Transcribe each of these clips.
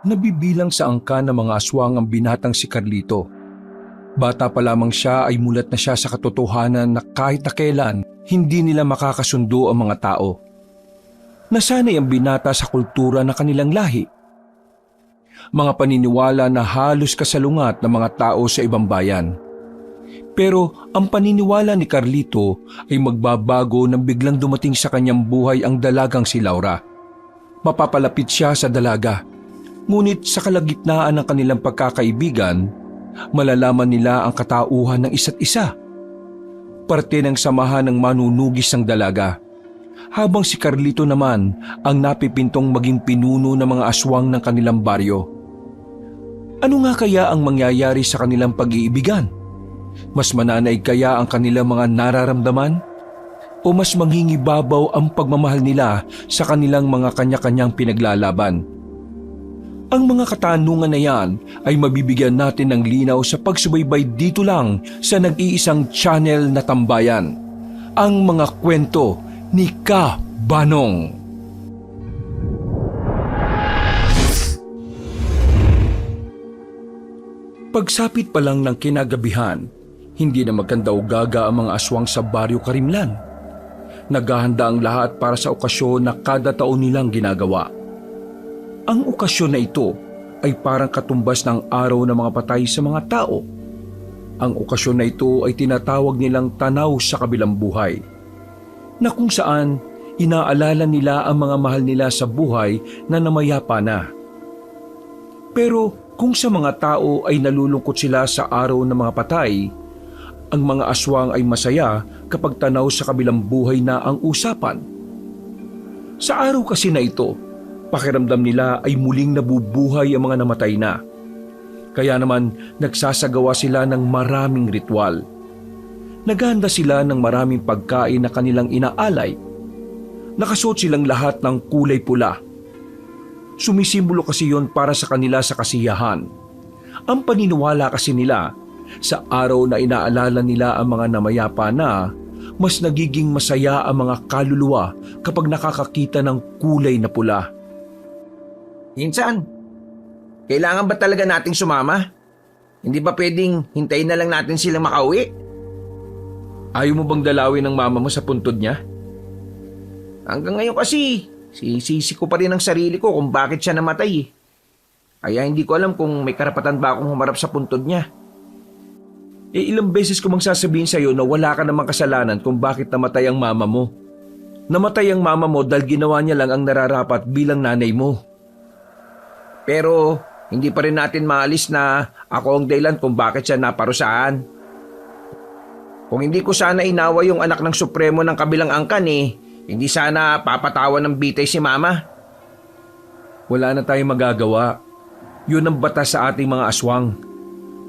Nabibilang sa angka ng mga aswang ang binatang si Carlito. Bata pa lamang siya ay mulat na siya sa katotohanan na kahit na kailan hindi nila makakasundo ang mga tao. Nasanay ang binata sa kultura ng kanilang lahi. Mga paniniwala na halos kasalungat ng mga tao sa ibang bayan. Pero ang paniniwala ni Carlito ay magbabago nang biglang dumating sa kanyang buhay ang dalagang si Laura. Mapapalapit siya sa dalaga. Ngunit sa kalagitnaan ng kanilang pagkakaibigan, malalaman nila ang katauhan ng isa't isa. Parte ng samahan ng manunugis ng dalaga. Habang si Carlito naman ang napipintong maging pinuno ng mga aswang ng kanilang baryo. Ano nga kaya ang mangyayari sa kanilang pag-iibigan? Mas mananaig kaya ang kanilang mga nararamdaman? O mas manghingibabaw ang pagmamahal nila sa kanilang mga kanya-kanyang pinaglalaban? Ang mga katanungan na yan ay mabibigyan natin ng linaw sa pagsubaybay dito lang sa nag-iisang channel na Tambayan. Ang mga kwento ni Ka Banong. Pagsapit pa lang ng kinagabihan, hindi na magkandao-gaga ang mga aswang sa Baryo Karimlan. Naghahanda ang lahat para sa okasyon na kada taon nilang ginagawa. Ang okasyon na ito ay parang katumbas ng araw ng mga patay sa mga tao. Ang okasyon na ito ay tinatawag nilang tanaw sa kabilang buhay, na kung saan inaalala nila ang mga mahal nila sa buhay na namayapa na. Pero kung sa mga tao ay nalulungkot sila sa araw ng mga patay, ang mga aswang ay masaya kapag tanaw sa kabilang buhay na ang usapan. Sa araw kasi na ito, pakiramdam nila ay muling nabubuhay ang mga namatay na. Kaya naman nagsasagawa sila ng maraming ritual. Naghahanda sila ng maraming pagkain na kanilang inaalay. Nakasuot silang lahat ng kulay pula. Sumisimbolo kasi yon para sa kanila sa kasiyahan. Ang paniniwala kasi nila, sa araw na inaalala nila ang mga namayapa na, mas nagiging masaya ang mga kaluluwa kapag nakakakita ng kulay na pula. Insan, kailangan ba talaga nating sumama? Hindi ba pwedeng hintayin na lang natin silang makauwi? Ayaw mo bang dalawin ng mama mo sa puntod niya? Hanggang ngayon kasi, sisisi ko pa rin ang sarili ko kung bakit siya namatay. Kaya hindi ko alam kung may karapatan ba akong humarap sa puntod niya. Ilang beses ko mang sasabihin sa'yo na wala ka namang kasalanan kung bakit namatay ang mama mo. Namatay ang mama mo dahil ginawa niya lang ang nararapat bilang nanay mo. Pero hindi pa rin natin maalis na ako ang dahilan kung bakit siya naparusahan. Kung hindi ko sana inawa yung anak ng Supremo ng kabilang angkan hindi sana papatawan ng bitay si mama. Wala na tayong magagawa. Yun ang batas sa ating mga aswang.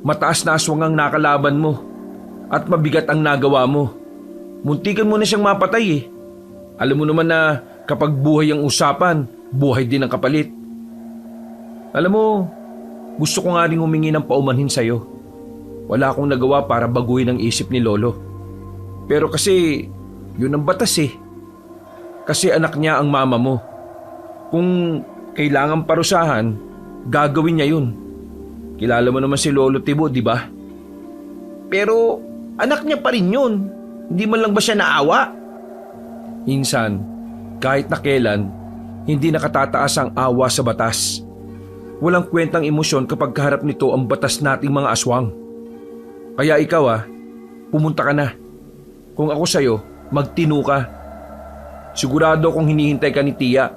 Mataas na aswang ang nakalaban mo at mabigat ang nagawa mo. Muntikan mo na siyang mapatay. Alam mo naman na kapag buhay ang usapan, buhay din ang kapalit. Alam mo, gusto ko nga rin humingi ng paumanhin sa'yo. Wala akong nagawa para baguhin ang isip ni Lolo. Pero kasi, yun ang batas Kasi anak niya ang mama mo. Kung kailangan parusahan, gagawin niya yun. Kilala mo naman si Lolo Tibo, di ba? Pero anak niya pa rin yun. Hindi man lang ba siya naawa? Insan, kahit na kailan, hindi nakatataas ang awa sa batas. Walang kwentang emosyon kapag kaharap nito ang batas nating mga aswang. Kaya ikaw pumunta ka na. Kung ako sa'yo, magtino ka. Sigurado kung hinihintay ka ni Tia.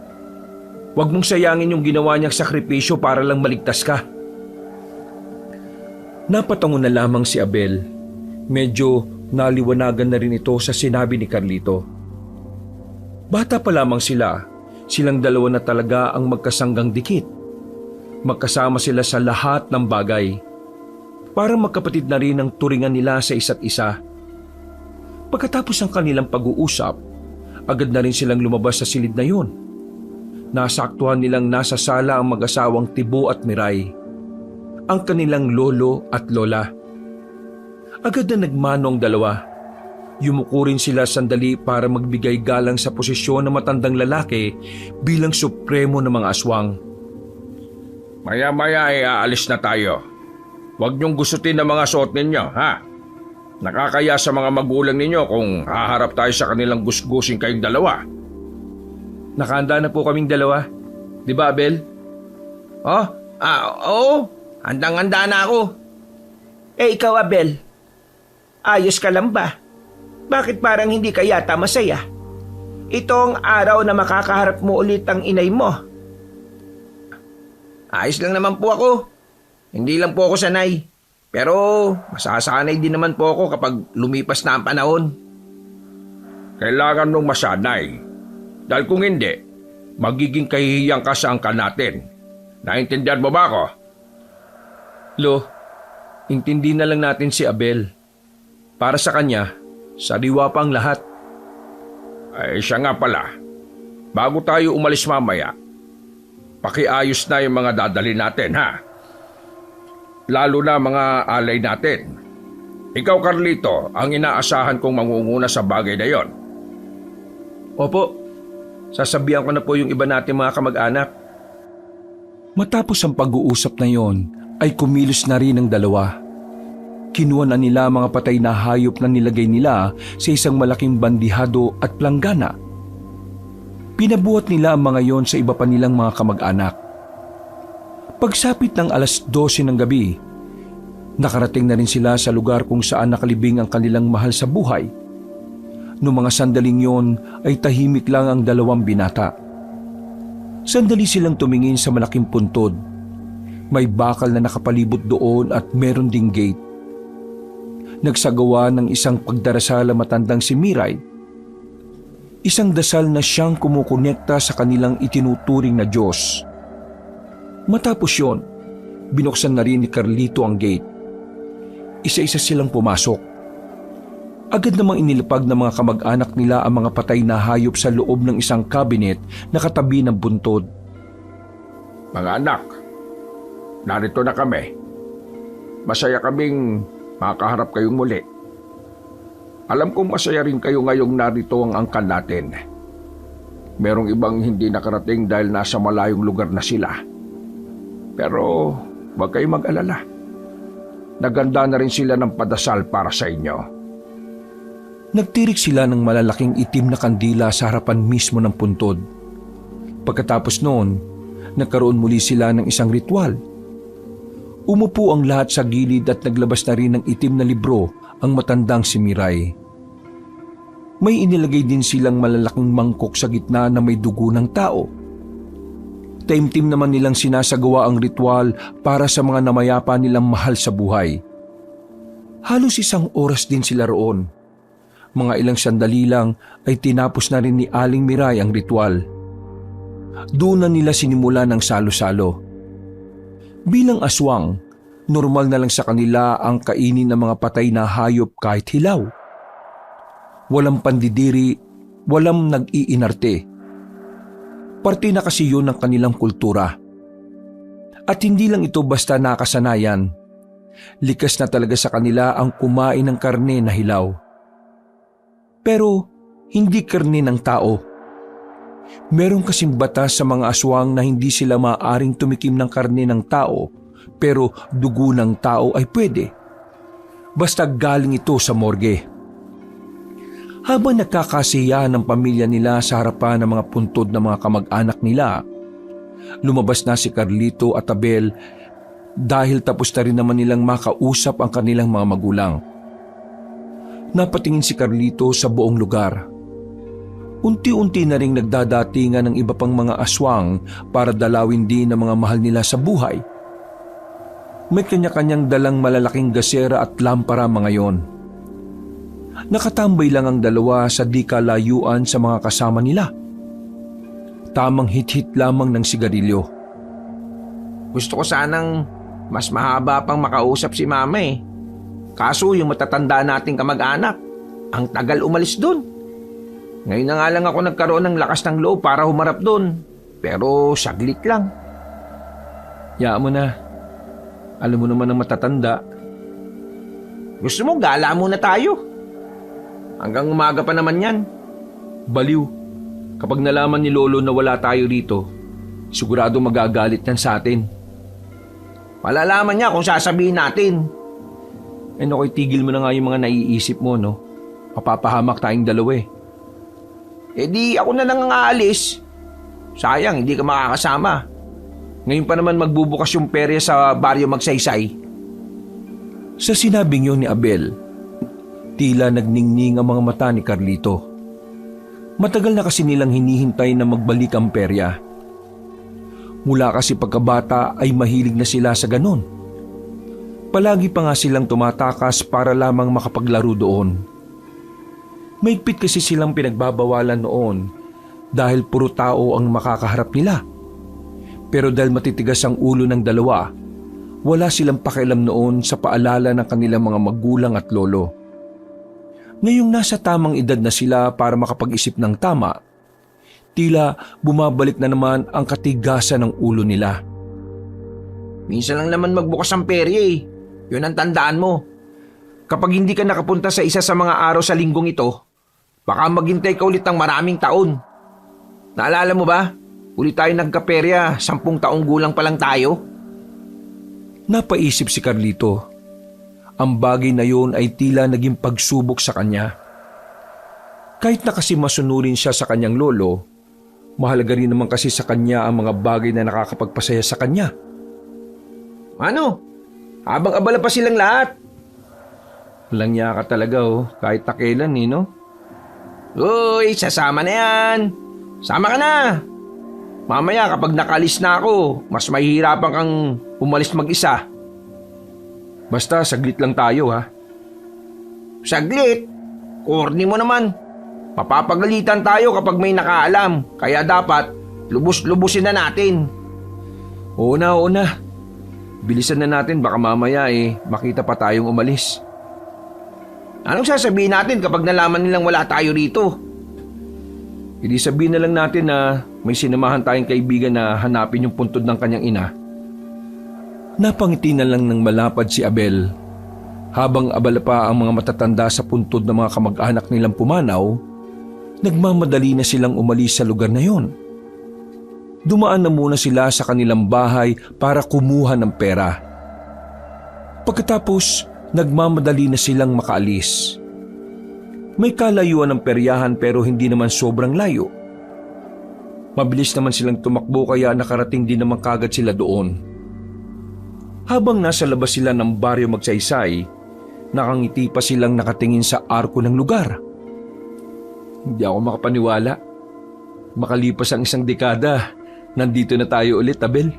Huwag mong sayangin yung ginawa niyang sakripisyo para lang maligtas ka. Napatango na lamang si Abel. Medyo naliwanagan na rin ito sa sinabi ni Carlito. Bata pa lamang silang dalawa na talaga ang magkasanggang dikit. Magkasama sila sa lahat ng bagay. Parang magkapatid na rin ang turingan nila sa isa't isa. Pagkatapos ng kanilang pag-uusap, agad na rin silang lumabas sa silid na yun. Nasaktuhan nilang nasa sala ang mag-asawang Tibo at Miray, ang kanilang lolo at lola. Agad na nagmanong dalawa. Yumuko rin sila sandali para magbigay galang sa posisyon ng matandang lalaki bilang supremo ng mga aswang. Maya-maya ay aalis na tayo. Huwag niyong gustutin ang mga suot ninyo, ha? Nakakaya sa mga magulang ninyo kung haharap tayo sa kanilang gusgusin kayong dalawa. Nakahanda na po kaming dalawa. Di ba, Abel? Oh, oo. Handang-handa na ako. Ikaw, Abel. Ayos ka lang ba? Bakit parang hindi ka yata masaya? Itong araw na makakaharap mo ulit ang inay mo. Ayos lang naman po ako. Hindi lang po ako sanay. Pero masasanay din naman po ako kapag lumipas na ang panahon. Kailangan mong masanay. Dahil kung hindi, magiging kahihiyang ka sa angkan natin. Naintindihan mo ba ako? Lo, intindi na lang natin si Abel. Para sa kanya, sariwa pa ang lahat. Ay siya nga pala. Bago tayo umalis mamaya, pakiayos na yung mga dadalhin natin, ha? Lalo na mga alay natin. Ikaw, Carlito, ang inaasahan kong mangunguna sa bagay na yon. Opo, sasabihan ko na po yung iba natin mga kamag-anak. Matapos ang pag-uusap na yon, ay kumilos na rin ang dalawa. Kinuha na nila mga patay na hayop na nilagay nila sa isang malaking bandihado at planggana. Pinabuhat nila ang mga yon sa iba pa nilang mga kamag-anak. Pagsapit ng alas 12 ng gabi, nakarating na rin sila sa lugar kung saan nakalibing ang kanilang mahal sa buhay. Noong mga sandaling yon ay tahimik lang ang dalawang binata. Sandali silang tumingin sa malaking puntod. May bakal na nakapalibot doon at meron ding gate. Nagsagawa ng isang pagdarasal ang matandang si Miray. Isang dasal na siyang kumukonekta sa kanilang itinuturing na Diyos. Matapos yon, binuksan na rin ni Carlito ang gate. Isa-isa silang pumasok. Agad namang inilapag ng mga kamag-anak nila ang mga patay na hayop sa loob ng isang cabinet na katabi ng buntod. Mga anak, narito na kami. Masaya kaming makaharap kayong muli. Alam kong masaya rin kayo ngayong narito ang angkan natin. Merong ibang hindi nakarating dahil nasa malayong lugar na sila. Pero huwag kayong mag-alala. Naganda na rin sila ng padasal para sa inyo. Nagtirik sila ng malalaking itim na kandila sa harapan mismo ng puntod. Pagkatapos noon, nagkaroon muli sila ng isang ritual. Umupo ang lahat sa gilid at naglabas na rin ng itim na libro ang matandang si Miray. May inilagay din silang malalaking mangkok sa gitna na may dugo ng tao. Taimtim naman nilang sinasagawa ang ritual para sa mga namayapa nilang mahal sa buhay. Halos 1 oras din sila roon. Mga ilang sandali lang ay tinapos na rin ni Aling Miray ang ritual. Doon na nila sinimula ng salo-salo. Bilang aswang, normal na lang sa kanila ang kainin ng mga patay na hayop kahit hilaw. Walang pandidiri, walang nag-iinarte. Parte na kasi yun ng kanilang kultura. At hindi lang ito basta nakasanayan. Likas na talaga sa kanila ang kumain ng karne na hilaw. Pero hindi karne ng tao. Meron kasing batas sa mga aswang na hindi sila maaaring tumikim ng karne ng tao, pero dugo ng tao ay pwede. Basta galing ito sa morgue. Habang nagkakasiyahan ng pamilya nila sa harapan ng mga puntod ng mga kamag-anak nila, lumabas na si Carlito at Abel dahil tapos na rin naman nilang makausap ang kanilang mga magulang. Napatingin si Carlito sa buong lugar. Unti-unti na ring nagdadatingan ng iba pang mga aswang para dalawin din ang mga mahal nila sa buhay. May kanya-kanyang dalang malalaking gasera at lampara mga yon. Nakatambay lang ang dalawa sa di kalayuan sa mga kasama nila. Tamang hit-hit lamang ng sigarilyo. Gusto ko sanang mas mahaba pang makausap si Mama eh. Kaso yung matatanda nating kamag-anak, ang tagal umalis dun. Ngayon na nga lang ako nagkaroon ng lakas ng loob para humarap dun. Pero saglit lang. Yaan mo na. Alam mo naman ang matatanda. Gusto mo gala muna tayo? Hanggang umaga pa naman yan. Baliw. Kapag nalaman ni Lolo na wala tayo rito, sigurado magagalit yan sa atin. Malalaman niya kung sasabihin natin. Nakoy, tigil mo na nga yung mga naiisip mo, no? Mapapahamak tayong dalawa eh. Di ako na lang ang aalis. Sayang, hindi ka makakasama. Ngayon pa naman magbubukas yung perya sa baryo Magsaysay. Sa sinabing yun ni Abel, tila nagningning ang mga mata ni Carlito. Matagal na kasi nilang hinihintay na magbalik ang perya. Mula kasi pagkabata ay mahilig na sila sa ganon. Palagi pa nga silang tumatakas para lamang makapaglaro doon. Mahigpit kasi silang pinagbabawalan noon dahil puro tao ang makakaharap nila. Pero dahil matitigas ang ulo ng dalawa, wala silang pakialam noon sa paalala ng kanilang mga magulang at lolo. Ngayong nasa tamang edad na sila para makapag-isip ng tama, tila bumabalik na naman ang katigasan ng ulo nila. Minsan lang naman magbukas ang perya eh. Yun ang tandaan mo. Kapag hindi ka nakapunta sa isa sa mga araw sa linggong ito, baka maghintay ka ulit ng maraming taon. Naalala mo ba? Ulit tayo nagkaperya, 10 taong gulang pa lang tayo. Napaisip si Carlito. Ang bagay na yun ay tila naging pagsubok sa kanya. Kahit na kasi masunurin siya sa kanyang lolo, mahalaga rin naman kasi sa kanya ang mga bagay na nakakapagpasaya sa kanya. Ano? Habang abala pa silang lahat. Walang niya ka talaga kahit takilan no? Uy, sasama na yan. Sama ka na. Mamaya kapag nakalis na ako, mas mahihirapan kang umalis mag-isa. Basta saglit lang tayo ha. Saglit? Corny mo naman. Mapapagalitan tayo kapag may nakaalam. Kaya dapat lubos-lubusin na natin. Oo na. Bilisan na natin, baka mamaya makita pa tayong umalis. Anong sasabihin natin kapag nalaman nilang wala tayo rito? Hindi sabihin na lang natin na may sinamahan tayong kaibigan na hanapin yung puntod ng kanyang ina. Napangiti na lang ng malapad si Abel. Habang abala pa ang mga matatanda sa puntod ng mga kamag-anak nilang pumanaw, nagmamadali na silang umalis sa lugar na yon. Dumaan na muna sila sa kanilang bahay para kumuha ng pera. Pagkatapos, nagmamadali na silang makaalis. May kalayuan ng peryahan pero hindi naman sobrang layo. Mabilis naman silang tumakbo kaya nakarating din naman kagad sila doon. Habang nasa labas sila ng baryo Magsaysay, nakangiti pa silang nakatingin sa arko ng lugar. Hindi ako makapaniwala. Makalipas ang 1 dekada, nandito na tayo ulit, Abel.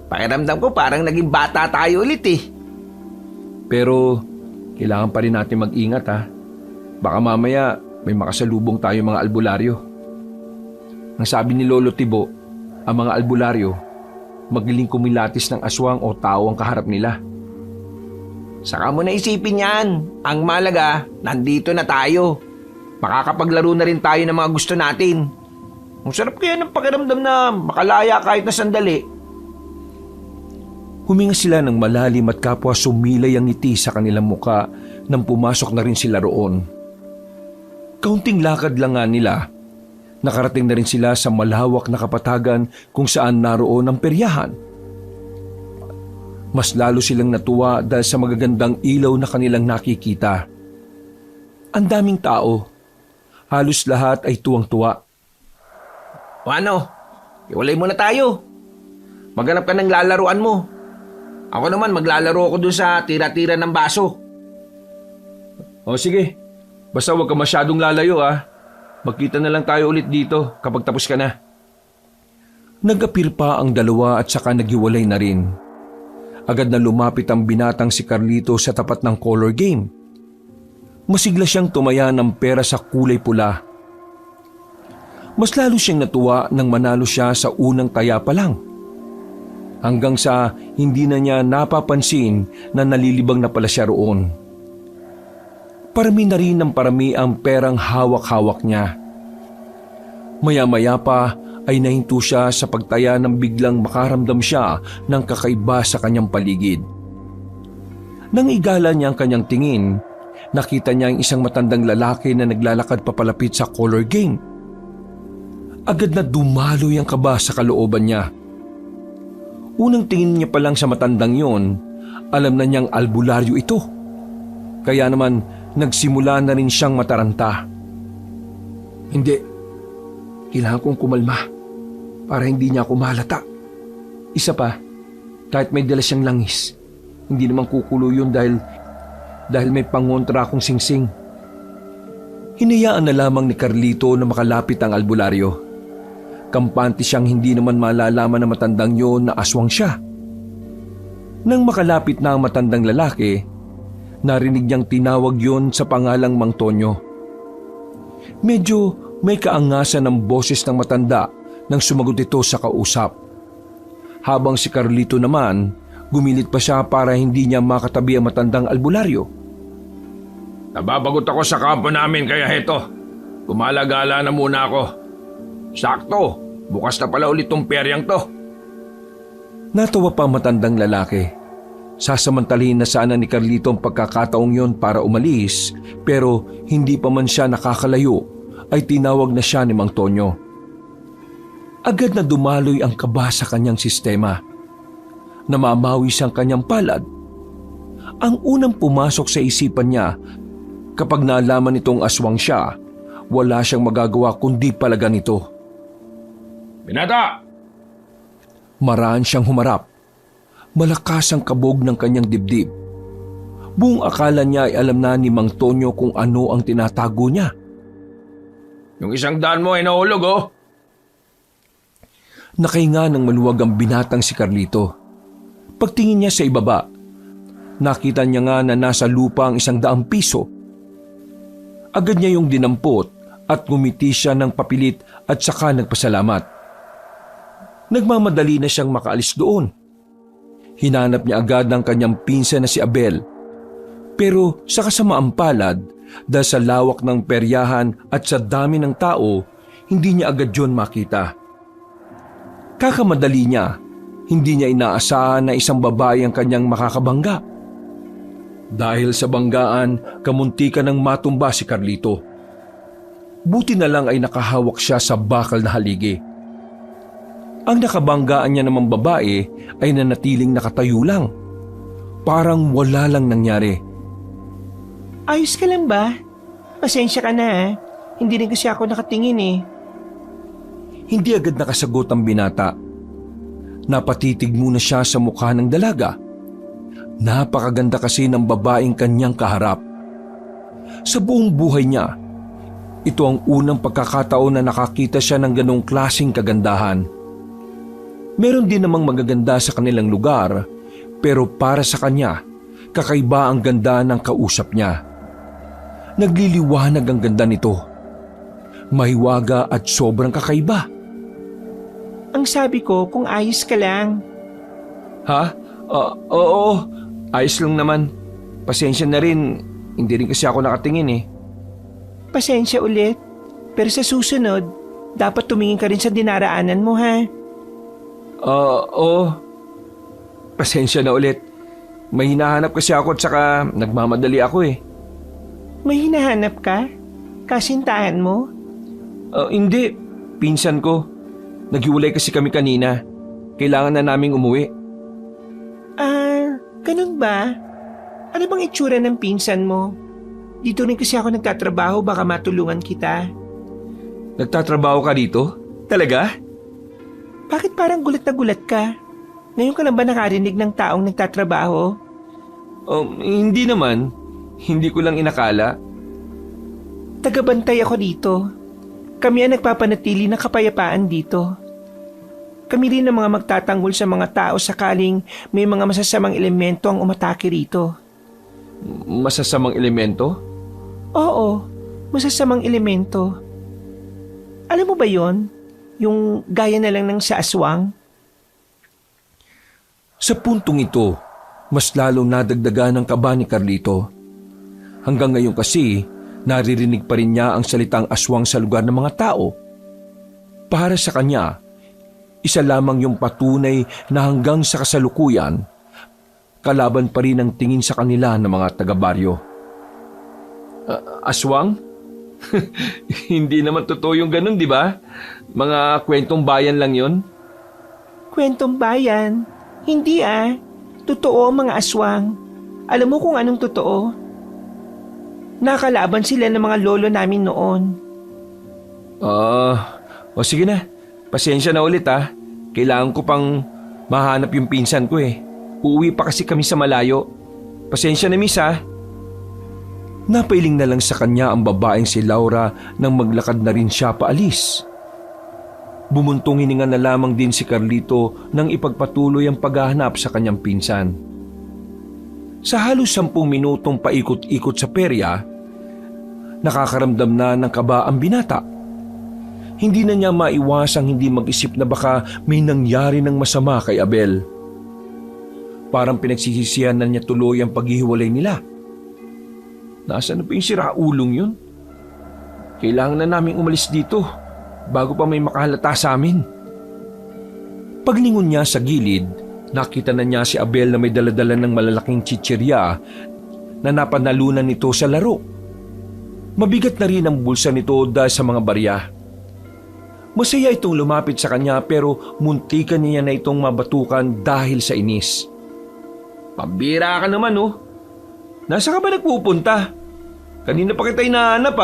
Pakiramdam ko parang naging bata tayo ulit eh. Pero kailangan pa rin natin mag-ingat ha. Baka mamaya may makasalubong tayo mga albularyo. Ang sabi ni Lolo Tibo, ang mga albularyo, magiling kumilatis ng aswang o tao ang kaharap nila. Saka mo na isipin yan. Ang malaga, nandito na tayo. Makakapaglaro na rin tayo ng mga gusto natin. Ang sarap kaya ng pakiramdam na makalaya kahit na sandali. Huminga sila ng malalim at kapwa sumilay ang ngiti sa kanilang muka nang pumasok na rin sila roon. Kaunting lakad lang nga nila, nakarating na rin sila sa malawak na kapatagan kung saan naroon ang peryahan. Mas lalo silang natuwa dahil sa magagandang ilaw na kanilang nakikita. Ang daming tao, halos lahat ay tuwang-tuwa. O ano, iwalay mo na tayo. Maghanap ka ng lalaruan mo. Ako naman maglalaro ako dun sa tira-tira ng baso. O sige, basta huwag ka masyadong lalayo ha. Magkita na lang tayo ulit dito kapag tapos ka na. Nag-apir pa ang dalawa at saka naghiwalay na rin. Agad na lumapit ang binatang si Carlito sa tapat ng color game. Masigla siyang tumaya ng pera sa kulay pula. Mas lalo siyang natuwa nang manalo siya sa unang taya pa lang. Hanggang sa hindi na niya napapansin na nalilibang na pala siya roon. Parami na rin ng parami ang perang hawak-hawak niya. Maya-maya pa ay nahinto siya sa pagtaya nang biglang makaramdam siya ng kakaiba sa kanyang paligid. Nang igala niya ang kanyang tingin, nakita niya ang isang matandang lalaki na naglalakad papalapit sa color game. Agad na dumaloy ang kaba sa kalooban niya. Unang tingin niya pa lang sa matandang yon, alam na niyang albularyo ito. Kaya naman nagsimula na rin siyang mataranta. Hindi. Kailangan kong kumalma para hindi niya ako mahalata. Isa pa, kahit may dala siyang langis, hindi naman kukulo yun dahil may pangontra akong singsing. Hinayaan na lamang ni Carlito na makalapit ang albularyo. Kampante siyang hindi naman malalaman ng matandang yon na aswang siya. Nang makalapit na ang matandang lalaki, narinig niyang tinawag yon sa pangalang Mang Tonyo. Medyo may kaangasan ng boses ng matanda nang sumagot ito sa kausap. Habang si Carlito naman, gumilit pa siya para hindi niya makatabi ang matandang albularyo. Nababagot ako sa kampo namin kaya heto, gumalagala na muna ako. Sakto, bukas na pala ulit tong peryang to. Natawa pa ang matandang lalaki. Sasamantalihin na sana ni Carlito ang pagkakataong yon para umalis, pero hindi pa man siya nakakalayo ay tinawag na siya ni Mang Tonyo. Agad na dumaloy ang kaba sa kanyang sistema. Namamawi siyang kanyang palad. Ang unang pumasok sa isipan niya kapag naalaman nitong aswang siya, wala siyang magagawa kundi palagan ito. Binata! Maraan siyang humarap. Malakas ang kabog ng kanyang dibdib. Buong akala niya ay alam na ni Mang Tonyo kung ano ang tinatago niya. Yung 100 mo ay nahulog oh. Nakahinga ng maluwag ang binatang si Carlito. Pagtingin niya sa ibaba, nakita niya nga na nasa lupa ang 100 piso. Agad niya yung dinampot at ngumiti siya ng papilit at saka nagpasalamat. Nagmamadali na siyang makaalis doon. Hinanap niya agad ang kanyang pinsan na si Abel. Pero sa kasamaang palad, dahil sa lawak ng peryahan at sa dami ng tao, hindi niya agad yun makita. Kakamadali niya, hindi niya inaasahan na isang babae ang kanyang makakabangga. Dahil sa banggaan, kamuntikan ng matumba si Carlito. Buti na lang ay nakahawak siya sa bakal na haligi. Ang nakabanggaan niya namang babae ay nanatiling nakatayo lang. Parang wala lang nangyari. Ayos ka lang ba? Pasensya ka na ha. Hindi rin kasi ako nakatingin eh. Hindi agad nakasagot ang binata. Napatitig muna siya sa mukha ng dalaga. Napakaganda kasi ng babaeng kanyang kaharap. Sa buong buhay niya, ito ang unang pagkakataon na nakakita siya ng ganong klaseng kagandahan. Meron din namang magaganda sa kanilang lugar, pero para sa kanya, kakaiba ang ganda ng kausap niya. Nagliliwanag ang ganda nito. Mahiwaga at sobrang kakaiba. Ang sabi ko kung ayos ka lang. Ha? Oo. Ayos lang naman. Pasensya na rin. Hindi rin kasi ako nakatingin eh. Pasensya ulit. Pero sa susunod, dapat tumingin ka rin sa dinaraanan mo ha. Oo. Pasensya na ulit. May hinahanap kasi ako at saka nagmamadali ako eh. May hinahanap ka? Kasintahan mo? Hindi. Pinsan ko. Naghiwalay kasi kami kanina. Kailangan na naming umuwi. Ganun ba? Ano bang itsura ng pinsan mo? Dito rin kasi ako nagtatrabaho, baka matulungan kita. Nagtatrabaho ka dito? Talaga? Bakit parang gulat na gulat ka? Ngayon ka lang ba nakarinig ng taong nagtatrabaho? Hindi naman. Hindi ko lang inakala. Tagabantay ako dito. Kami ang nagpapanatili ng kapayapaan dito. Kami rin ang mga magtatanggol sa mga tao sakaling may mga masasamang elemento ang umatake rito. Masasamang elemento? Oo, masasamang elemento. Alam mo ba yon? Yung gaya na lang ng sa aswang? Sa puntong ito, mas lalong nadagdagan ng kaba ni Carlito. Hanggang ngayon kasi, naririnig pa rin niya ang salitang aswang sa lugar ng mga tao. Para sa kanya, isa lamang yung patunay na hanggang sa kasalukuyan, kalaban pa rin ang tingin sa kanila ng mga taga-baryo. Aswang? Hindi naman totoo yung ganun, di ba? Mga kwentong bayan lang yon. Kwentong bayan? Hindi Totoo ang mga aswang. Alam mo kung anong totoo? Nakalaban sila ng mga lolo namin noon. O sige na, pasensya na ulit Kailangan ko pang mahanap yung pinsan ko Uuwi pa kasi kami sa malayo. Pasensya na miss Napailing na lang sa kanya ang babaeng si Laura nang maglakad na rin siya paalis. Bumuntong hininga na lamang din si Carlito nang ipagpatuloy ang paghahanap sa kanyang pinsan. Sa halos 10 minutong paikot-ikot sa perya, nakakaramdam na ng kaba ang binata. Hindi na niya maiwasang hindi mag-isip na baka may nangyari ng masama kay Abel. Parang pinagsisisihan na niya tuloy ang paghihiwalay nila. Nasaan na pa yung siraulong yun? Kailangan na naming umalis dito bago pa may makahalata sa amin. Paglingon niya sa gilid, nakita na niya si Abel na may daladala ng malalaking chichirya na napanalunan nito sa laro. Mabigat na rin ang bulsa nito dahil sa mga barya. Masaya itong lumapit sa kanya pero muntikan niya na itong mabatukan dahil sa inis. Pambira ka naman Nasa ka ba nagpupunta? Kanina pa kita hinahanap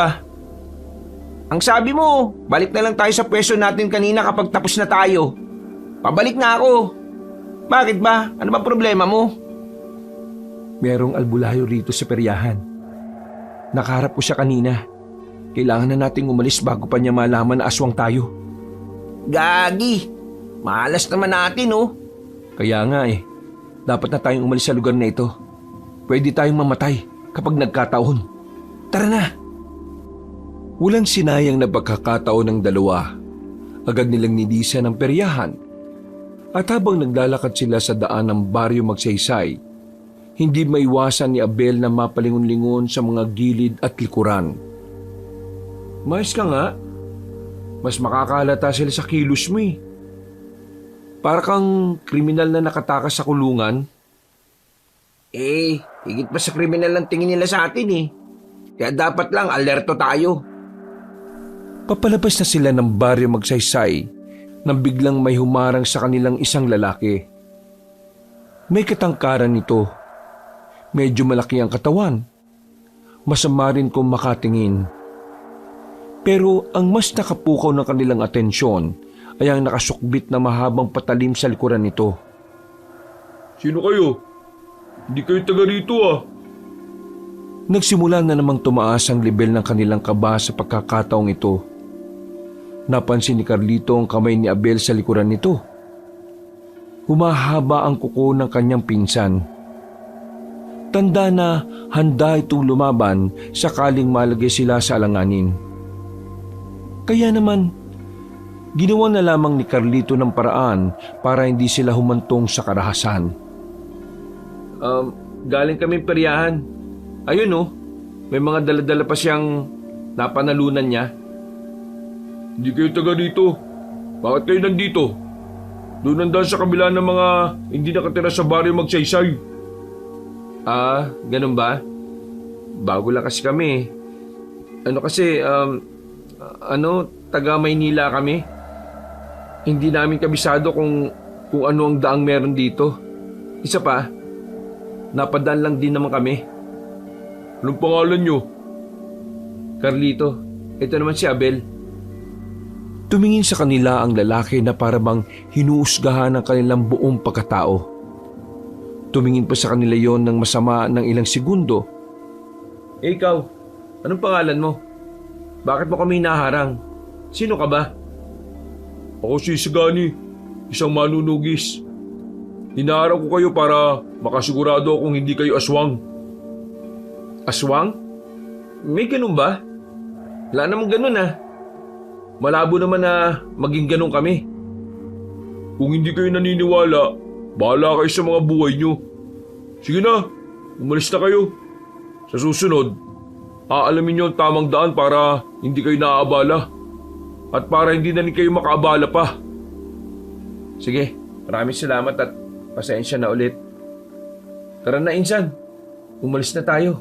Ang sabi mo, balik na lang tayo sa pwesto natin kanina kapag tapos na tayo. Pabalik na ako. Bakit ba? Ano ba problema mo? Merong albulayo rito sa peryahan. Nakaharap ko siya kanina. Kailangan na nating umalis bago pa niya malaman na aswang tayo. Gagi, malas naman natin Kaya nga dapat na tayong umalis sa lugar na ito. Pwede tayong mamatay kapag nagkataon. Tara na! Walang sinayang na pagkakataon ng dalawa. Agad nilang nilisan ang peryahan. At habang naglalakad sila sa daan ng baryo Magsaysay, hindi maiwasan ni Abel na mapalingon-lingon sa mga gilid at likuran. Mais ka nga. Mas makakalata sila sa kilos mo Para kang kriminal na nakatakas sa kulungan. Higit pa sa kriminal ang tingin nila sa atin Kaya dapat lang alerto tayo. Papalabas na sila ng baryo Magsaysay nang biglang may humarang sa kanilang isang lalaki. May katangkaran nito. Medyo malaki ang katawan. Masama rin kung makatingin. Pero ang mas nakapukaw ng kanilang atensyon ay ang nakasukbit na mahabang patalim sa likuran nito. Sino kayo? Hindi kayo taga rito Nagsimula na namang tumaas ang level ng kanilang kaba sa pagkakataong ito. Napansin ni Carlito ang kamay ni Abel sa likuran nito. Humahaba ang kuko ng kanyang pinsan. Tanda na handa itong lumaban sakaling malagay sila sa alanganin. Kaya naman, ginawa na lamang ni Carlito ng paraan para hindi sila humantong sa karahasan. Galing kami peryahan. Ayun may mga daladala pa siyang napanalunan niya. Hindi kayo taga rito. Bakit kayo nandito? Doon nandan sa kabila ng mga hindi nakatira sa baryo Magsaysay. Ganun ba? Bago lang kasi kami. Taga Maynila kami. Hindi namin kabisado kung ano ang daang meron dito. Isa pa, napadaan lang din naman kami. Anong pangalan nyo? Carlito, ito naman si Abel. Tumingin sa kanila ang lalaki na parabang hinuusgahan ng kanilang buong pagkatao. Tumingin pa sa kanila yon ng masama ng ilang segundo. Ikaw, anong pangalan mo? Bakit mo kami hinaharang? Sino ka ba? Ako si Sagani, isang manunugis. Hinaharang ko kayo para makasigurado akong hindi kayo aswang. Aswang? May ganun ba? Wala namang ganun Malabo naman na maging ganun kami. Kung hindi kayo naniniwala, bahala kayo sa mga buhay nyo. Sige na, umalis na kayo. Sa susunod, aalamin nyo ang tamang daan para hindi kayo naaabala. At para hindi na rin kayo makaabala pa. Sige, maraming salamat at pasensya na ulit. Tara na, Insan. Umalis na tayo.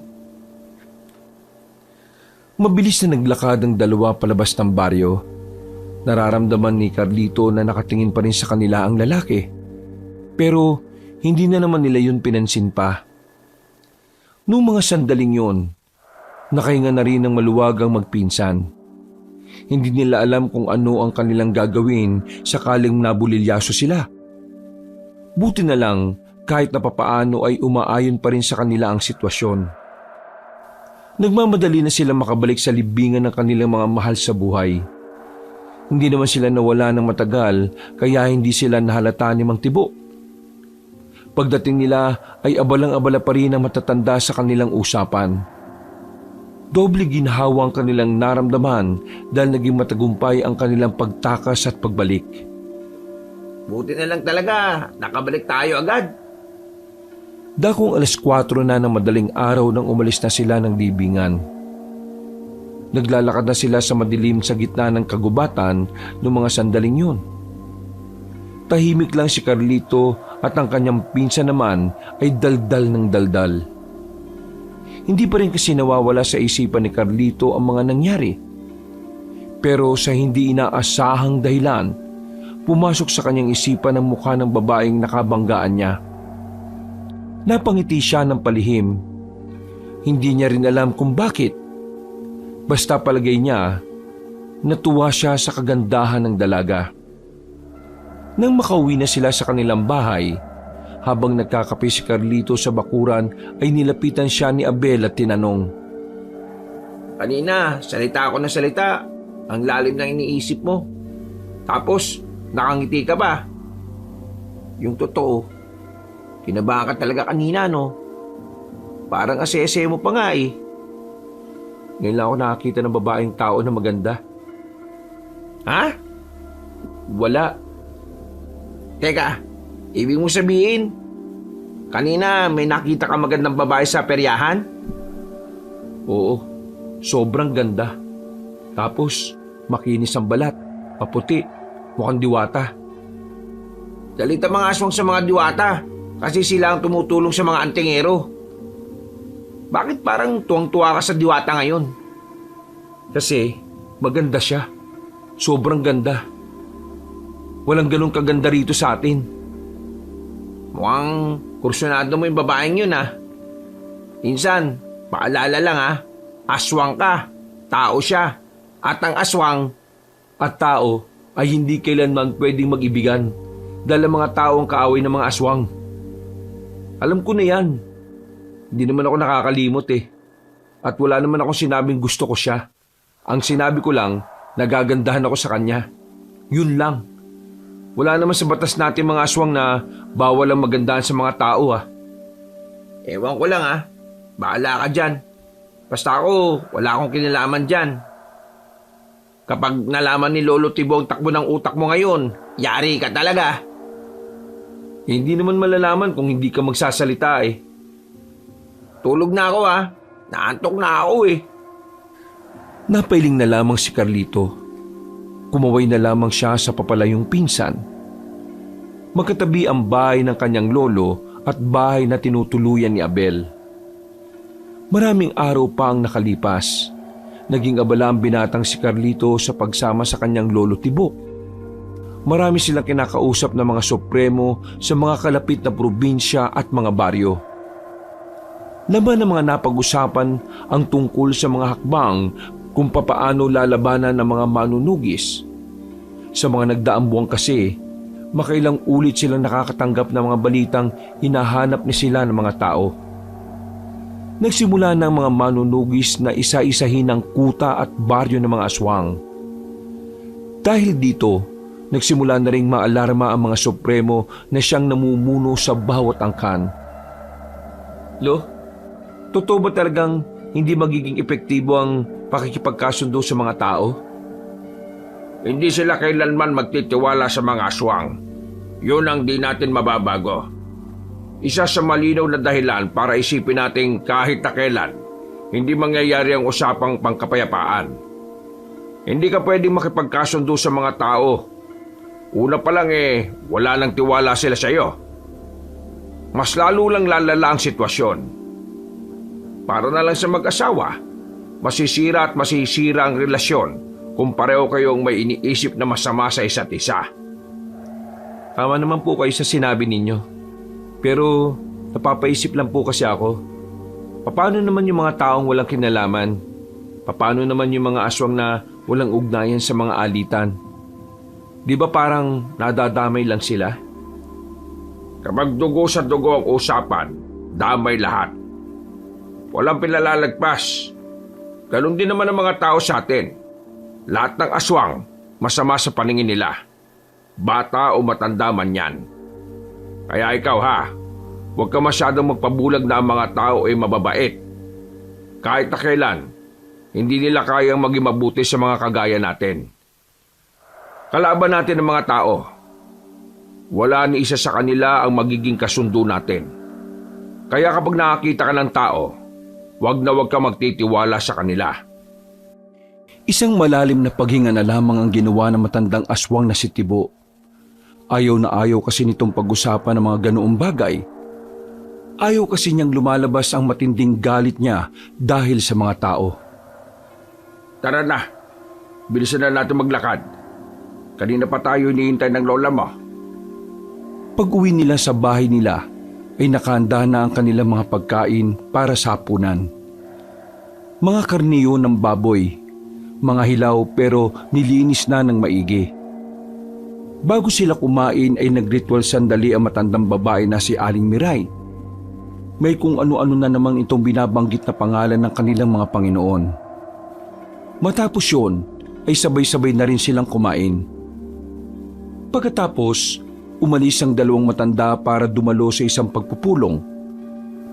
Mabilis na naglakad ang dalawa palabas ng baryo. Nararamdaman ni Carlito na nakatingin pa rin sa kanila ang lalaki. Pero hindi na naman nila yun pinansin pa. Noong mga sandaling yun, nakahinga na rin ng maluwagang magpinsan. Hindi nila alam kung ano ang kanilang gagawin sakaling nabulilyaso sila. Buti na lang kahit na papaano ay umaayon pa rin sa kanila ang sitwasyon. Nagmamadali na sila makabalik sa libingan ng kanilang mga mahal sa buhay. Hindi naman sila nawala ng matagal kaya hindi sila nahalata ni Mang Tibo. Pagdating nila ay abalang-abala pa rin ang matatanda sa kanilang usapan. Doble ginhawa ang kanilang naramdaman dahil naging matagumpay ang kanilang pagtakas at pagbalik. Buti na lang talaga, nakabalik tayo agad. Dakong 4:00 na ng madaling araw nang umalis na sila ng libingan. Naglalakad na sila sa madilim sa gitna ng kagubatan noong mga sandaling yun. Tahimik lang si Carlito at ang kanyang pinsan naman ay daldal ng daldal. Hindi pa rin kasi nawawala sa isipan ni Carlito ang mga nangyari. Pero sa hindi inaasahang dahilan, pumasok sa kanyang isipan ang mukha ng babaeng nakabanggaan niya. Napangiti siya ng palihim. Hindi niya rin alam kung bakit. Basta palagay niya, natuwa siya sa kagandahan ng dalaga. Nang makauwi na sila sa kanilang bahay, habang nagkakape si Carlito sa bakuran ay nilapitan siya ni Abel at tinanong, Kanina, salita ako ng salita. Ang lalim ng iniisip mo. Tapos, nakangiti ka ba? Yung totoo, kinabahan ka talaga kanina, no? Parang asese mo pa nga eh. Ngayon lang ako nakakita ng babaeng tao na maganda. Ha? Wala. Teka, ibig mo sabihin, kanina may nakita ka magandang babae sa peryahan? Oo, sobrang ganda. Tapos, makinis ang balat, paputi, mukhang diwata. Dalita mga aswang sa mga diwata kasi sila ang tumutulong sa mga antingero. Bakit parang tuwang-tuwa ka sa diwata ngayon? Kasi, maganda siya. Sobrang ganda. Walang ganun kaganda rito sa atin. Mukhang kursunado mo yung babaeng yun ah. Insan, paalala lang ah, aswang ka, tao siya. At ang aswang at tao ay hindi kailanman pwedeng mag-ibigan dahil ang mga tao ang kaaway ng mga aswang. Alam ko na yan. Hindi naman ako nakakalimot eh. At wala naman akong sinabing gusto ko siya. Ang sinabi ko lang, nagagandahan ako sa kanya. Yun lang. Wala naman sa batas natin mga aswang na bawal ang magandahan sa mga tao ah. Ewan ko lang ah, bahala ka dyan. Basta ako, wala akong kinalaman dyan. Kapag nalaman ni Lolo Tibo ang takbo ng utak mo ngayon, yari ka talaga. Hindi naman malalaman kung hindi ka magsasalita eh. Tulog na ako ah, naantok na ako eh. Napailing na lamang si Carlito. Kumaway na lamang siya sa papalayong pinsan. Magkatabi ang bahay ng kanyang lolo at bahay na tinutuluyan ni Abel. Maraming araw pa ang nakalipas. Naging abala ang binatang si Carlito sa pagsama sa kanyang lolo Tibo. Marami silang kinakausap na mga supremo sa mga kalapit na probinsya at mga baryo. Laban ng mga napag-usapan ang tungkol sa mga hakbang kung papaano lalabanan ng mga manunugis. Sa mga nagdaang buwan kasi, makailang ulit silang nakakatanggap ng mga balitang hinahanap ni sila ng mga tao. Nagsimula ng mga manunugis na isa-isahin ang kuta at baryo ng mga aswang. Dahil dito, nagsimula na ring maalarma ang mga supremo na siyang namumuno sa bawat angkan. Lo, totoo ba talagang hindi magiging epektibo ang pakikipagkasundo sa mga tao? Hindi sila kailanman magtitiwala sa mga aswang. Yun ang di natin mababago. Isa sa malinaw na dahilan para isipin natin kahit na kailan, hindi mangyayari ang usapang pangkapayapaan. Hindi ka pwedeng makipagkasundo sa mga tao. Una pa lang wala nang tiwala sila sa iyo. Mas lalo lang lalala ang sitwasyon. Para na lang sa mag-asawa, masisira at masisira ang relasyon kung pareho kayong may iniisip na masama sa isa't isa. Tama naman po kayo sa sinabi ninyo. Pero napapaisip lang po kasi ako. Paano naman yung mga taong walang kinalaman? Paano naman yung mga aswang na walang ugnayan sa mga alitan? Di ba parang nadadamay lang sila? Kapag dugo sa dugo ang usapan, damay lahat. Walang pinalalagpas. Ganon din naman ang mga tao sa atin. Lahat ng aswang, masama sa paningin nila. Bata o matanda man yan. Kaya ikaw huwag ka masyadong magpabulag na ang mga tao ay mababait. Kahit na kailan, hindi nila kayang maging mabuti sa mga kagaya natin. Kalaban natin ang mga tao. Wala ni isa sa kanila ang magiging kasundo natin. Kaya kapag nakakita ka ng tao, wag ka magtitiwala sa kanila. Isang malalim na paghinga na lamang ang ginawa ng matandang aswang na si Tibo. Ayaw na ayaw kasi nitong pag-usapan ng mga ganoong bagay. Ayaw kasi niyang lumalabas ang matinding galit niya dahil sa mga tao. Tara na, bilisan na natin maglakad. Kanina pa tayo hinihintay ng lola mo. Pag-uwi nila sa bahay nila, ay nakahanda na ang kanilang mga pagkain para sa hapunan. Mga karniyo ng baboy, mga hilaw pero nilinis na ng maigi. Bago sila kumain ay nagritual sandali ang matandang babae na si Aling Miray. May kung ano-ano na namang itong binabanggit na pangalan ng kanilang mga Panginoon. Matapos yun, ay sabay-sabay na rin silang kumain. Pagkatapos, umalis ang dalawang matanda para dumalo sa isang pagpupulong.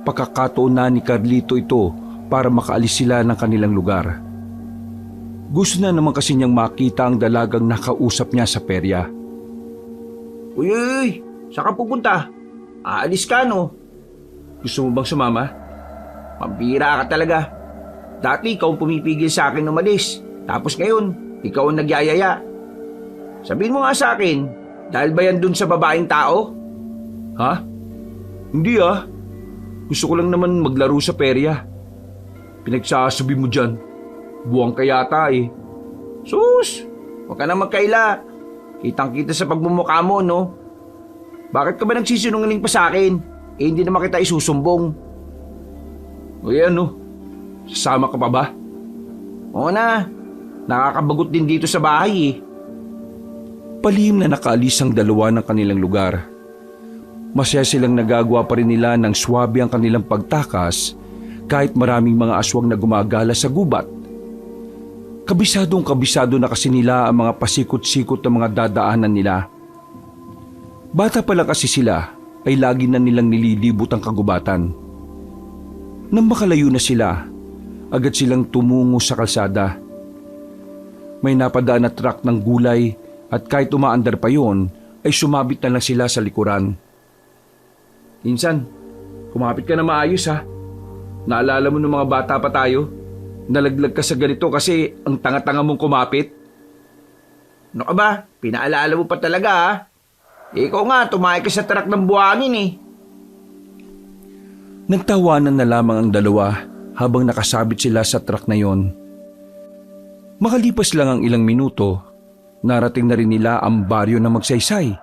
Pagkakataon na ni Carlito ito para makaalis sila ng kanilang lugar. Gusto na naman kasi niyang makita ang dalagang nakausap niya sa perya. Uy, saan ka pupunta? Aalis ka, no? Gusto mo bang sumama? Pambira ka talaga. Dati ikaw ang pumipigil sa akin umalis. Tapos ngayon, ikaw ang nagyayaya. Sabihin mo nga sa akin, dahil ba yan dun sa babaeng tao? Ha? Hindi Gusto ko lang naman maglaro sa perya. Pinagsasabi mo dyan. Buwang ka yata eh. Sus! Huwag ka na magkaila. Kitang-kita sa pagmumukha mo, no? Bakit ka ba nagsisinungaling pa sa akin? Hindi naman kita isusumbong. O sasama ka pa ba? Oo na. Nakakabagot din dito sa bahay eh. Palihim na nakaalis ang dalawa ng kanilang lugar. Masaya silang nagagawa pa rin nila ng swabe ang kanilang pagtakas kahit maraming mga aswang na gumagala sa gubat. Kabisado na kasi nila ang mga pasikot-sikot na mga dadaanan nila. Bata pa lang kasi sila ay lagi na nilang nililibot ang kagubatan. Nang makalayo na sila, agad silang tumungo sa kalsada. May napadaan na truck ng gulay at kahit umaandar pa yon ay sumabit na lang sila sa likuran. Insan, kumapit ka na maayos Naalala mo ng mga bata pa tayo? Nalaglag ka sa ganito kasi ang tanga-tanga mong kumapit? Ano ka ba? Pinaalala mo pa talaga Ikaw nga, tumakay ka sa truck ng buhangin eh. Nagtawanan na lamang ang dalawa habang nakasabit sila sa truck na yon. Makalipas lang ang ilang minuto, narating na rin nila ang baryo na Magsaysay.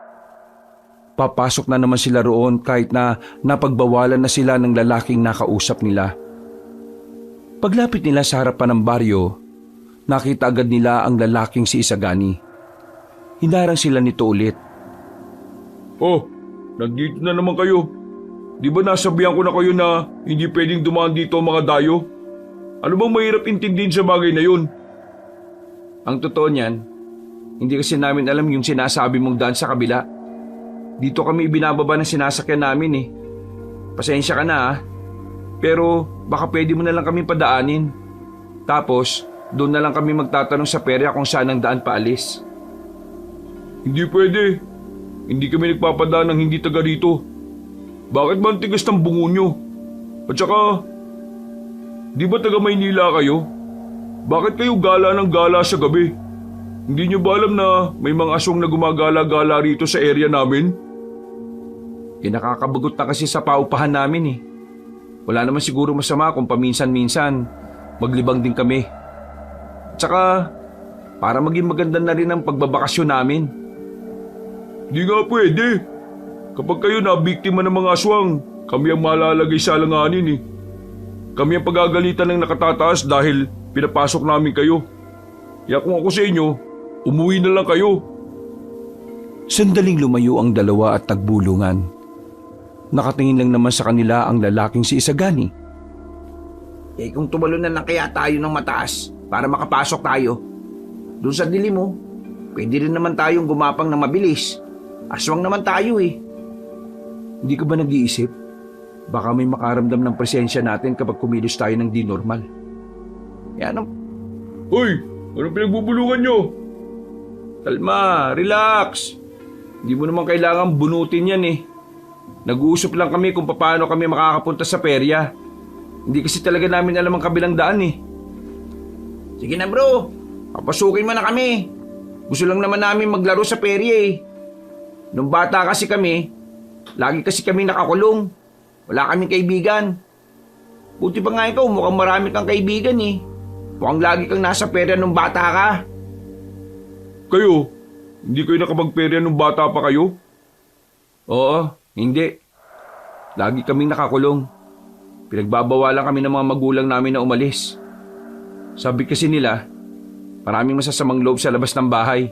Papasok na naman sila roon kahit na napagbawalan na sila ng lalaking nakausap nila. Paglapit nila sa harapan ng baryo, nakita agad nila ang lalaking si Isagani. Hinarang sila nito ulit. Oh, nandito na naman kayo. Di ba nasabihan ko na kayo na hindi pwedeng dumaan dito ang mga dayo? Ano bang mahirap intindihin sa bagay na yun? Ang totoo niyan, hindi kasi namin alam yung sinasabi mong daan sa kabila. Dito kami ibinababa ng sinasakyan namin eh. Pasensya ka na Pero baka pwede mo na lang kami padaanin. Tapos, doon na lang kami magtatanong sa perya kung saan ang daan paalis. Hindi pwede. Hindi kami nagpapadaan ng hindi taga rito. Bakit ba ang tigas ng bungo nyo? At saka, di ba taga Maynila kayo? Bakit kayo gala ng gala sa gabi? Hindi nyo ba alam na may mga aswang na gumagala-gala rito sa area namin? Nakakabagot na kasi sa paupahan namin eh. Wala naman siguro masama kung paminsan-minsan maglibang din kami. Tsaka, para maging maganda na rin ang pagbabakasyon namin. Di nga pwede. Kapag kayo na biktima ng mga aswang, kami ang malalagay sa alanganin eh. Kami ang pagagalitan ng nakatataas dahil pinapasok namin kayo. Kaya kung ako sa inyo, umuwi na lang kayo. Sandaling lumayo ang dalawa at nagbulungan. Nakatingin lang naman sa kanila ang lalaking si Isagani. Kung tumalunan na kaya tayo ng mataas para makapasok tayo. Doon sa dilim mo, pwede rin naman tayong gumapang ng mabilis. Aswang naman tayo eh. Hindi ka ba nag-iisip? Baka may makaramdam ng presensya natin kapag kumilos tayo ng di normal. Yan ang... Hoy! Anong pinagbubulungan nyo? Kalma, relax. Hindi mo naman kailangan bunutin yan eh. Nag-uusap lang kami kung paano kami makakapunta sa perya. Hindi kasi talaga namin alam ang kabilang daan eh. Sige na bro, papasukin mo na kami. Gusto lang naman namin maglaro sa perya eh. Nung bata kasi kami, lagi kasi kami nakakulong. Wala kaming kaibigan. Buti pa nga ikaw, mukhang marami kang kaibigan eh. Mukhang lagi kang nasa perya nung bata ka. Kayo? Hindi kayo nakapagperya nung bata pa kayo? Oo, hindi. Lagi kaming nakakulong. Pinagbabawalan kami ng mga magulang namin na umalis. Sabi kasi nila, maraming masasamang loob sa labas ng bahay.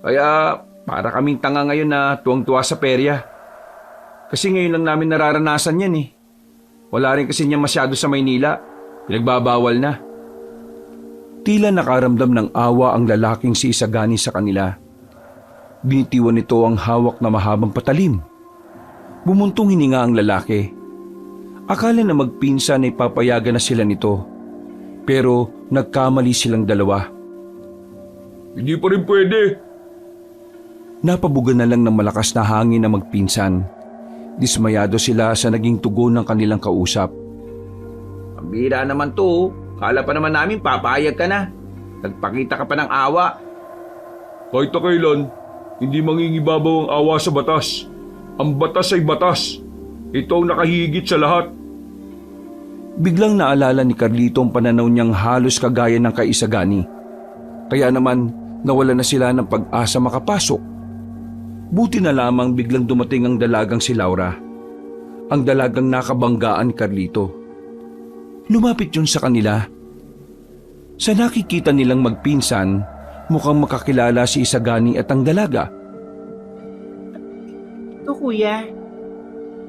Kaya para kaming tanga ngayon na tuwang-tuwa sa perya. Kasi ngayon lang namin nararanasan yan eh. Wala rin kasi niya masyado sa Maynila. Pinagbabawal na. Tila nakaramdam ng awa ang lalaking si Isagani sa kanila. Binitiwan nito ang hawak na mahabang patalim. Bumuntong hininga ang lalaki. Akala na magpinsan ay papayagan na sila nito. Pero nagkamali silang dalawa. Hindi pa rin pwede. Napabugan na lang ng malakas na hangin na magpinsan. Dismayado sila sa naging tugon ng kanilang kausap. Ang bihira naman to. Kala pa naman namin papayag ka na. Nagpakita ka pa ng awa. Kahit na kailan, hindi mangingibabaw ang awa sa batas. Ang batas ay batas. Ito ang nakahigit sa lahat. Biglang naalala ni Carlito ang pananaw niyang halos kagaya ng kay Isagani. Kaya naman nawala na sila ng pag-asa makapasok. Buti na lamang biglang dumating ang dalagang si Laura. Ang dalagang nakabanggaan ni Carlito. Lumapit yun sa kanila. Sa nakikita nilang magpinsan, mukhang makakilala si Isagani at ang dalaga. Ito kuya.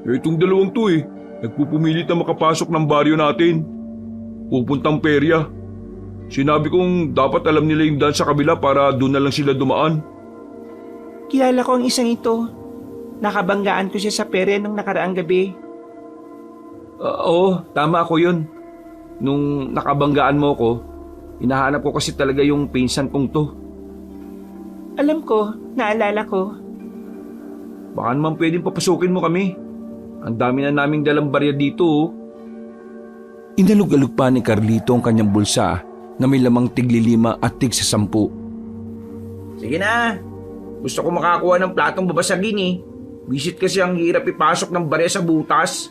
Itong dalawang to eh. Nagpupumilit na makapasok ng baryo natin. Pupuntang perya. Sinabi kong dapat alam nila yung daan sa kabila para doon na lang sila dumaan. Kilala ko ang isang ito. Nakabanggaan ko siya sa pere nung nakaraang gabi. Oo, tama ako yun. Nung nakabanggaan mo ko, hinahanap ko kasi talaga yung pinsan kong to. Alam ko, naalala ko. Baka naman pwedeng papasukin mo kami. Ang dami na naming dalang barya dito oh. Inalog-alog pa ni Carlito ang kanyang bulsa na may lamang tig-5 at tig-10. Sige na. Gusto ko makakuha ng platong babasagin eh. Visit kasi ang hirap ipasok ng barya sa butas.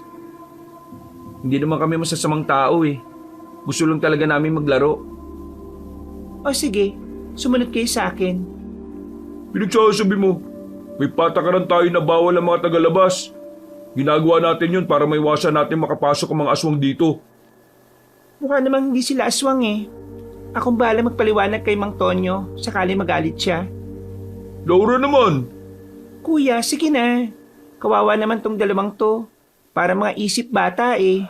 Hindi naman kami masasamang tao eh. Gusto lang talaga namin maglaro. O sige, sumunod kayo sa akin. Pinagsasabi mo, may patakaran tayo na bawal ang mga tagalabas. Ginagawa natin yun para maiwasan natin makapasok ang mga aswang dito. Mukha namang hindi sila aswang eh. Akong bahala magpaliwanag kay Mang Tonyo sakali magalit siya. Laura naman! Kuya, sige na. Kawawa naman tong dalawang to. Para mga isip bata eh.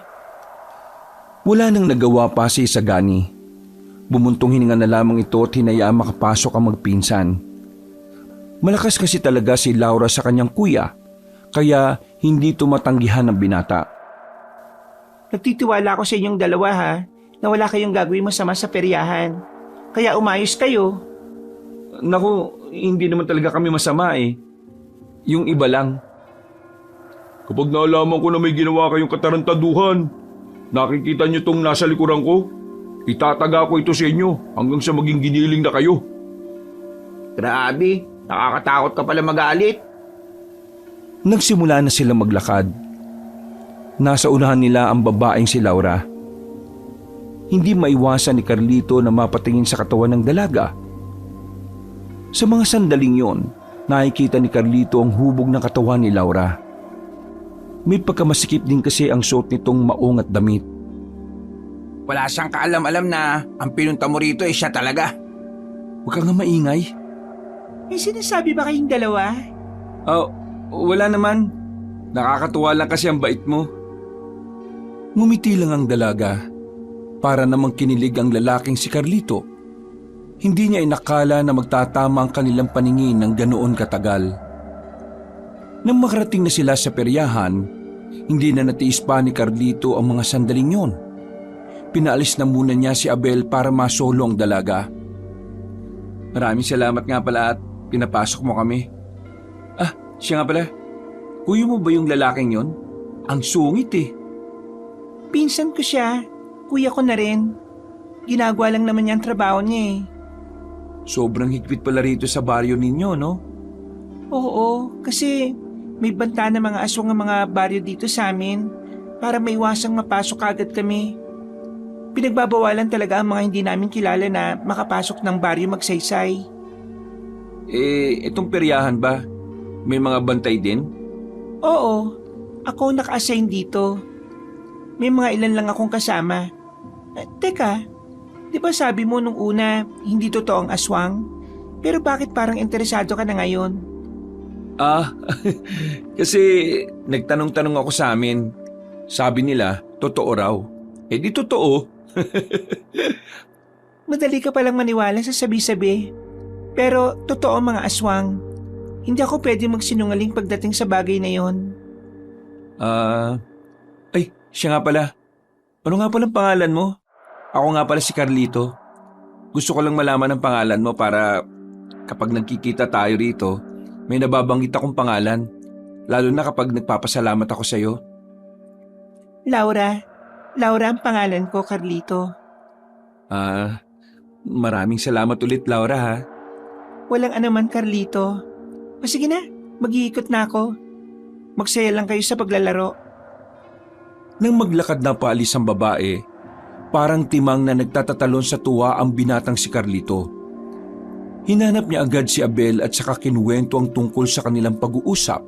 Wala nang nagawa pa si Isagani. Bumuntong hininga na lamang ito at hinayaan makapasok ang magpinsan. Malakas kasi talaga si Laura sa kanyang kuya, kaya hindi tumatanggihan ng binata. Nagtitiwala ako sa inyong dalawa ha, na wala kayong gagawin masama sa peryahan. Kaya umayos kayo. Naku, hindi naman talaga kami masama eh. Yung iba lang. Kapag naalaman ko na may ginawa kayong katarantaduhan, nakikita niyo tong nasa likuran ko, itataga ko ito sa inyo hanggang sa maging giniling na kayo. Grabe, nakakatakot ka pala magalit. Nagsimula na silang maglakad. Nasa unahan nila ang babaeng si Laura. Hindi maiwasan ni Carlito na mapatingin sa katawan ng dalaga. Sa mga sandaling yon, nakikita ni Carlito ang hubog ng katawan ni Laura. May pagkamasikip din kasi ang suot nitong maong at damit. Wala siyang kaalam-alam na ang pinunta mo rito siya talaga. Huwag ka nga maingay. May sinasabi ba kayong dalawa? Wala naman. Nakakatuwa lang kasi ang bait mo. Ngumiti lang ang dalaga. Para namang kinilig ang lalaking si Carlito. Hindi niya inakala na magtatama ang kanilang paningin ng ganoon katagal. Nang makarating na sila sa peryahan, hindi na natiis pa ni Carlito ang mga sandaling yon. Pinaalis na muna niya si Abel para masolo ang dalaga. Maraming salamat nga pala at pinapasok mo kami. Siya nga pala. Kuya mo ba yung lalaking yon? Ang sungit eh. Pinsan ko siya. Kuya ko na rin. Ginagawa lang naman niya ang trabaho niya eh. Sobrang higpit pala rito sa baryo ninyo, no? Oo, kasi may banta na mga aswang ang mga baryo dito sa amin para maiwasang mapasok agad kami. Pinagbabawalan talaga ang mga hindi namin kilala na makapasok ng baryo magsaysay. Itong peryahan ba? May mga bantay din? Oo, ako naka-assign dito. May mga ilan lang akong kasama. Teka, di ba sabi mo nung una hindi totoo ang aswang? Pero bakit parang interesado ka na ngayon? Kasi nagtanong-tanong ako sa amin. Sabi nila, totoo raw. Di totoo. Madali ka palang maniwala sa sabi-sabi. Pero totoo ang mga aswang. Hindi ako pwede magsinungaling pagdating sa bagay na yon. Siya nga pala. Ano nga palang pangalan mo? Ako nga pala si Carlito. Gusto ko lang malaman ang pangalan mo para kapag nagkikita tayo rito, may nababanggit akong pangalan. Lalo na kapag nagpapasalamat ako sa'yo. Laura. Laura ang pangalan ko, Carlito. Maraming salamat ulit, Laura ha. Walang anuman, Carlito. Sige na, mag-iikot na ako. Magsaya lang kayo sa paglalaro. Nang maglakad na paalis ang babae, parang timang na nagtatatalon sa tuwa ang binatang si Carlito. Hinanap niya agad si Abel at saka kinuwento ang tungkol sa kanilang pag-uusap.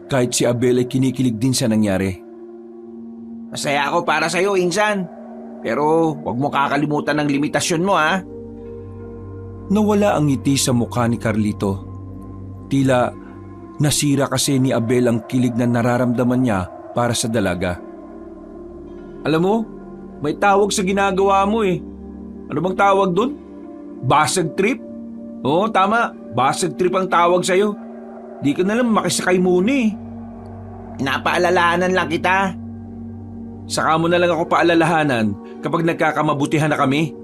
Kahit si Abel ay kinikilig din sa nangyari. Masaya ako para sa'yo, Insan. Pero huwag mo kakalimutan ang limitasyon mo, ha? Nawala ang ngiti sa mukha ni Carlito. Tila nasira kasi ni Abel ang kilig na nararamdaman niya para sa dalaga. Alam mo, may tawag sa ginagawa mo eh. Ano bang tawag dun? Basag trip? Oo, tama. Basag trip ang tawag sa'yo. Di ka na lang makisakay muna eh. Napaalalahanan lang kita. Saka mo na lang ako paalalahanan kapag nagkakamabutihan na kami.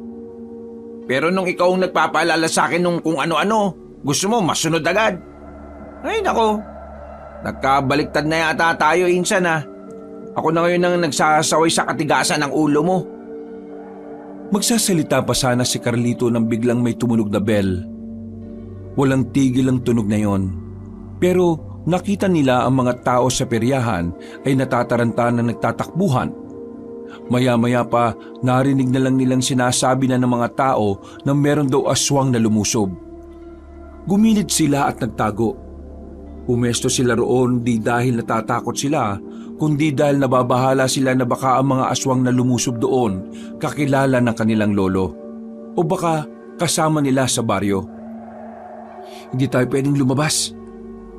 Pero nung ikaw ang nagpapaalala sa akin nung kung ano-ano, gusto mo masunod agad. Ay nako, nagkabaliktad na yata tayo, Insan ha. Ako na ngayon ang nagsasaway sa katigasan ng ulo mo. Magsasalita pa sana si Carlito nang biglang may tumunog na bell. Walang tigil ang tunog na yon. Pero nakita nila ang mga tao sa peryahan ay natataranta na nagtatakbuhan. Maya-maya pa narinig na lang nilang sinasabi na ng mga tao na meron daw aswang na lumusob. Gumilid sila at nagtago. Pumesto sila roon di dahil natatakot sila, kundi dahil nababahala sila na baka ang mga aswang na lumusob doon kakilala ng kanilang lolo. O baka kasama nila sa baryo. Hindi tayo pwedeng lumabas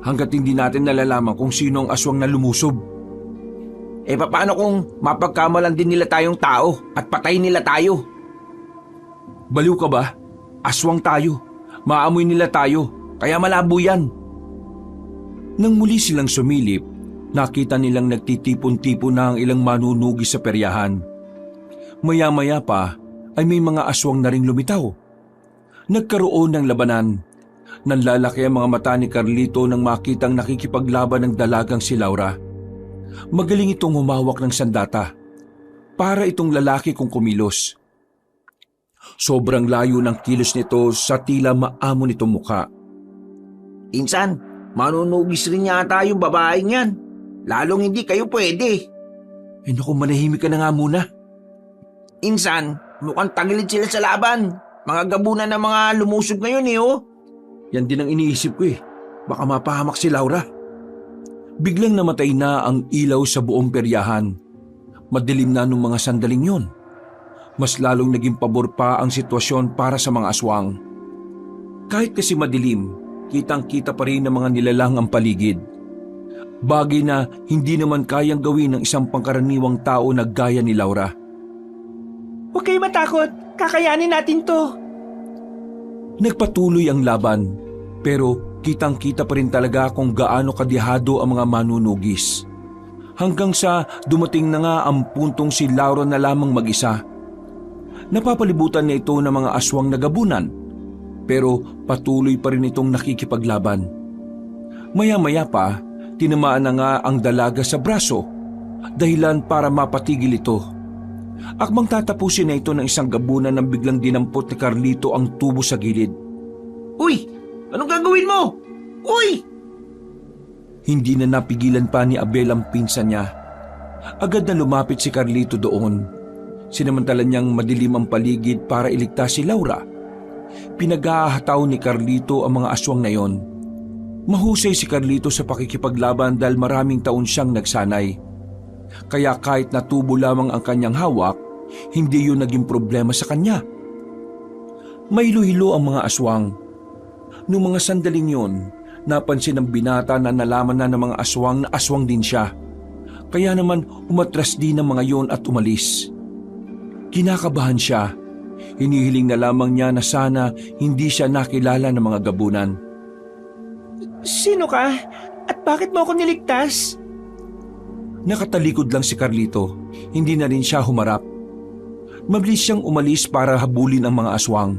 hanggat hindi natin nalalaman kung sino ang aswang na lumusob. Paano kung mapagkamalan din nila tayong tao at patay nila tayo? Baliw ka ba? Aswang tayo. Maamoy nila tayo. Kaya malabo yan. Nang muli silang sumilip, nakita nilang nagtitipon-tipon na ang ilang manunugi sa peryahan. Maya-maya pa ay may mga aswang na ring lumitaw. Nagkaroon ng labanan. Nanlalaki ang mga mata ni Carlito nang makitang nakikipaglaban ng dalagang si Laura. Magaling itong humawak ng sandata. Para itong lalaki kung kumilos. Sobrang layo ng kilos nito sa tila maamo nitong mukha. Insan, manunugis rin yata yung babaeng yan. Lalong hindi kayo pwede. Naku, manahimik ka na nga muna. Insan, mukhang tagilid sila sa laban. Mga gabunan ng mga lumusob ngayon oh. Yan din ang iniisip ko eh. Baka mapahamak si Laura. Biglang namatay na ang ilaw sa buong peryahan. Madilim na nung mga sandaling yon. Mas lalong naging pabor pa ang sitwasyon para sa mga aswang. Kahit kasi madilim, kitang-kita pa rin ng mga nilalang ang paligid. Bagay na hindi naman kayang gawin ng isang pangkaraniwang tao na gaya ni Laura. Huwag kayo matakot. Kakayanin natin to. Nagpatuloy ang laban, pero kitang-kita pa rin talaga kung gaano kadihado ang mga manunugis. Hanggang sa dumating na nga ang puntong si Laura na lamang mag-isa. Napapalibutan niya ito ng mga aswang na gabunan, pero patuloy pa rin itong nakikipaglaban. Maya-maya pa, tinamaan na nga ang dalaga sa braso, dahilan para mapatigil ito. Akmang tatapusin na ito ng isang gabunan nang biglang dinampot ni Carlito ang tubo sa gilid. Uy! Anong gagawin mo? Uy! Hindi na napigilan pa ni Abel ang pinsan niya. Agad na lumapit si Carlito doon. Sinamantala niyang madilim ang paligid para iligtas si Laura. Pinag-aahataw ni Carlito ang mga aswang na yon. Mahusay si Carlito sa pakikipaglaban dahil maraming taon siyang nagsanay. Kaya kahit natubo lamang ang kanyang hawak, hindi yun naging problema sa kanya. May hilo ang mga aswang. Noong mga sandaling yon, napansin ng binata na nalaman na ng mga aswang na aswang din siya. Kaya naman umatras din ang mga yon at umalis. Kinakabahan siya. Hinihiling na lamang niya na sana hindi siya nakilala ng mga gabunan. Sino ka? At bakit mo ako niligtas? Nakatalikod lang si Carlito. Hindi na rin siya humarap. Mabilis siyang umalis para habulin ang mga aswang.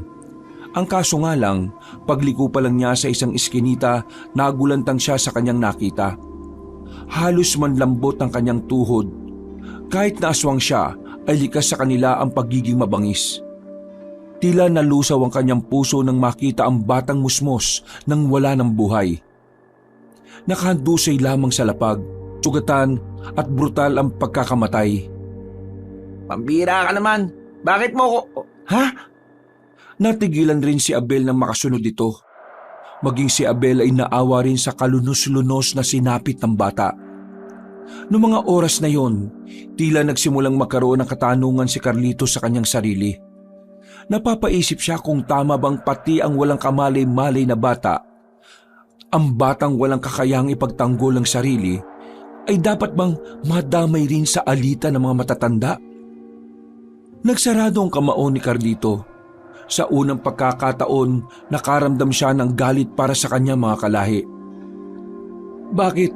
Ang kaso nga lang, pagliko pa lang niya sa isang iskinita, nagulantang siya sa kanyang nakita. Halos manlambot ang kanyang tuhod. Kahit na aswang siya, ay likas sa kanila ang pagiging mabangis. Tila nalusaw ang kanyang puso nang makita ang batang musmos nang wala ng buhay. Nakahandusay lamang sa lapag, sugatan at brutal ang pagkakamatay. Pambira ka naman. Bakit mo ko... Ha? Natigilan rin si Abel nang makasunod dito. Maging si Abel ay naawa rin sa kalunos-lunos na sinapit ng bata. Noong mga oras na yon, tila nagsimulang magkaroon ng katanungan si Carlito sa kanyang sarili. Napapaisip siya kung tama bang pati ang walang kamalay-malay na bata, ang batang walang kakayang ipagtanggol ang sarili, ay dapat bang madamay rin sa alita ng mga matatanda? Nagsarado ang kamao ni Carlito. Sa unang pagkakataon, nakaramdam siya ng galit para sa kanyang mga kalahi. Bakit?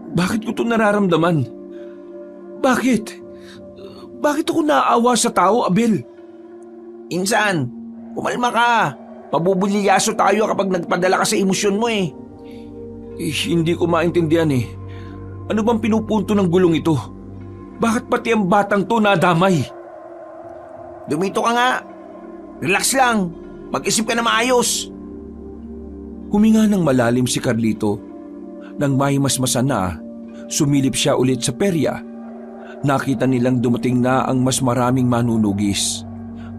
Bakit ko ito nararamdaman? Bakit? Bakit ako naaawa sa tao, Abel? Insan, kumalma ka. Pabubulyaso tayo kapag nagpadala ka sa emosyon mo eh. Hindi ko maintindihan eh. Ano bang pinupunto ng gulong ito? Bakit pati ang batang to nadamay? Dumito ka nga. Relax lang. Mag-isip ka na maayos. Huminga ng malalim si Carlito. Nang mahimasmasan na, sumilip siya ulit sa perya. Nakita nilang dumating na ang mas maraming manunugis.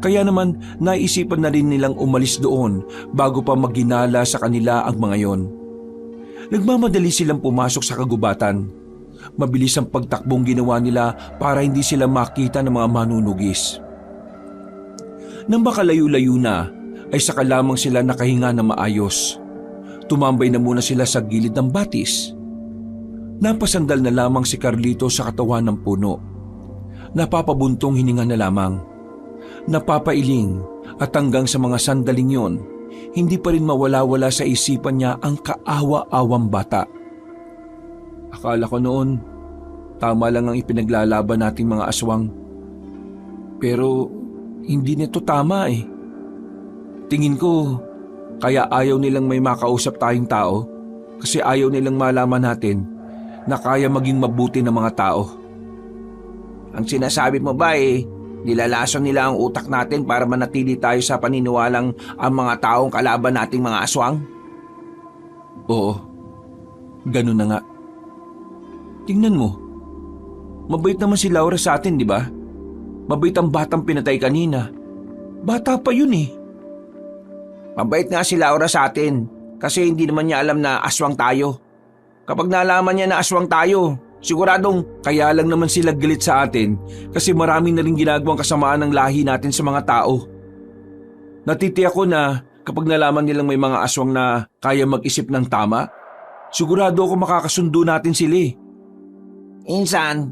Kaya naman naisipan na rin nilang umalis doon bago pa magginala sa kanila ang mga yon. Nagmamadali silang pumasok sa kagubatan. Mabilis ang pagtakbong ginawa nila para hindi sila makita ng mga manunugis. Nang makalayo-layo na, ay saka lamang sila nakahinga na maayos. Tumambay na muna sila sa gilid ng batis. Napasandal na lamang si Carlito sa katawan ng puno. Napapabuntong hininga na lamang. Napapailing at hanggang sa mga sandaling yon, hindi pa rin mawala-wala sa isipan niya ang kaawa-awang bata. Akala ko noon, tama lang ang ipinaglalaban nating mga aswang. Pero hindi nito tama eh. Tingin ko, kaya ayaw nilang may makausap tayong tao kasi ayaw nilang malaman natin na kaya maging mabuti ng mga tao. Ang sinasabi mo ba eh, nilalason nila ang utak natin para manatili tayo sa paniniwalang ang mga taong kalaban nating mga aswang? Oo, ganun na nga. Tingnan mo, mabait naman si Laura sa atin, di ba? Mabait ang batang pinatay kanina. Bata pa yun eh. Mabait nga si Laura sa atin kasi hindi naman niya alam na aswang tayo. Kapag nalaman niya na aswang tayo, siguradong Kaya lang naman sila galit sa atin kasi marami na rin ginagawang kasamaan ng lahi natin sa mga tao. Natitiyak ko na kapag nalaman nilang may mga aswang na kaya mag-isip ng tama, sigurado ako makakasundo natin sila eh. Insan,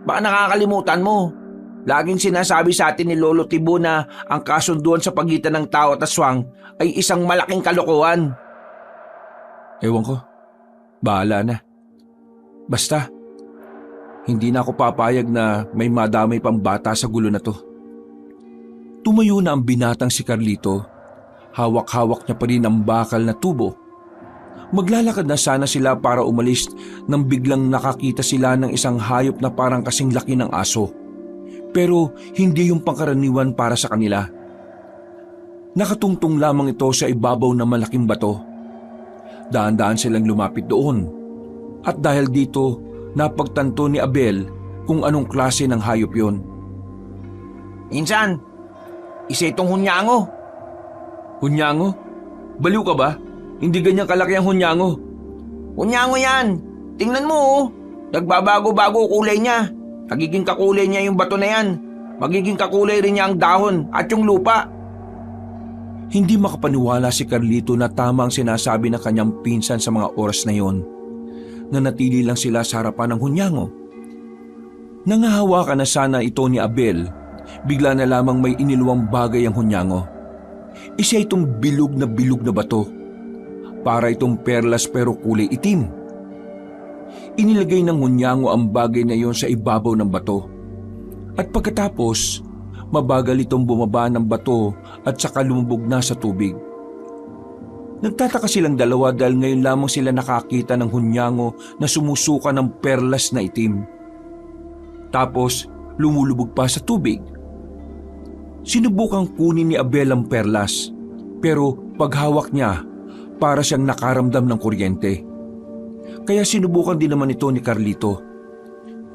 baka nakakalimutan mo. Laging sinasabi sa atin ni Lolo Tibo na ang kasunduan sa pagitan ng tao at aswang ay isang malaking kalokohan. Ewan ko, bahala na. Basta, hindi na ako papayag na may madamay pang bata sa gulo na to. Tumayo na ang binatang si Carlito. Hawak-hawak niya pa rin ang bakal na tubo. Maglalakad na sana sila para umalis nang biglang nakakita sila ng isang hayop na parang kasing laki ng aso. Pero hindi yung pangkaraniwan para sa kanila. Nakatungtong lamang ito sa ibabaw ng malaking bato. Daan-daan silang lumapit doon. At dahil dito, napagtanto ni Abel kung anong klase ng hayop yon. Insan, isa itong hunyango. Hunyango? Baliw ka ba? Hindi ganyang kalaki ang hunyango. Hunyango yan. Tingnan mo oh. Nagbabago-bago kulay niya. Nagiging kakulay niya yung bato na yan. Magiging kakulay rin niya ang dahon at yung lupa. Hindi makapaniwala si Carlito na tama ang sinasabi ng kanyang pinsan sa mga oras na yon. Nanatili lang sila sa harapan ng hunyango. Nangahawakan na sana ito ni Abel. Bigla na lamang may iniluwang bagay ang hunyango. Isa itong bilog na bato. Para itong perlas pero kulay itim. Inilagay ng hunyango ang bagay na iyon sa ibabaw ng bato. At pagkatapos, mabagal itong bumaba ng bato at saka lumubog na sa tubig. Nagtataka silang dalawa dahil ngayon lamang sila nakakita ng hunyango na sumusuka ng perlas na itim. Tapos, lumulubog pa sa tubig. Sinubukang kunin ni Abel ang perlas, pero paghawak niya, para siyang nakaramdam ng kuryente. Kaya sinubukan din naman ito ni Carlito.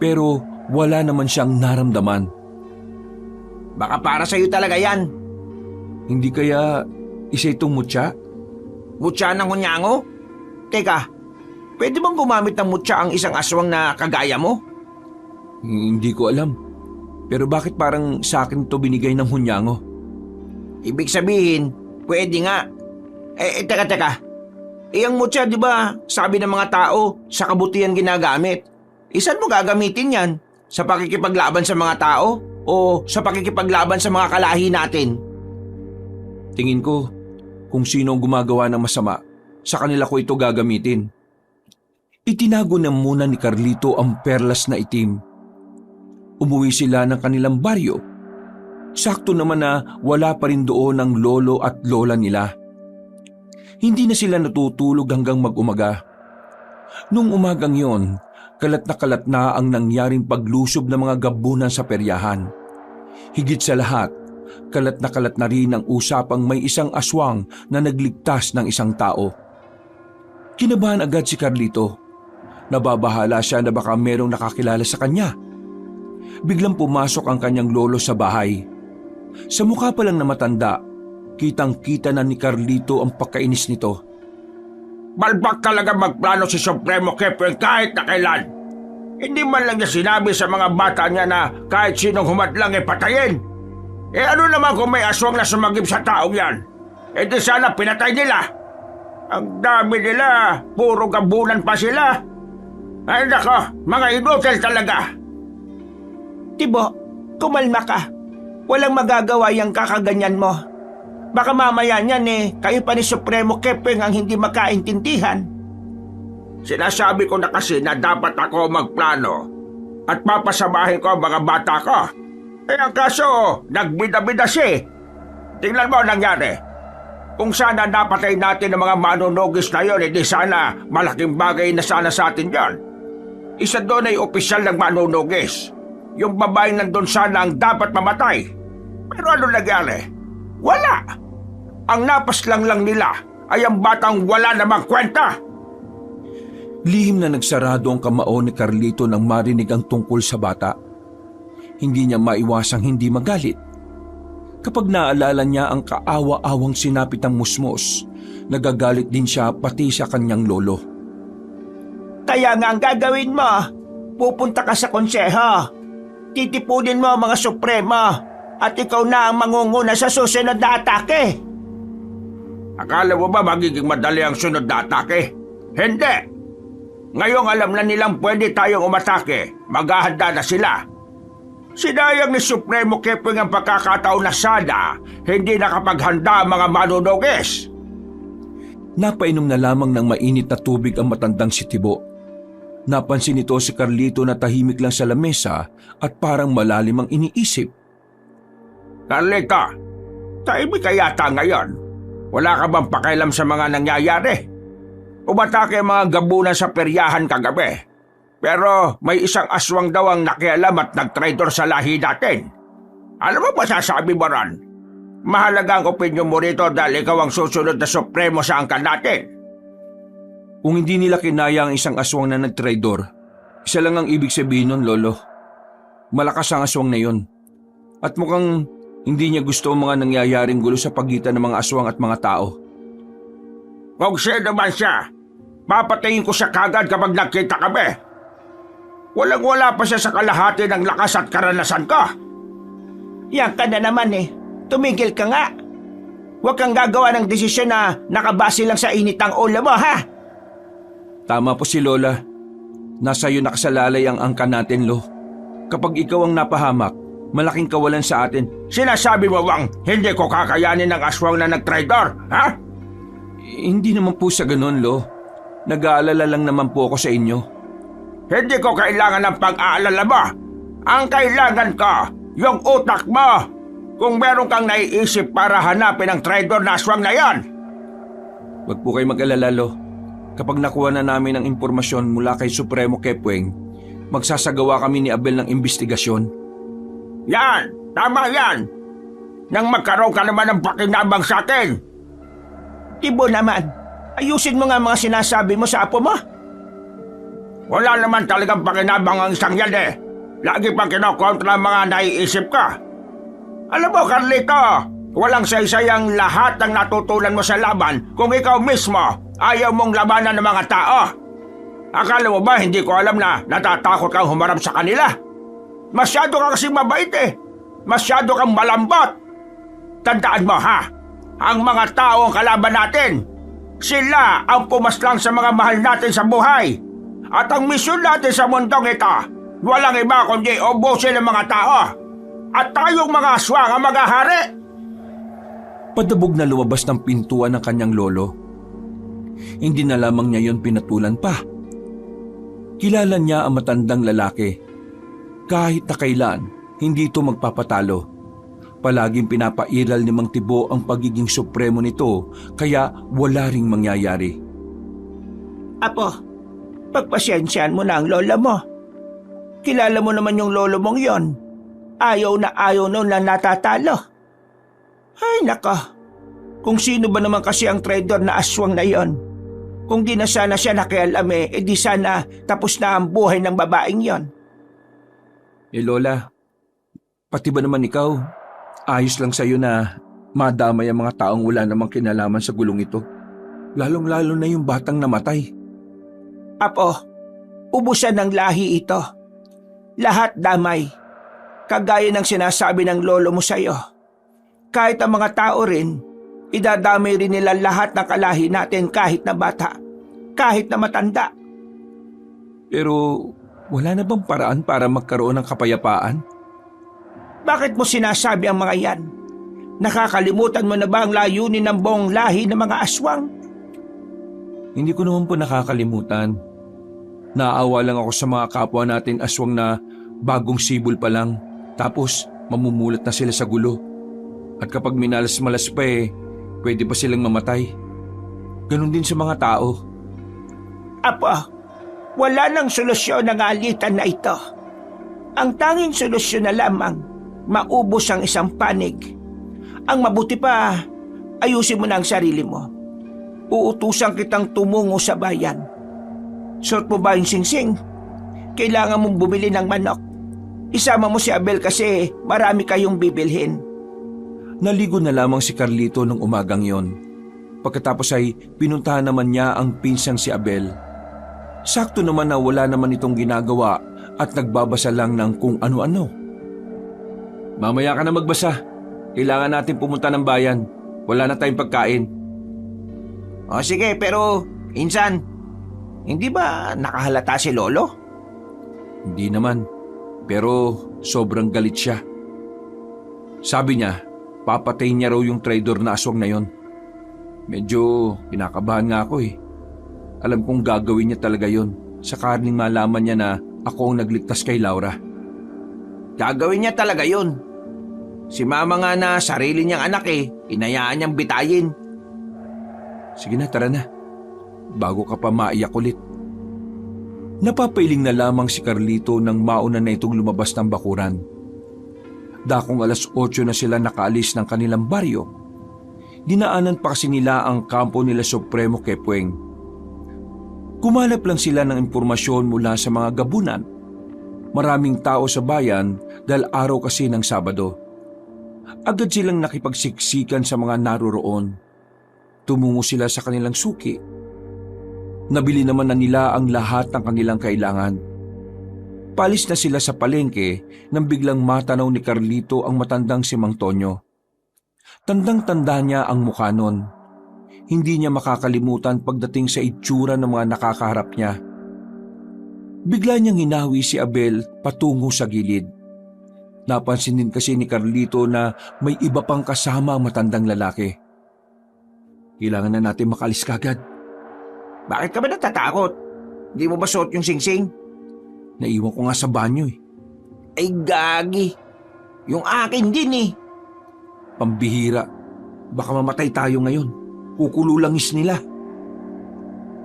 Pero wala naman siyang naramdaman. Baka para sa'yo talaga yan. Hindi kaya isa itong mutya? Mutya ng hunyango? Teka, pwede bang gumamit ng mutya ang isang aswang na kagaya mo? Hindi ko alam. Pero bakit parang sa akin ito binigay ng hunyango? Ibig sabihin, pwede nga. Teka. Ang mutya, di ba, sabi ng mga tao, sa kabutihan ginagamit. Isan mo gagamitin yan? Sa pakikipaglaban sa mga tao? O sa pakikipaglaban sa mga kalahi natin? Tingin ko, kung sino ang gumagawa ng masama, sa kanila ko ito gagamitin. Itinago na muna ni Carlito ang perlas na itim. Umuwi sila ng kanilang baryo. Sakto naman na wala pa rin doon ang lolo at lola nila. Hindi na sila natutulog hanggang mag-umaga. Nung umagang yon, kalat na ang nangyaring paglusob ng mga gabunan sa peryahan. Higit sa lahat, kalat na rin ang usapang may isang aswang na nagligtas ng isang tao. Kinabahan agad si Carlito. Nababahala siya na baka merong nakakilala sa kanya. Biglang pumasok ang kanyang lolo sa bahay. Sa mukha pa lang na matanda, kitang-kita na ni Carlito ang pagkainis nito. Balbak talaga magplano si Supremo Kepeng kahit na kailan. Hindi man lang niya sinabi sa mga bata niya na kahit sinong humadlang ay patayin. Ano naman kung may aswang na sumagip sa taong yan? Di sana pinatay nila. Ang dami nila, puro gabunan pa sila. Ay nako, mga inutil talaga. Tibo, kumalma ka. Walang magagawa yung kakaganyan mo. Baka mamaya niyan kayo pa ni Supremo Kepeng ang hindi makaintindihan. Sinasabi ko na kasi na dapat ako magplano at papasamahin ko ang mga bata ko. Ang kaso, nagbida-bida siya. Tingnan mo ang nangyari. Kung sana napatay natin ang mga manunugis na yun, di sana malaking bagay na sana sa atin yan. Isa doon ay opisyal ng manunugis. Yung babaeng nandun sana ang dapat mamatay. Pero ano nangyari? Wala! Ang napaslang lang nila ay ang batang wala namang kwenta. Lihim na nagsarado ang kamao ni Carlito nang marinig ang tungkol sa bata. Hindi niya maiwasang hindi magalit. Kapag naalala niya ang kaawa-awang sinapit ng musmos, nagagalit din siya pati sa kanyang lolo. Kaya nga ang gagawin mo, pupunta ka sa konseho. Titipunin mo ang mga supremo at ikaw na ang mangunguna sa susunod na atake. Akala mo ba magiging madali ang sunod na atake? Hindi! Ngayong alam na nilang pwede tayong umatake, maghahanda na sila. Sinayang ni Supremo Kepwing ang pagkakataon na sana hindi nakapaghanda ang mga manunugis. Napainom na lamang ng mainit na tubig ang matandang si Tibo. Napansin nito si Carlito na tahimik lang sa lamesa at parang malalim ang iniisip. Carlito, tahimik ka yata ngayon. Wala ka bang pakialam sa mga nangyayari? Umatake ang mga gabunan sa peryahan kagabi. Pero may isang aswang daw ang nakialam at nagtraidor sa lahi natin. Ano ba masasabi mo ron? Mahalaga ang opinyon mo rito dahil ikaw ang susunod na supremo sa angkan natin. Kung hindi nila kinaya ang isang aswang na nagtraidor, isa lang ang ibig sabihin nun, Lolo. Malakas ang aswang na yon. At mukhang hindi niya gusto ang mga nangyayaring gulo sa pagitan ng mga aswang at mga tao. Kung sino man siya, papatayin ko siya kagad kapag nakita kami. Walang-wala pa siya sa kalahati ng lakas at karanasan ko. Yan ka na naman eh. Tumigil ka nga. Huwag kang gagawa ng desisyon na nakabase lang sa init ang ulo mo, ha? Tama po si Lola. Nasa iyo nakasalalay ang angkan natin, Lo. Kapag ikaw ang napahamak, malaking kawalan sa atin. Sinasabi mo bang hindi ko kakayanin ng aswang na nagtraidor, ha? Hindi naman po sa ganun, Lo. Nag-aalala lang naman po ako sa inyo. Hindi ko kailangan ng pag-aalala mo. Ang kailangan ko, yung utak mo. Kung meron kang naiisip para hanapin ang traidor na aswang na yan. Huwag po kayo mag-alala, Lo. Kapag nakuha na namin ang impormasyon mula kay Supremo Kepwing, magsasagawa kami ni Abel ng investigasyon. Yan! Tama yan! Nang magkaroon ka naman ng pakinabang sa atin. Tibo naman, ayusin mo nga mga sinasabi mo sa apo mo. Wala naman talagang pakinabang ang isang yan eh. Lagi pang kinokontra ang mga naiisip ka. Alam mo, Carlito, walang saysayang lahat ng natutunan mo sa laban kung ikaw mismo ayaw mong labanan ng mga tao. Akala mo ba hindi ko alam na natatakot kang humarap sa kanila? Masyado ka kasing mabait eh. Masyado kang malambot. Tandaan mo ha, ang mga tao ang kalaban natin. Sila ang pumaslang sa mga mahal natin sa buhay. At ang misyon natin sa mundong ito, walang iba kundi ubusin ng mga tao. At tayong mga aswang ang maghahari. Padabog na lumabas ng pintuan ng kanyang lolo. Hindi na lamang niya yon pinatulan pa. Kilala niya ang matandang lalaki. Kahit na kailan, hindi ito magpapatalo. Palaging pinapairal ni Mang Tibo ang pagiging supremo nito, kaya wala ring mangyayari. Apo, pagpasyensyahan mo na ang lola mo. Kilala mo naman yung lolo mong yon. Ayaw noon na natatalo. Ay nako, kung sino ba naman kasi ang traidor na aswang na yon? Kung di na sana siya nakialam edi sana tapos na ang buhay ng babaeng yon. Lola, pati ba naman ikaw, ayos lang sa'yo na madamay ang mga taong wala namang kinalaman sa gulong ito. Lalong-lalo na yung batang namatay. Apo, ubusan ng lahi ito. Lahat damay. Kagaya ng sinasabi ng lolo mo sa'yo. Kahit ang mga tao rin, idadamay rin nila lahat ng kalahi natin kahit na bata, kahit na matanda. Pero wala na bang paraan para magkaroon ng kapayapaan? Bakit mo sinasabi ang mga yan? Nakakalimutan mo na ba ang layunin ng buong lahi ng mga aswang? Hindi ko naman po nakakalimutan. Naawa lang ako sa mga kapwa natin aswang na bagong sibol pa lang. Tapos mamumulat na sila sa gulo. At kapag minalas-malas pa pwede pa silang mamatay. Ganon din sa mga tao. Apo, wala nang solusyon ng alitan na ito. Ang tanging solusyon na lamang, maubos ang isang panig. Ang mabuti pa, ayusin mo na ang sarili mo. Uutusan kitang tumungo sa bayan. Suot mo ba yung singsing? Kailangan mong bumili ng manok. Isama mo si Abel kasi marami kayong bibilhin. Naligo na lamang si Carlito ng umagang yon. Pagkatapos ay pinuntahan naman niya ang pinsang si Abel. Sakto naman na wala naman itong ginagawa at nagbabasa lang ng kung ano-ano. Mamaya ka na magbasa. Kailangan natin pumunta ng bayan. Wala na tayong pagkain. O sige, pero insan, hindi ba nakahalata si Lolo? Hindi naman, pero sobrang galit siya. Sabi niya, papatayin niya raw yung traidor na aswang na yon. Medyo kinakabahan nga ako eh. Alam kong gagawin niya talaga yon sakaling malaman niya na ako ang nagligtas kay Laura. Gagawin niya talaga yun. Si Mama nga na sarili niyang anak inayaan niyang bitayin. Sige na, tara na. Bago ka pa maiyak ulit. Napapailing na lamang si Carlito nang mauna na itong lumabas ng bakuran. Dakong 8:00 na sila nakaalis ng kanilang baryo. Dinaanan pa kasi nila ang kampo nila Supremo Kepweng. Kumalap lang sila ng impormasyon mula sa mga gabunan. Maraming tao sa bayan dahil araw kasi ng Sabado. Agad silang nakipagsiksikan sa mga naroroon. Tumungo sila sa kanilang suki. Nabili naman na nila ang lahat ng kanilang kailangan. Palis na sila sa palengke nang biglang matanaw ni Carlito ang matandang si Mang Tonyo. Tandang-tanda niya ang mukha nun. Hindi niya makakalimutan pagdating sa itsura ng mga nakakaharap niya. Bigla niyang hinawi si Abel patungo sa gilid. Napansin din kasi ni Carlito na may iba pang kasama ang matandang lalaki. Kailangan na natin makalis kagad. Bakit ka ba natatakot? Hindi mo ba suot yung singsing? Naiwan ko nga sa banyo eh. Ay gagi. Yung akin din Pambihira. Baka mamatay tayo ngayon. Kukululangis nila.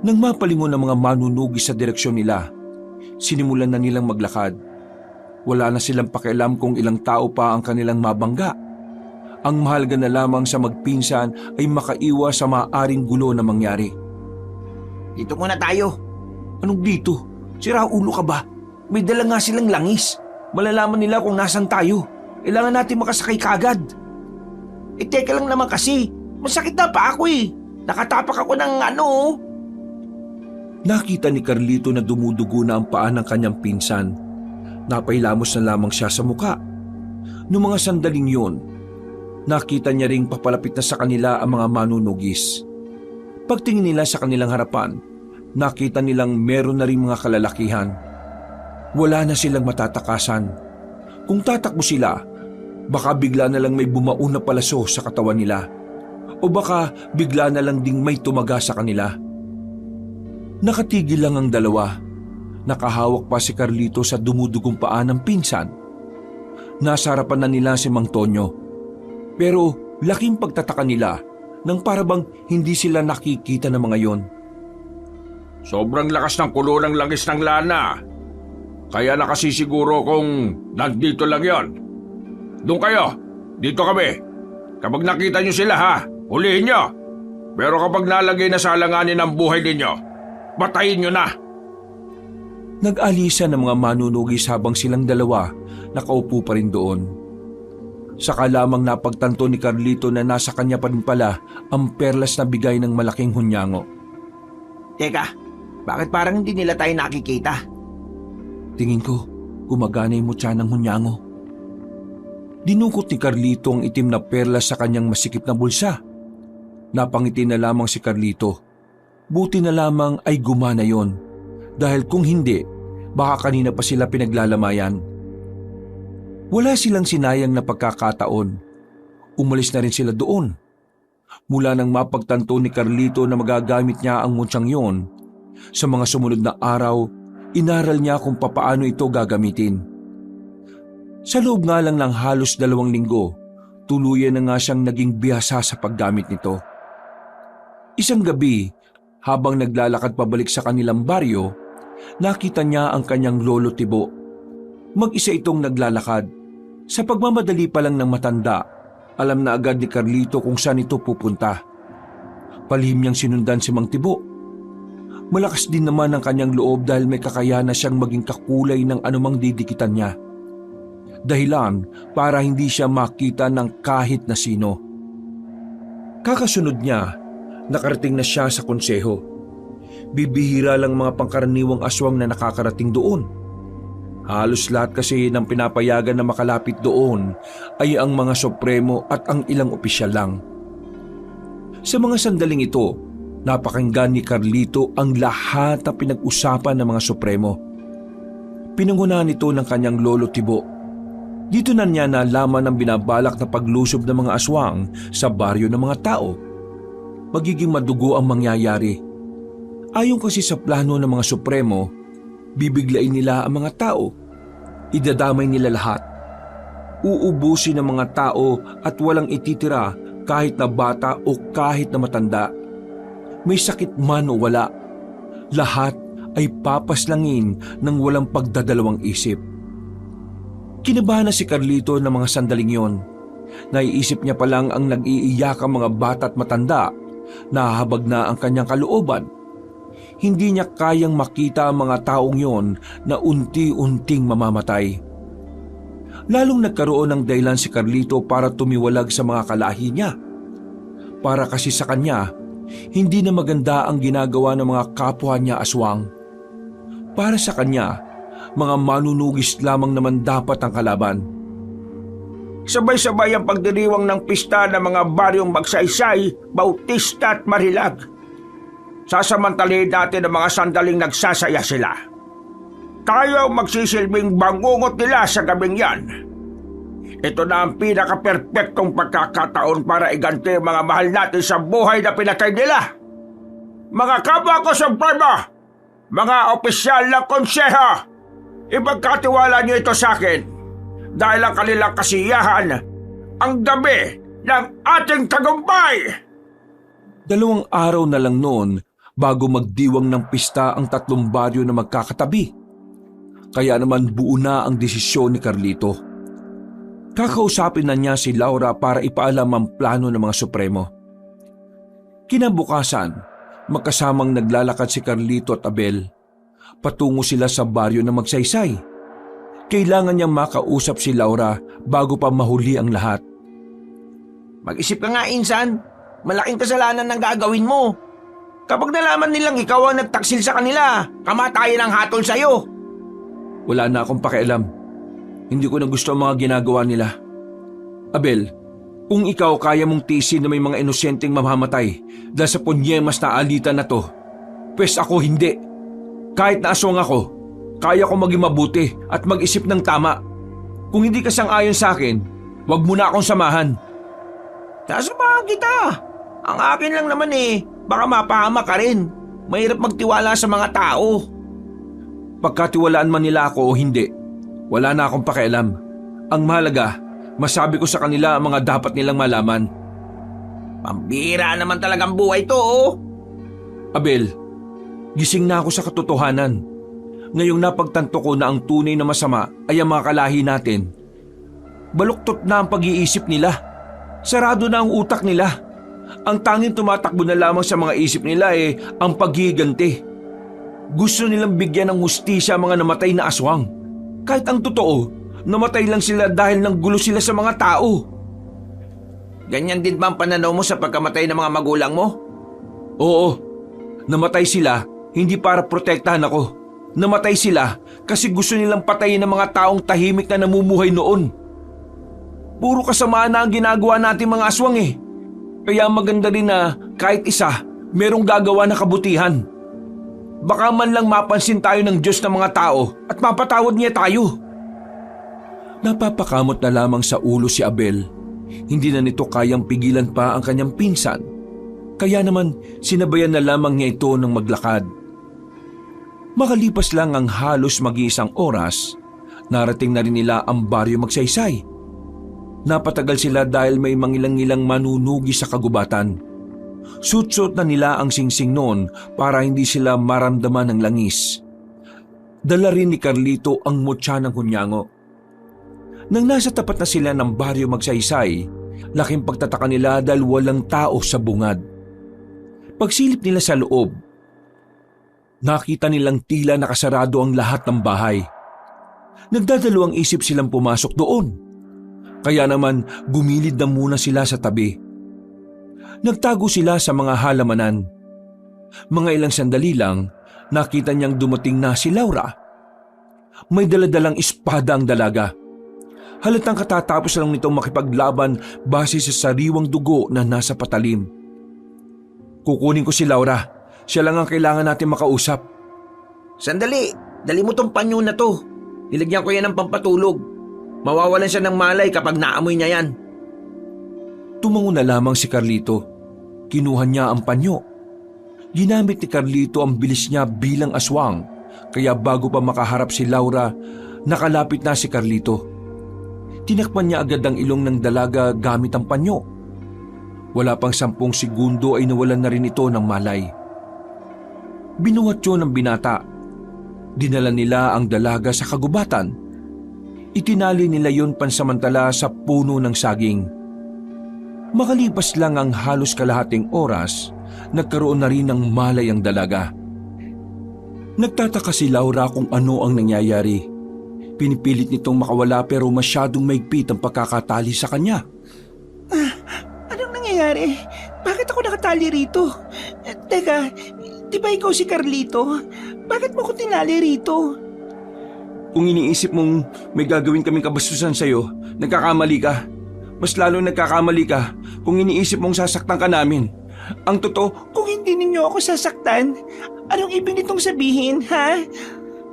Nang mapalingon ang mga manunugis sa direksyon nila, sinimulan na nilang maglakad. Wala na silang pakialam kung ilang tao pa ang kanilang mabangga. Ang mahalaga na lamang sa magpinsan ay makaiwas sa maaaring gulo na mangyari. Dito muna tayo. Anong dito? Sira ulo ka ba? May dala nga silang langis. Malalaman nila kung nasan tayo. Kailangan natin makasakay kagad. Teka lang naman kasi. Masakit na pa ako Nakatapak ako ng Nakita ni Carlito na dumudugo na ang paa ng kanyang pinsan. Napailamos na lamang siya sa muka. Noong mga sandaling yun, nakita niya ring papalapit na sa kanila ang mga manunugis. Pagtingin nila sa kanilang harapan, nakita nilang meron na rin mga kalalakihan. Wala na silang matatakasan. Kung tatakbo sila, baka bigla na lang may bumao na palaso sa katawan nila. O baka bigla na lang ding may tumaga sa kanila. Nakatigil lang ang dalawa. Nakahawak pa si Carlito sa dumudugong paa ng pinsan. Nasa harapan na nila si Mang Tonyo. Pero laking pagtataka nila nang parabang hindi sila nakikita ng mga yon. Sobrang lakas ng kulo ng langis ng lana. Kaya nakasisiguro kung nandito lang yon. Doon kayo. Dito kami. Kapag nakita nyo sila hulihin nyo. Pero kapag nalagay na sa alanganin ang buhay ninyo, patayin nyo na. Nag-alisa ng mga manunugis habang silang dalawa nakaupo pa rin doon. Saka lamang napagtanto ni Carlito na nasa kanya pa rin pala ang perlas na bigay ng malaking hunyango. Teka, bakit parang hindi nila tayo nakikita? Tingin ko, gumagana yung mutya ng hunyango. Dinukot ni Carlito ang itim na perlas sa kanyang masikip na bulsa. Napangiti na lamang si Carlito. Buti na lamang ay gumana yon. Dahil kung hindi, baka kanina pa sila pinaglalamayan. Wala silang sinayang na pagkakataon. Umalis na rin sila doon. Mula nang mapagtanto ni Carlito na magagamit niya ang mutsyang yon, sa mga sumunod na araw, inaral niya kung papaano ito gagamitin. Sa loob nga lang ng halos 2 linggo, tuluyan na nga siyang naging bihasa sa paggamit nito. Isang gabi, habang naglalakad pabalik sa kanilang baryo, nakita niya ang kanyang lolo Tibo. Mag-isa itong naglalakad. Sa pagmamadali pa lang ng matanda, alam na agad ni Carlito kung saan ito pupunta. Palihim niyang sinundan si Mang Tibo. Malakas din naman ang kanyang loob dahil may kakayahan na siyang maging kakulay ng anumang didikitan niya. dahilan para hindi siya makita ng kahit na sino. Kakasunod niya, nakarating na siya sa konseho. Bibihira lang mga pangkaraniwang aswang na nakakarating doon. Halos lahat kasi ng pinapayagan na makalapit doon ay ang mga supremo at ang ilang opisyal lang. Sa mga sandaling ito, napakinggan ni Carlito ang lahat ng pinag-usapan ng mga supremo. Pinangunahan nito ng kanyang lolo Tibo. Dito na niya nalaman ang binabalak na paglusob ng mga aswang sa baryo ng mga tao. Magiging madugo ang mangyayari. Ayon kasi sa plano ng mga supremo, bibiglain nila ang mga tao. Idadamay nila lahat. Uubusin ng mga tao at walang ititira kahit na bata o kahit na matanda. May sakit man o wala. Lahat ay papaslangin ng walang pagdadalawang isip. Kinabahan na si Carlito ng mga sandaling yon. Naiisip niya palang ang nag-iiyakang mga bata at matanda. Nahahabag na ang kanyang kalooban. Hindi niya kayang makita ang mga taong yon na unti-unting mamamatay. Lalong nagkaroon ng dahilan si Carlito para tumiwalag sa mga kalahi niya. Para kasi sa kanya, hindi na maganda ang ginagawa ng mga kapwa niya aswang. Para sa kanya, mga manunugis lamang naman dapat ang kalaban. Sabay-sabay ang pagdiriwang ng pista ng mga baryong Magsaysay, Bautista at Marilag. Sasamantalihin natin ang mga sandaling nagsasaya sila. Tayo magsisilbing bangungot nila sa gabing yan. Ito na ang pinaka-perpektong pagkakataon para iganti ang mga mahal natin sa buhay na pinatay nila. Mga kapwa ko sa Supremo, mga opisyal ng konseho, ipagkatiwala niyo ito sa akin dahil ang kanilang kasiyahan ang gabi ng ating tagumpay. 2 araw na lang noon bago magdiwang ng pista ang 3 baryo na magkakatabi. Kaya naman buo na ang desisyon ni Carlito. Kakausapin na niya si Laura para ipaalam ang plano ng mga supremo. Kinabukasan, magkasamang naglalakad si Carlito at Abel. Patungo sila sa baryo na Magsaysay. Kailangan niyang makausap si Laura bago pa mahuli ang lahat. Mag-isip ka nga, Insan. Malaking kasalanan ng gagawin mo. Kapag nalaman nilang ikaw ang nagtaksil sa kanila, kamatayan ang hatol sa'yo. Wala na akong pakialam. Hindi ko na gusto ang mga ginagawa nila. Abel, kung ikaw kaya mong tiisin na may mga inosenteng mamamatay dahil sa punyemas na alitan na to, pwes ako hindi. Kahit na aswang ako, kaya ko maging mabuti at mag-isip ng tama. Kung hindi ka sang-ayon sa akin, wag mo na akong samahan. Sasamahan kita. Ang akin lang naman baka mapahama ka rin. Mahirap magtiwala sa mga tao. Pagkatiwalaan man nila ako o hindi, wala na akong pakialam. Ang mahalaga, masabi ko sa kanila ang mga dapat nilang malaman. Pambira naman talagang buhay to. Abel, gising na ako sa katotohanan. Ngayong napagtanto ko na ang tunay na masama ay ang mga kalahi natin. Baluktot na ang pag-iisip nila. Sarado na ang utak nila. Ang tanging tumatakbo na lamang sa mga isip nila ang paghiganti. Gusto nilang bigyan ng hustisya ang mga namatay na aswang. Kahit ang totoo, namatay lang sila dahil nanggulo sila sa mga tao. Ganyan din ba ang pananaw mo sa pagkamatay ng mga magulang mo? Oo, namatay sila hindi para protektahan ako. Namatay sila kasi gusto nilang patayin ng mga taong tahimik na namumuhay noon. Puro kasamaan na ang ginagawa natin mga aswang Kaya maganda rin na kahit isa, merong gagawa na kabutihan. Baka man lang mapansin tayo ng Diyos ng mga tao at mapatawad niya tayo. Napapakamot na lamang sa ulo si Abel. Hindi na nito kayang pigilan pa ang kanyang pinsan. Kaya naman sinabayan na lamang niya ito ng maglakad. Makalipas lang ang halos mag-iisang oras, narating na rin nila ang baryo Magsaysay. Napatagal sila dahil may mangilang-ilang manunugi sa kagubatan. Suot-suot na nila ang singsing noon para hindi sila maramdaman ng langis. Dala rin ni Carlito ang mutya ng hunyango. Nang nasa tapat na sila ng baryo Magsaysay, laking pagtataka nila dahil walang tao sa bungad. Pagsilip nila sa loob, nakita nilang tila nakasarado ang lahat ng bahay. Nagdadalawang isip silang pumasok doon. Kaya naman gumilid na muna sila sa tabi. Nagtago sila sa mga halamanan. Mga ilang sandali lang, nakita niyang dumating na si Laura. May daladalang espada ang dalaga. Halatang katatapos lang nitong makipaglaban base sa sariwang dugo na nasa patalim. Kukunin ko si Laura. Siya lang ang kailangan natin makausap. Sandali, dali mo tong panyo na to. Nilagyan ko yan ng pampatulog. Mawawalan siya ng malay kapag naamoy niya yan. Tumango na lamang si Carlito. Kinuha niya ang panyo. Ginamit ni Carlito ang bilis niya bilang aswang, kaya bago pa makaharap si Laura, nakalapit na si Carlito. Tinakpan niya agad ang ilong ng dalaga gamit ang panyo. Wala pang 10 segundo ay nawalan na rin ito ng malay. Binuhat yun ng binata. Dinala nila ang dalaga sa kagubatan. Itinali nila yon pansamantala sa puno ng saging. Makalipas lang ang halos kalahating oras, nagkaroon na rin ng malay ang dalaga. Nagtataka si Laura kung ano ang nangyayari. Pinipilit nitong makawala pero masyadong maigpit ang pagkakatali sa kanya. Anong nangyayari? Bakit ako nakatali rito? Teka, di ba ikaw si Carlito? Bakit mo ko tinali rito? Kung iniisip mong may gagawin kaming kabastusan sa'yo, nagkakamali ka. Mas lalo nagkakamali ka kung iniisip mong sasaktan ka namin. Ang totoo, Kung hindi ninyo ako sasaktan, anong ibig nitong sabihin, ha?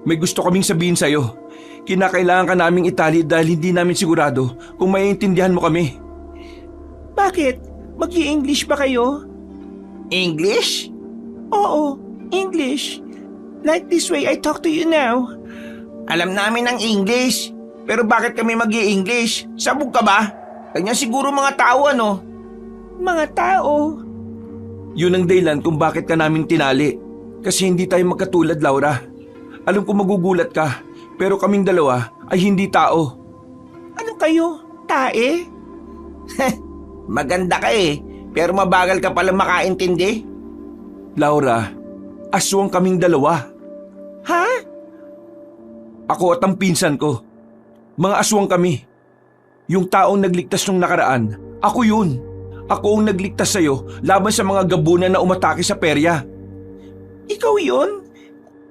may gusto kaming sabihin sa'yo. Kinakailangan ka naming itali dahil hindi namin sigurado kung maiintindihan mo kami. Bakit? Mag-i-English ba kayo? English? Oo, English. Like this way I talk to you now. Alam namin ang English. Pero bakit kami mag-i-English? Sabog ka ba? Kanya siguro mga tao ano? Mga tao. Yun ang dahilan kung bakit ka namin tinali. Kasi hindi tayo magkatulad, Laura. Alam ko magugulat ka, pero kaming dalawa ay hindi tao. Ano kayo? Tae? Maganda ka eh, pero mabagal ka pala makaintindi. Laura, aswang kaming dalawa. Ha? Ako at ang pinsan ko. Mga aswang kami. Yung taong nagligtas nung nakaraan, ako yun. Ako ang nagligtas sa'yo laban sa mga gabunan na umatake sa perya. Ikaw yun?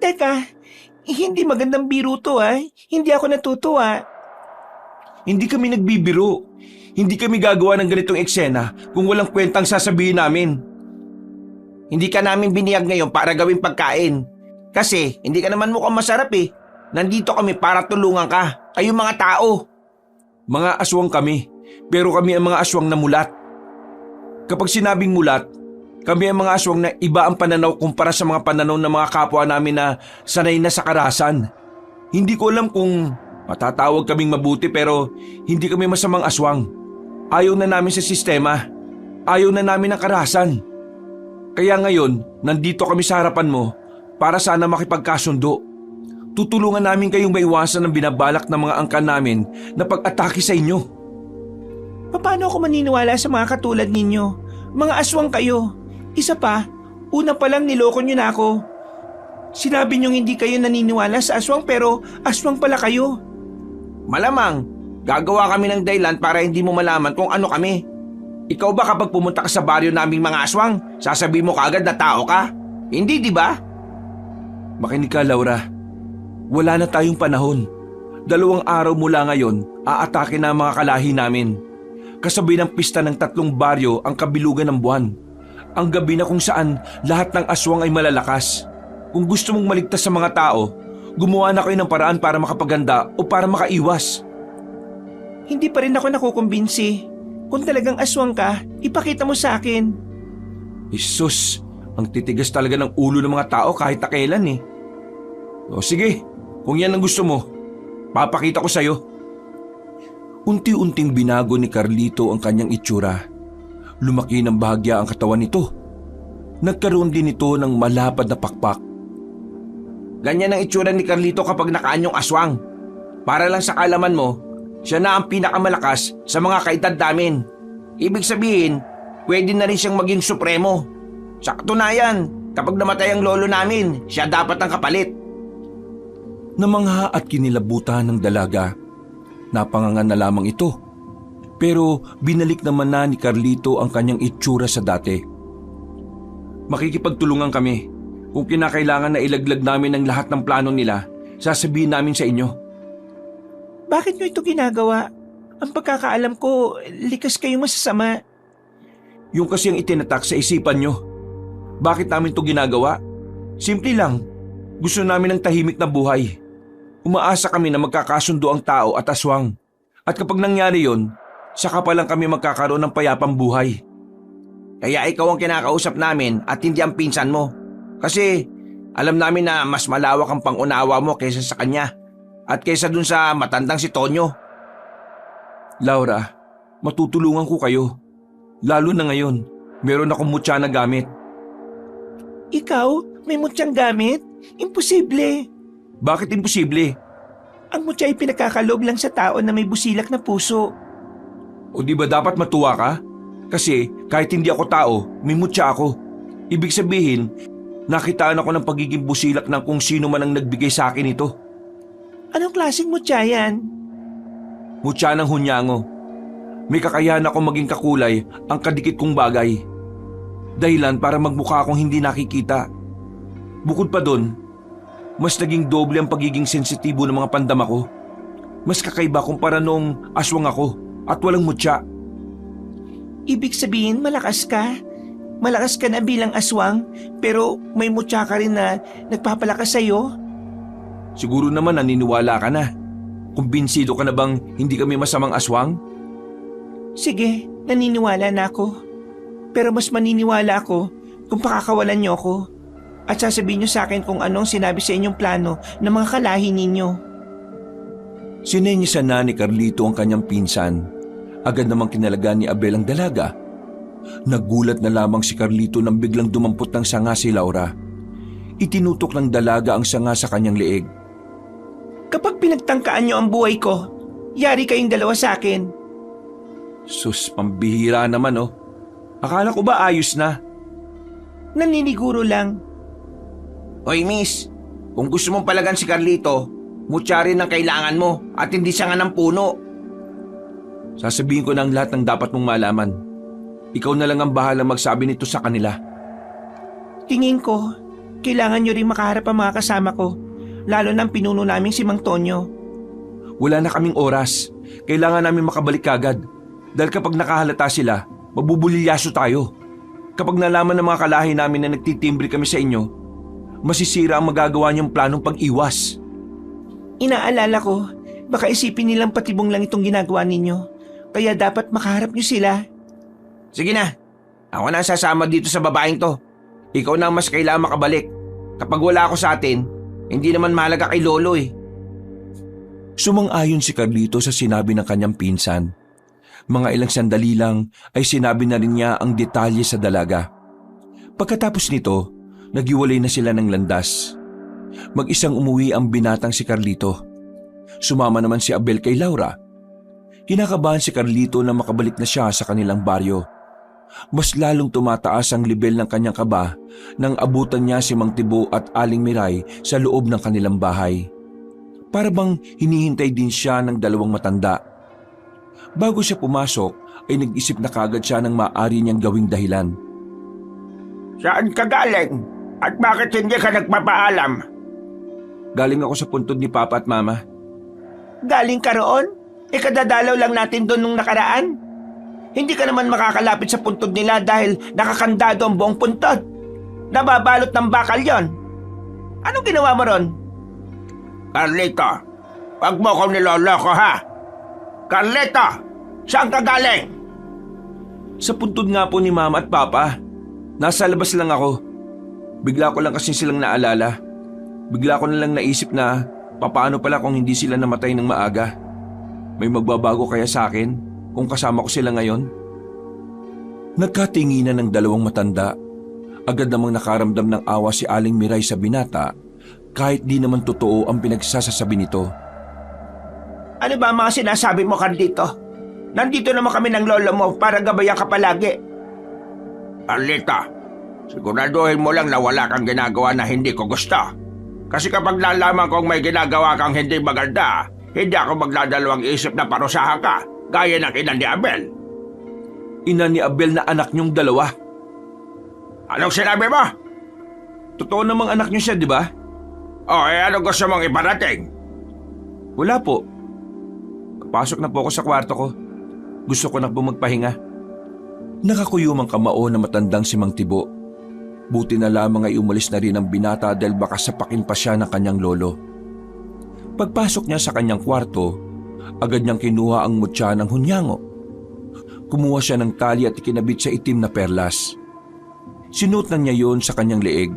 Teka, hindi magandang biro to ha. Hindi ako natutuwa. Hindi kami nagbibiro. Hindi kami gagawa ng ganitong eksena kung walang kwentang sasabihin namin. Hindi ka namin biniyag ngayon para gawing pagkain. Kasi hindi ka naman mukhang masarap eh. Nandito kami para tulungan ka. Kayong mga tao. Mga aswang kami, pero kami ang mga aswang na mulat. Kapag sinabing mulat, kami ang mga aswang na iba ang pananaw kumpara sa mga pananaw ng mga kapwa namin na sanay na sa karahasan. Hindi ko alam kung matatawag kaming mabuti pero hindi kami masamang aswang. Ayaw na namin sa sistema. Ayaw na namin ng karahasan. Kaya ngayon, nandito kami sa harapan mo para sana makipagkasundo. Tutulungan namin kayong maiwasan ang binabalak ng mga angkan namin na pag-atake sa inyo. Paano ako maniniwala sa mga katulad ninyo? Mga aswang kayo. Isa pa, una pa lang niloko nyo na ako. Sinabi nyo hindi kayo naniniwala sa aswang pero aswang pala kayo. Malamang, gagawa kami ng dahilan para hindi mo malaman kung ano kami. Ikaw ba kapag pumunta ka sa baryo naming mga aswang, sasabihin mo kaagad na tao ka? Hindi, di ba? Makinig ka, Laura. Wala na tayong panahon. 2 araw mula ngayon, aatake na ang mga kalahi namin. Kasabay ng pista ng 3 baryo ang kabilugan ng buwan. Ang gabi na kung saan lahat ng aswang ay malalakas. Kung gusto mong maligtas sa mga tao, gumawa na kayo ng paraan para makapaganda o para makaiwas. Hindi pa rin ako nakukumbinsi. Kung talagang aswang ka, ipakita mo sa akin. Jesus, ang titigas talaga ng ulo ng mga tao kahit na kailan eh. O sige, kung yan ang gusto mo, papakita ko sa'yo. Unti-unting binago ni Carlito ang kanyang itsura. Lumaki ng bahagya ang katawan nito. Nagkaroon din ito ng malapad na pakpak. Ganyan ang itsura ni Carlito kapag nakaanyong aswang. Para lang sa kaalaman mo, siya na ang pinakamalakas sa mga kaedad namin. Ibig sabihin, pwede na rin siyang maging supremo. Sa katunayan, kapag namatay ang lolo namin, siya dapat ang kapalit. Namangha at kinilabutan ng dalaga. Napangangan na lamang ito. Pero binalik naman na ni Carlito ang kanyang itsura sa dati. Makikipagtulungan kami. Kung kinakailangan na ilaglag namin ang lahat ng plano nila, sasabihin namin sa inyo. Bakit nyo ito ginagawa? Ang pagkakaalam ko, likas kayong masasama. Yung kasi ang itinatak sa isipan nyo. Bakit namin ito ginagawa? Simple lang. Gusto namin ng tahimik na buhay. Umaasa kami na magkakasundo ang tao at aswang. At kapag nangyari yon, saka pa lang kami magkakaroon ng payapang buhay. Kaya ikaw ang kinakausap namin at hindi ang pinsan mo. Kasi alam namin na mas malawak ang pangunawa mo kaysa sa kanya at kaysa dun sa matandang si Tonyo. Laura, matutulungan ko kayo. Lalo na ngayon, meron akong mutya na gamit. Ikaw, may mutyang gamit? Imposible. Bakit imposible? Ang mutya ay pinagkakaloob lang sa tao na may busilak na puso. O di ba dapat matuwa ka? Kasi kahit hindi ako tao, may mutya ako. Ibig sabihin, nakitaan ako ng pagiging busilak ng kung sino man ang nagbigay sa akin ito. Anong klaseng mutya yan? Mutya ng hunyango. May kakayahan ako maging kakulay ang kadikit kong bagay. Dahilan para magmukha akong hindi nakikita. Bukod pa doon, mas naging doble ang pagiging sensitibo ng mga pandama ko. Mas kakaiba kumpara noong aswang ako at walang mutya. Ibig sabihin malakas ka? Malakas ka na bilang aswang, pero may mutya ka rin na nagpapalakas sa'yo? Siguro naman naniniwala ka na. Kumbinsido ka na bang hindi kami masamang aswang? Sige, naniniwala na ako. Pero mas maniniwala ako kung pakakawalan niyo ako at sasabihin niyo sa akin kung anong sinabi sa inyong plano ng mga kalahi ninyo. Sinenyasan na ni Carlito ang kanyang pinsan. Agad namang kinalaga ni Abel ang dalaga. Nagulat na lamang si Carlito nang biglang dumampot ng sanga si Laura. Itinutok ng dalaga ang sanga sa kanyang leeg. Kapag pinagtangkaan niyo ang buhay ko, yari kayong dalawa sa akin. Sus, pambihira naman oh. Akala ko ba ayos na? Naniniguro lang. Hoy miss, kung gusto mong palagan si Carlito, mutya rin ang kailangan mo at hindi sanga ng puno. Sasabihin ko na ang lahat ng dapat mong malaman. Ikaw na lang ang bahala magsabi nito sa kanila. Tingin ko, kailangan niyo rin makaharap ang mga kasama ko, lalo na ang pinuno namin si Mang Tonyo. Wala na kaming oras. Kailangan namin makabalik kagad. Dahil kapag nakahalata sila, mabubulilyaso tayo. Kapag nalaman ng mga kalahi namin na nagtitimbre kami sa inyo, masisira ang magagawa niyong planong pag-iwas. Inaalala ko, baka isipin nilang patibong lang itong ginagawa ninyo, kaya dapat makaharap niyo sila. Sige na, ako na sasama dito sa babaeng to. Ikaw na ang mas kailangan makabalik. Kapag wala ako sa atin, hindi naman mahalaga kay Lolo eh. Sumang-ayon si Carlito sa sinabi ng kanyang pinsan. Mga ilang sandali lang ay sinabi na rin niya ang detalye sa dalaga. Pagkatapos nito, naghiwalay na sila ng landas. Mag-isang umuwi ang binatang si Carlito. Sumama naman si Abel kay Laura. Kinakabahan si Carlito na makabalik na siya sa kanilang baryo. Mas lalong tumataas ang level ng kanyang kaba nang abutan niya si Mang Tibo at Aling Miray sa loob ng kanilang bahay. Para bang hinihintay din siya ng dalawang matanda. Bago siya pumasok ay nag-isip na kagad siya ng maaari niyang gawing dahilan. Saan ka galing? At bakit hindi ka nagpapaalam? Galing ako sa puntod ni Papa at Mama. Galing ka roon? Kadadalaw lang natin doon nung nakaraan. Hindi ka naman makakalapit sa puntod nila dahil nakakandado ang buong puntod. Nababalot ng bakal yon. Anong ginawa mo ron? Carlito, wag mo akong niloloko ha. Carlito, saan ka galing? Sa puntod nga po ni Mama at Papa. Nasa labas lang ako. Bigla ko lang kasi silang naalala. Bigla ko na lang naisip na papaano pala kung hindi sila namatay ng maaga. May magbabago kaya sa akin kung kasama ko sila ngayon? Nagkatinginan ng dalawang matanda. Agad namang nakaramdam ng awa si Aling Miray sa binata kahit di naman totoo ang pinagsasasabi nito. Ano ba ang mga sinasabi mo, Carlito? Nandito naman kami ng lolo mo para gabayan ka palagi. Carlito, siguraduhin mo lang na wala kang ginagawa na hindi ko gusto. Kasi kapag nalaman kong may ginagawa kang hindi maganda, hindi ako magdadalawang isip na parusahan ka, gaya ng ina ni Abel. Ina ni Abel na anak niyong dalawa. Anong sinabi mo? Totoo namang anak niyo siya, di ba? Ano gusto mong iparating? Wala po. Pasok na po ako sa kwarto ko. Gusto ko na po magpahinga. Nakakuyumang kamao na matandang si Mang Tibo. Buti na lamang ay umalis na rin ang binata dahil baka sapakin pa siya ng kanyang lolo. Pagpasok niya sa kanyang kwarto, agad niyang kinuha ang mutya ng hunyango. Kumuha siya ng tali at ikinabit sa itim na perlas. Sinuot na niya yon sa kanyang leeg.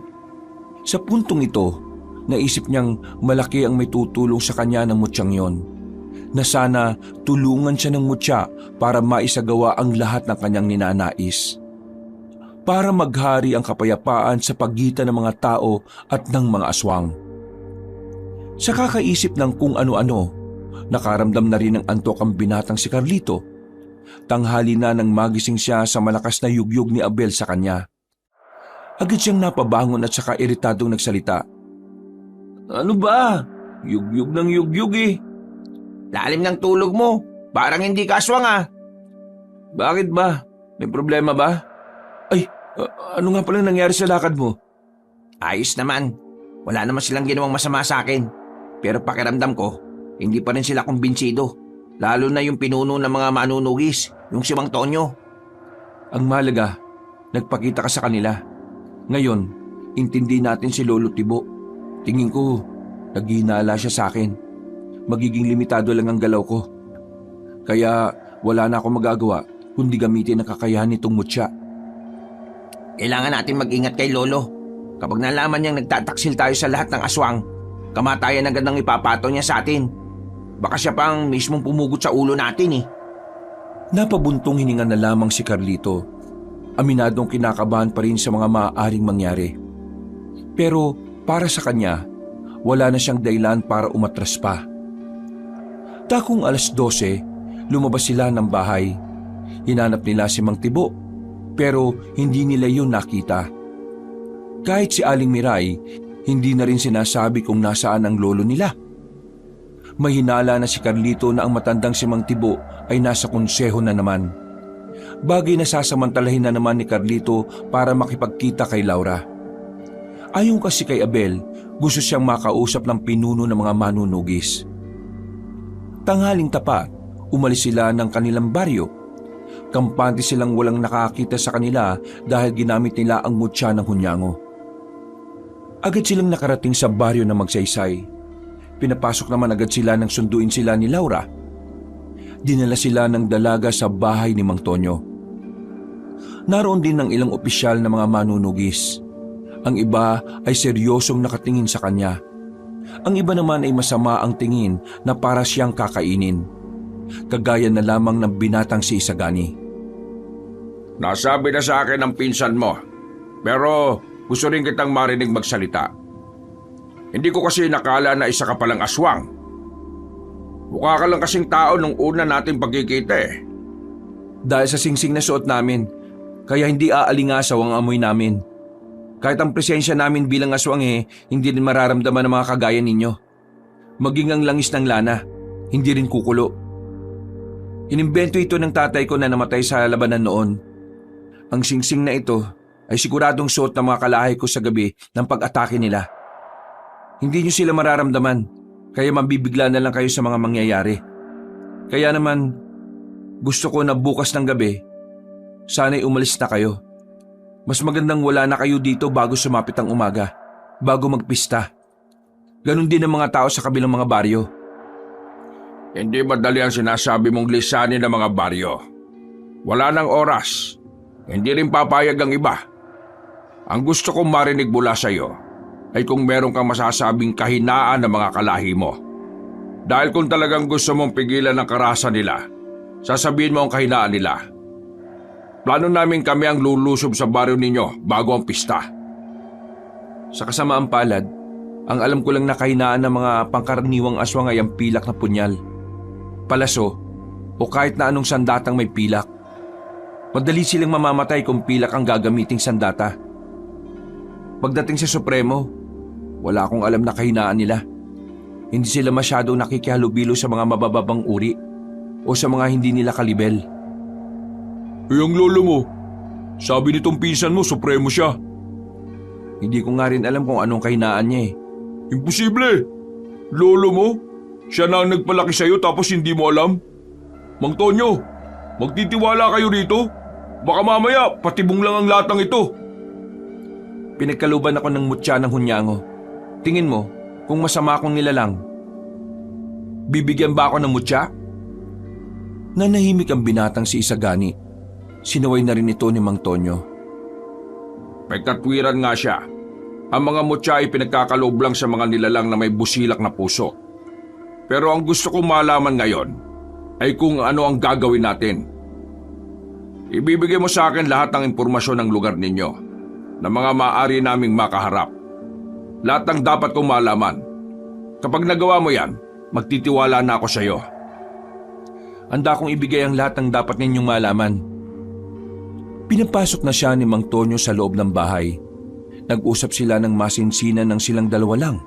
Sa puntong ito, naisip niyang malaki ang may tutulong sa kanya ng mutyang yon, na sana tulungan siya ng mutya para maisagawa ang lahat ng kanyang ninanais. Para maghari ang kapayapaan sa pagitan ng mga tao at ng mga aswang. Sa kakaisip ng kung ano-ano, nakaramdam na rin ng antok ang binatang si Carlito. Tanghali na nang magising siya sa malakas na yugyug ni Abel sa kanya. Agad siyang napabangon at saka iritadong nagsalita. Ano ba? Yugyug ng yugyug eh. Lalim ng tulog mo. Parang hindi ka aswang ah. Bakit ba? May problema ba? Ay, ano nga pala nangyari sa lakad mo? Ayos naman. Wala naman silang ginawang masama sa akin. Pero pakiramdam ko, hindi pa rin sila kumbinsido. Lalo na yung pinuno ng mga manunugis, yung si Mang Tonyo. Ang malaga, nagpakita ka sa kanila. Ngayon, intindi natin si Lolo Tibo. Tingin ko, naghinala siya sa akin. Magiging limitado lang ang galaw ko. Kaya wala na akong magagawa kundi gamitin ang kakayahan nitong mutya. Kailangan natin mag-ingat kay Lolo. Kapag nalaman niyang nagtataksil tayo sa lahat ng aswang, kamatayan agad ang ipapato niya sa atin. Baka siya pang mismong pumugot sa ulo natin eh. Napabuntong hininga na lamang si Carlito. Aminadong kinakabahan pa rin sa mga maaaring mangyari. Pero para sa kanya, wala na siyang dahilan para umatras pa. Takong 12:00, lumabas sila ng bahay. Hinanap nila si Mang Tibo, pero hindi nila yun nakita. Kahit si Aling Miray, hindi na rin sinasabi kung nasaan ang lolo nila. Mahinala na si Carlito na ang matandang si Mang Tibo ay nasa konseho na naman. Bagay na sasamantalahin na naman ni Carlito para makipagkita kay Laura. Ayon kasi kay Abel, gusto siyang makausap ng pinuno ng mga manunugis. Tanghaling tapat, umalis sila ng kanilang baryo. Kampante silang walang nakakita sa kanila dahil ginamit nila ang mutya ng hunyango. Agad silang nakarating sa baryo na Magsaysay. Pinapasok naman agad sila nang sunduin sila ni Laura. Dinala sila ng dalaga sa bahay ni Mang Tonyo. Naroon din ng ilang opisyal na mga manunugis. Ang iba ay seryosong nakatingin sa kanya. Ang iba naman ay masama ang tingin na para siyang kakainin. Kagaya na lamang ng binatang si Isagani. Nasabi na sa akin ang pinsan mo, pero gusto rin kitang marinig magsalita. Hindi ko kasi nakala na isa ka palang aswang. Mukha ka lang kasing tao nung una natin pagkikita eh. Dahil sa singsing na suot namin, kaya hindi aalingasaw ang amoy namin. Kahit ang presensya namin bilang aswang hindi rin mararamdaman ng mga kagaya ninyo. Maging ang langis ng lana, hindi rin kukulo. Inimbento ito ng tatay ko na namatay sa labanan noon. Ang singsing na ito ay siguradong suot ng mga kalahay ko sa gabi ng pag-atake nila. Hindi nyo sila mararamdaman, kaya mabibigla na lang kayo sa mga mangyayari. Kaya naman, gusto ko na bukas ng gabi, sana'y umalis na kayo. Mas magandang wala na kayo dito bago sumapit ang umaga, bago magpista. Ganon din ang mga tao sa kabilang mga baryo. Hindi madali ang sinasabi mong lisanin ng mga baryo. Wala nang oras. Hindi rin papayag ang iba. Ang gusto kong marinig mula sa iyo ay kung meron kang masasabing kahinaan ng mga kalahi mo. Dahil kung talagang gusto mong pigilan ang karahasan nila, sasabihin mo ang kahinaan nila. Plano namin kami ang lulusob sa baryo ninyo bago ang pista. Sa kasamaang palad, ang alam ko lang na kahinaan ng mga pangkaraniwang aswang ay ang pilak na punyal, palaso, o kahit na anong sandatang may pilak. Madali silang mamamatay kung pilak ang gagamiting sandata. Pagdating sa Supremo, Wala akong alam na kahinaan nila. Hindi sila masyadong nakikihalubilo sa mga mabababang uri o sa mga hindi nila kalibel. Ang lolo mo, sabi nitong pinsan mo, supremo siya. Hindi ko nga rin alam kung anong kahinaan niya eh. Imposible! Lolo mo? Siya na ang nagpalaki sa'yo tapos hindi mo alam? Mang Tonyo, magtitiwala kayo rito? Baka mamaya, patibong lang ang latang ito. Pinagkaluban ako ng mutya ng hunyango. Tingin mo, kung masama akong nilalang, bibigyan ba ako ng mutya? Nanahimik ang binatang si Isagani. Sinaway na rin ito ni Mang Tonyo. May katwiran nga siya. Ang mga mutya ay pinagkakaloob lang sa mga nilalang na may busilak na puso. Pero ang gusto kong malaman ngayon ay kung ano ang gagawin natin. Ibibigay mo sa akin lahat ng impormasyon ng lugar ninyo na mga maaari naming makaharap. Lahat ng dapat kong malaman. Kapag nagawa mo yan, magtitiwala na ako sa iyo. Handa kong ibigay ang lahat ng dapat ninyong malaman. Pinapasok na siya ni Mang Tonyo sa loob ng bahay. Nag-usap sila ng masinsinan ng silang dalawa lang.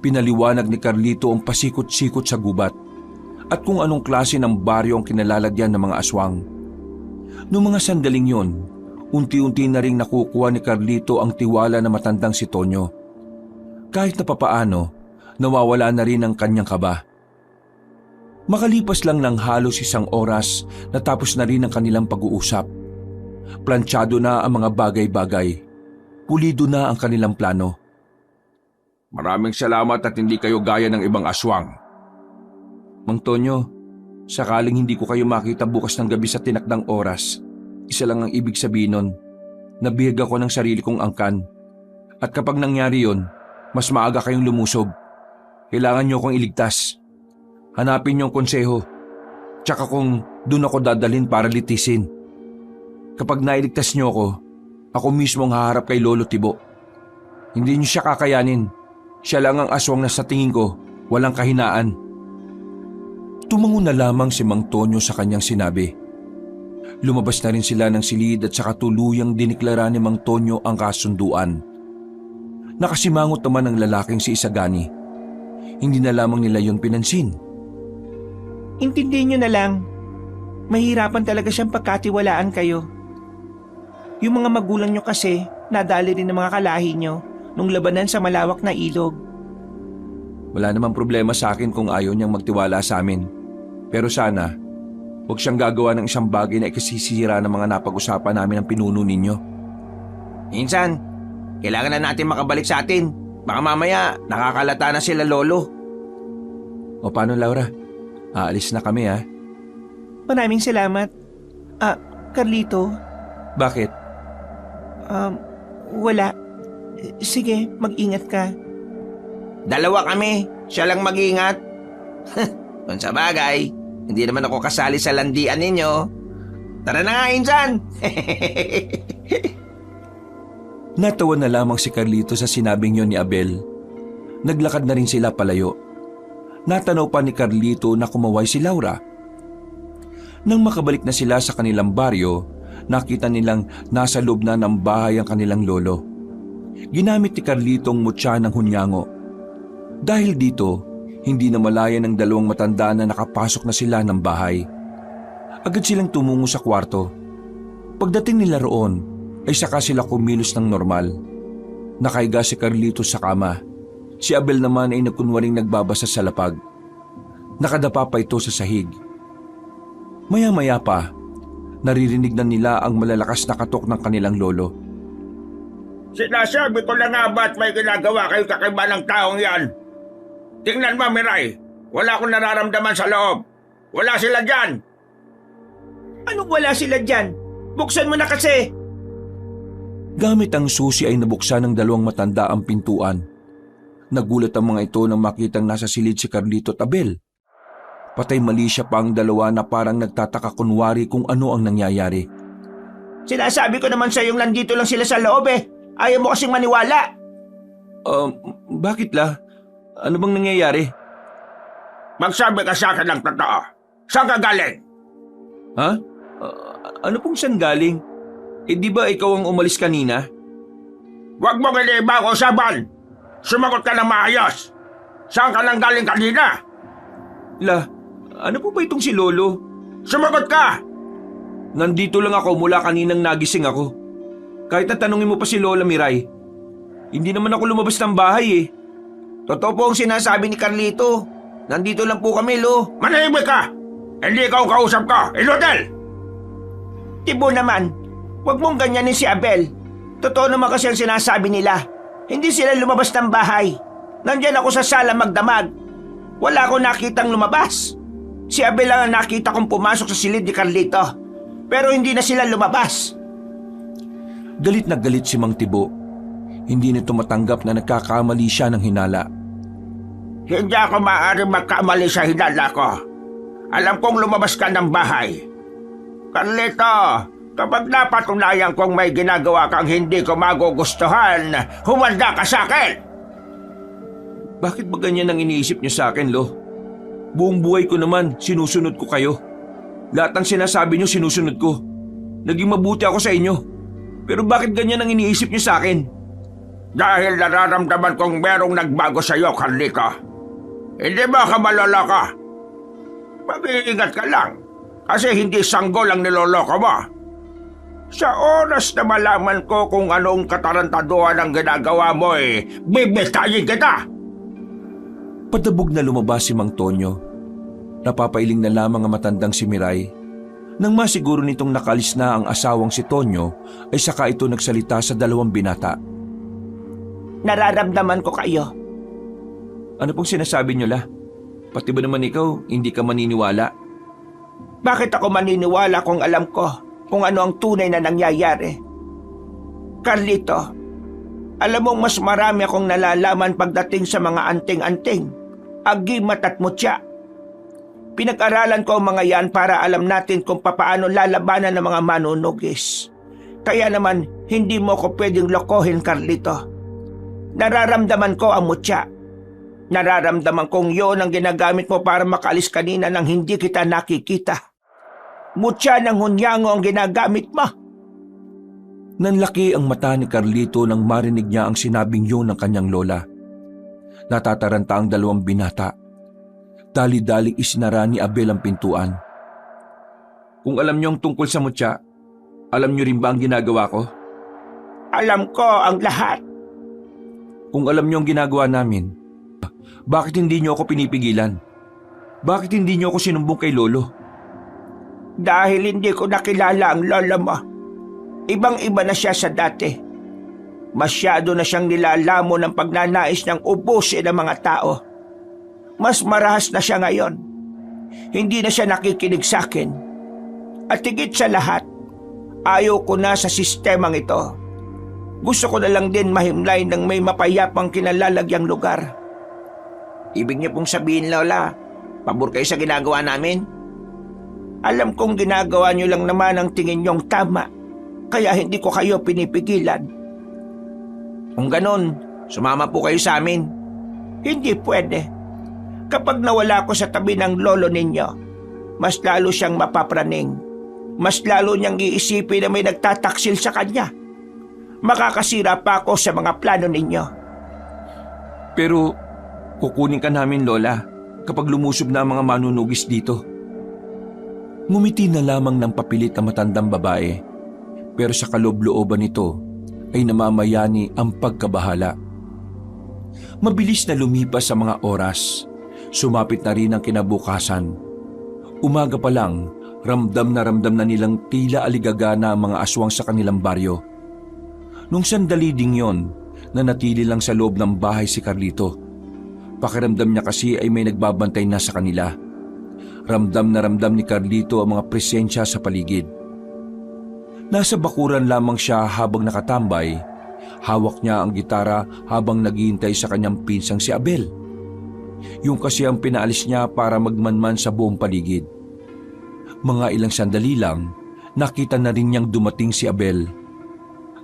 Pinaliwanag ni Carlito ang pasikot-sikot sa gubat at kung anong klase ng baryo ang kinalalagyan ng mga aswang. Noong mga sandaling yon, unti-unti na ring nakukuha ni Carlito ang tiwala na matandang si Tonyo. Kahit na papaano, nawawala na rin ang kanyang kaba. Makalipas lang ng halos 1 oras, natapos na rin ang kanilang pag-uusap. Planchado na ang mga bagay-bagay. Pulido na ang kanilang plano. Maraming salamat at hindi kayo gaya ng ibang aswang. Mang Tonyo, sakaling hindi ko kayo makita bukas ng gabi sa tinakdang oras, isa lang ang ibig sabihin nun. Nabihag ako ng sarili kong angkan. At kapag nangyari yon, mas maaga kayong lumusob. Kailangan niyo akong iligtas. Hanapin niyo ang konseho. Tsaka kung doon ako dadalhin para litisin. Kapag nailigtas niyo ako mismo ang haharap kay Lolo Tibo. Hindi niyo siya kakayanin. Siya lang ang aswang na sa tingin ko walang kahinaan. Tumango na lamang si Mang Tonyo sa kanyang sinabi. Lumabas na rin sila ng silid at saka tuluyang diniklara ni Mang Tonyo ang kasunduan. Nakasimangot naman ang lalaking si Isagani. Hindi na lamang nila yon pinansin. Intindihin nyo na lang. Mahirapan talaga siyang pagkatiwalaan kayo. Yung mga magulang nyo kasi, nadali rin ng mga kalahi nyo nung labanan sa malawak na ilog. Wala namang problema sa akin kung ayaw niyang magtiwala sa amin. Pero sana, huwag siyang gagawa ng isang bagay na ikasisira ng mga napag-usapan namin ng pinuno ninyo. Minsan, kailangan na natin makabalik sa atin. Baka mamaya, nakakalata na sila lolo. O paano Laura? Aalis na kami ha? Maraming salamat. Carlito, Bakit? wala. Sige, mag-ingat ka. Dalawa kami, siya lang mag-ingat. Kung sa bagay, hindi naman ako kasali sa landian ninyo. Tara na nga, Insan! Natawa na lamang si Carlito sa sinabing yon ni Abel. Naglakad na rin sila palayo. Natanaw pa ni Carlito na kumaway si Laura. Nang makabalik na sila sa kanilang baryo, nakita nilang nasa loob na ng bahay ang kanilang lolo. Ginamit ni Carlito ang mutya ng hunyango. Dahil dito, hindi na malaya ng 2 matanda na nakapasok na sila ng bahay. Agad silang tumungo sa kwarto. Pagdating nila roon, ay saka sila kumilos ng normal. Nakahiga si Carlito sa kama. Si Abel naman ay nagkunwaring nagbabasa sa lapag. Nakadapa pa ito sa sahig. Maya-maya pa, naririnig na nila ang malalakas na katok ng kanilang lolo. Sinasabi ko na nga ba't may ginagawa kayo kakaiba ng taong yan? Tingnan mo, Miray. Wala akong nararamdaman sa loob. Wala sila dyan. Anong wala sila dyan? Buksan mo na kasi! Gamit ang susi ay nabuksan ng 2 matanda ang pintuan. Nagulat ang mga ito nang makitang nasa silid si Carlito at Abel. Patay mali siya pa ang 2 na parang nagtataka kunwari kung ano ang nangyayari. Sinasabi ko naman sa'yong nandito lang sila sa loob eh. Ayaw mo kasing maniwala. Bakit la? Ano bang nangyayari? Magsabi ka sa akin ng totoo. Saan ka galing? Ha? Ano pong saan galing? Di ba ikaw ang umalis kanina? Huwag mong iniiba ang usapan. Sumagot ka ng maayos! Saan ka nang galing kanina? La, ano po ba itong si Lolo? Sumagot ka! Nandito lang ako mula kaninang nagising ako. Kahit na tanungin mo pa si Lola Miray, hindi naman ako lumabas ng bahay eh. Totoo po ang sinasabi ni Carlito. Nandito lang po kami, Lo. Manahimik ka! Hindi ikaw kausap ko, Ilodel! Tibo naman, huwag mong ganyanin si Abel. Totoo naman kasi ang sinasabi nila. Hindi sila lumabas ng bahay. Nandyan ako sa sala magdamag. Wala akong nakitang lumabas. Si Abel lang ang nakita kong pumasok sa silid ni Carlito. Pero hindi na sila lumabas. Galit na galit si Mang Tibo. Hindi nito matanggap na nagkakamali siya ng hinala. Hindi ako maaaring magkamali sa hinala ko. Alam kong lumabas ka ng bahay. Carlito, kapag napatunayan kong may ginagawa kang hindi ko magugustuhan, humanda ka sa akin! Bakit ba ganyan ang iniisip niyo sa akin, Lo? Buong buhay ko naman, sinusunod ko kayo. Lahat ng sinasabi niyo, sinusunod ko. Naging mabuti ako sa inyo. Pero bakit ganyan ang iniisip niyo sa akin? Dahil nararamdaman kong merong nagbago sa iyo, Carlito. Hindi ba ka maloloko? Mag-iingat ka lang, kasi hindi sanggol ang niloloko mo. Sa oras na malaman ko kung anong katarantaduhan ang ginagawa mo bibitayin kita! Padabog na lumabas si Mang Tonyo. Napapailing na lamang ang matandang si Miray. Nang masiguro nitong nakalis na ang asawang si Tonyo, ay saka ito nagsalita sa dalawang binata. Nararamdaman ko kayo. Ano pong sinasabi niyo, La? Pati ba naman ikaw, hindi ka maniniwala? Bakit ako maniniwala kung alam ko kung ano ang tunay na nangyayari? Carlito, alam mong mas marami akong nalalaman pagdating sa mga anting-anting, agimat at mutya. Pinag-aralan ko ang mga yan para alam natin kung papaano lalabanan ng mga manunugis. Kaya naman, hindi mo ko pwedeng lokohin, Carlito. Nararamdaman ko ang mutya. Nararamdaman kong yon ang ginagamit mo para makaalis kanina nang hindi kita nakikita. Mutya ng hunyango ang ginagamit mo. Nanlaki ang mata ni Carlito nang marinig niya ang sinabing yun ng kanyang lola. Natataranta ang dalawang binata. Dali-dali isinara ni Abel ang pintuan. Kung alam niyo ang tungkol sa mutya, alam niyo rin ba ang ginagawa ko? Alam ko ang lahat. Kung alam niyo ang ginagawa namin, bakit hindi niyo ako pinipigilan? Bakit hindi niyo ako sinumbong kay Lolo? Dahil hindi ko nakilala ang lola mo. Ibang-iba na siya sa dati. Masyado na siyang nilalamo ng pagnanais niyang ubusin ang mga tao. Mas marahas na siya ngayon. Hindi na siya nakikinig sa akin. At higit sa lahat, ayaw ko na sa sistemang ito. Gusto ko na lang din mahimlay ng may mapayapang kinalalagyang lugar. Ibig niyo pong sabihin, Lola, pabor kayo sa ginagawa namin? Alam kong ginagawa niyo lang naman ang tingin niyong tama, kaya hindi ko kayo pinipigilan. Kung ganon, sumama po kayo sa amin. Hindi pwede. Kapag nawala ko sa tabi ng lolo ninyo, mas lalo siyang mapapraning. Mas lalo niyang iisipin na may nagtataksil sa kanya. Makakasira pa ako sa mga plano ninyo. Pero kukunin ka namin, Lola, kapag lumusob na ang mga manunugis dito. Ngumiti na lamang ng papilit ang matandang babae, pero sa kaloob-looban nito ay namamayani ang pagkabahala. Mabilis na lumipas sa mga oras, sumapit na rin ang kinabukasan. Umaga pa lang, ramdam na nilang tila aligagana ang mga aswang sa kanilang baryo. Nung sandali ding yon, nanatili lang sa loob ng bahay si Carlito. Pakiramdam niya kasi ay may nagbabantay na sa kanila. Ramdam na ramdam ni Carlito ang mga presensya sa paligid. Nasa bakuran lamang siya habang nakatambay. Hawak niya ang gitara habang naghihintay sa kanyang pinsang si Abel. Yung kasi ang pinaalis niya para magmanman sa buong paligid. Mga ilang sandali lang, nakita na rin niyang dumating si Abel.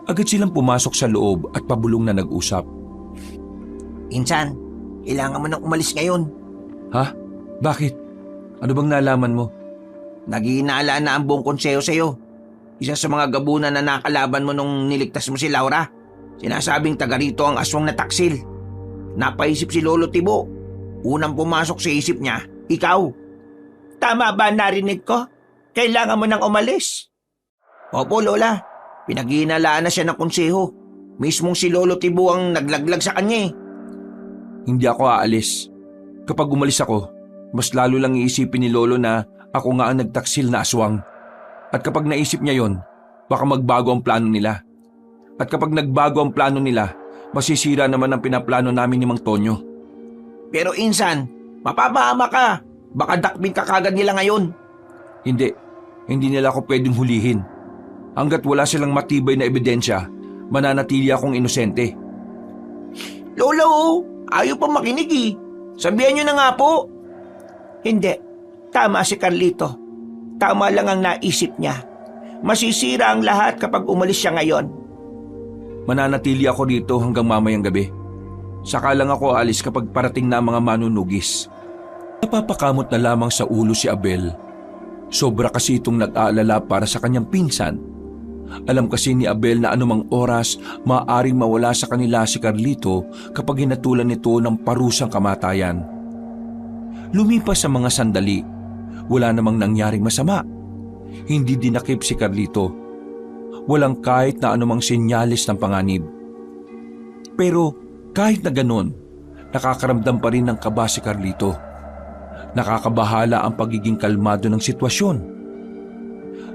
Agad silang pumasok sa loob at pabulong na nag-usap. Insan, kailangan mo nang umalis ngayon. Ha? Bakit? Ano bang nalaman mo? Naghihinala na ang buong konseho sa'yo. Isa sa mga gabunan na nakalaban mo nung niligtas mo si Laura. Sinasabing taga rito ang aswang na taksil. napaisip si Lolo Tibo. Unang pumasok sa isip niya, ikaw. Tama ba narinig ko? Kailangan mo nang umalis. Opo, Lola. Pinaghihinalaan na siya ng konseho. Mismong si Lolo Tibo ang naglaglag sa kanya eh. Hindi ako aalis. Kapag umalis ako, mas lalo lang iisipin ni Lolo na ako nga ang nagtaksil na aswang. At kapag naisip niya yon, baka magbago ang plano nila. At kapag nagbago ang plano nila, masisira naman ang pinaplano namin ni Mang Tonyo. Pero insan, mapapahama ka. Baka dakbin ka kagad nila ngayon. Hindi nila ako pwedeng hulihin. Hanggat wala silang matibay na ebidensya, mananatili akong inosente. Lolo, ayaw pa makinig eh. Sabihan niyo na nga po. Hindi. Tama si Carlito. Tama lang ang naisip niya. Masisira ang lahat kapag umalis siya ngayon. Mananatili ako dito hanggang mamayang gabi. Saka lang ako alis kapag parating na ang mga manunugis. Napapakamot na lamang sa ulo si Abel. Sobra kasi itong nag-aalala para sa kanyang pinsan. Alam kasi ni Abel na anumang oras maaaring mawala sa kanila si Carlito kapag hinatulan nito ng parusang kamatayan. Lumipas sa mga sandali, wala namang nangyaring masama. Hindi dinakip si Carlito. Walang kahit na anumang senyalis ng panganib. Pero kahit na ganon, nakakaramdam pa rin ng kaba si Carlito. Nakakabahala ang pagiging kalmado ng sitwasyon.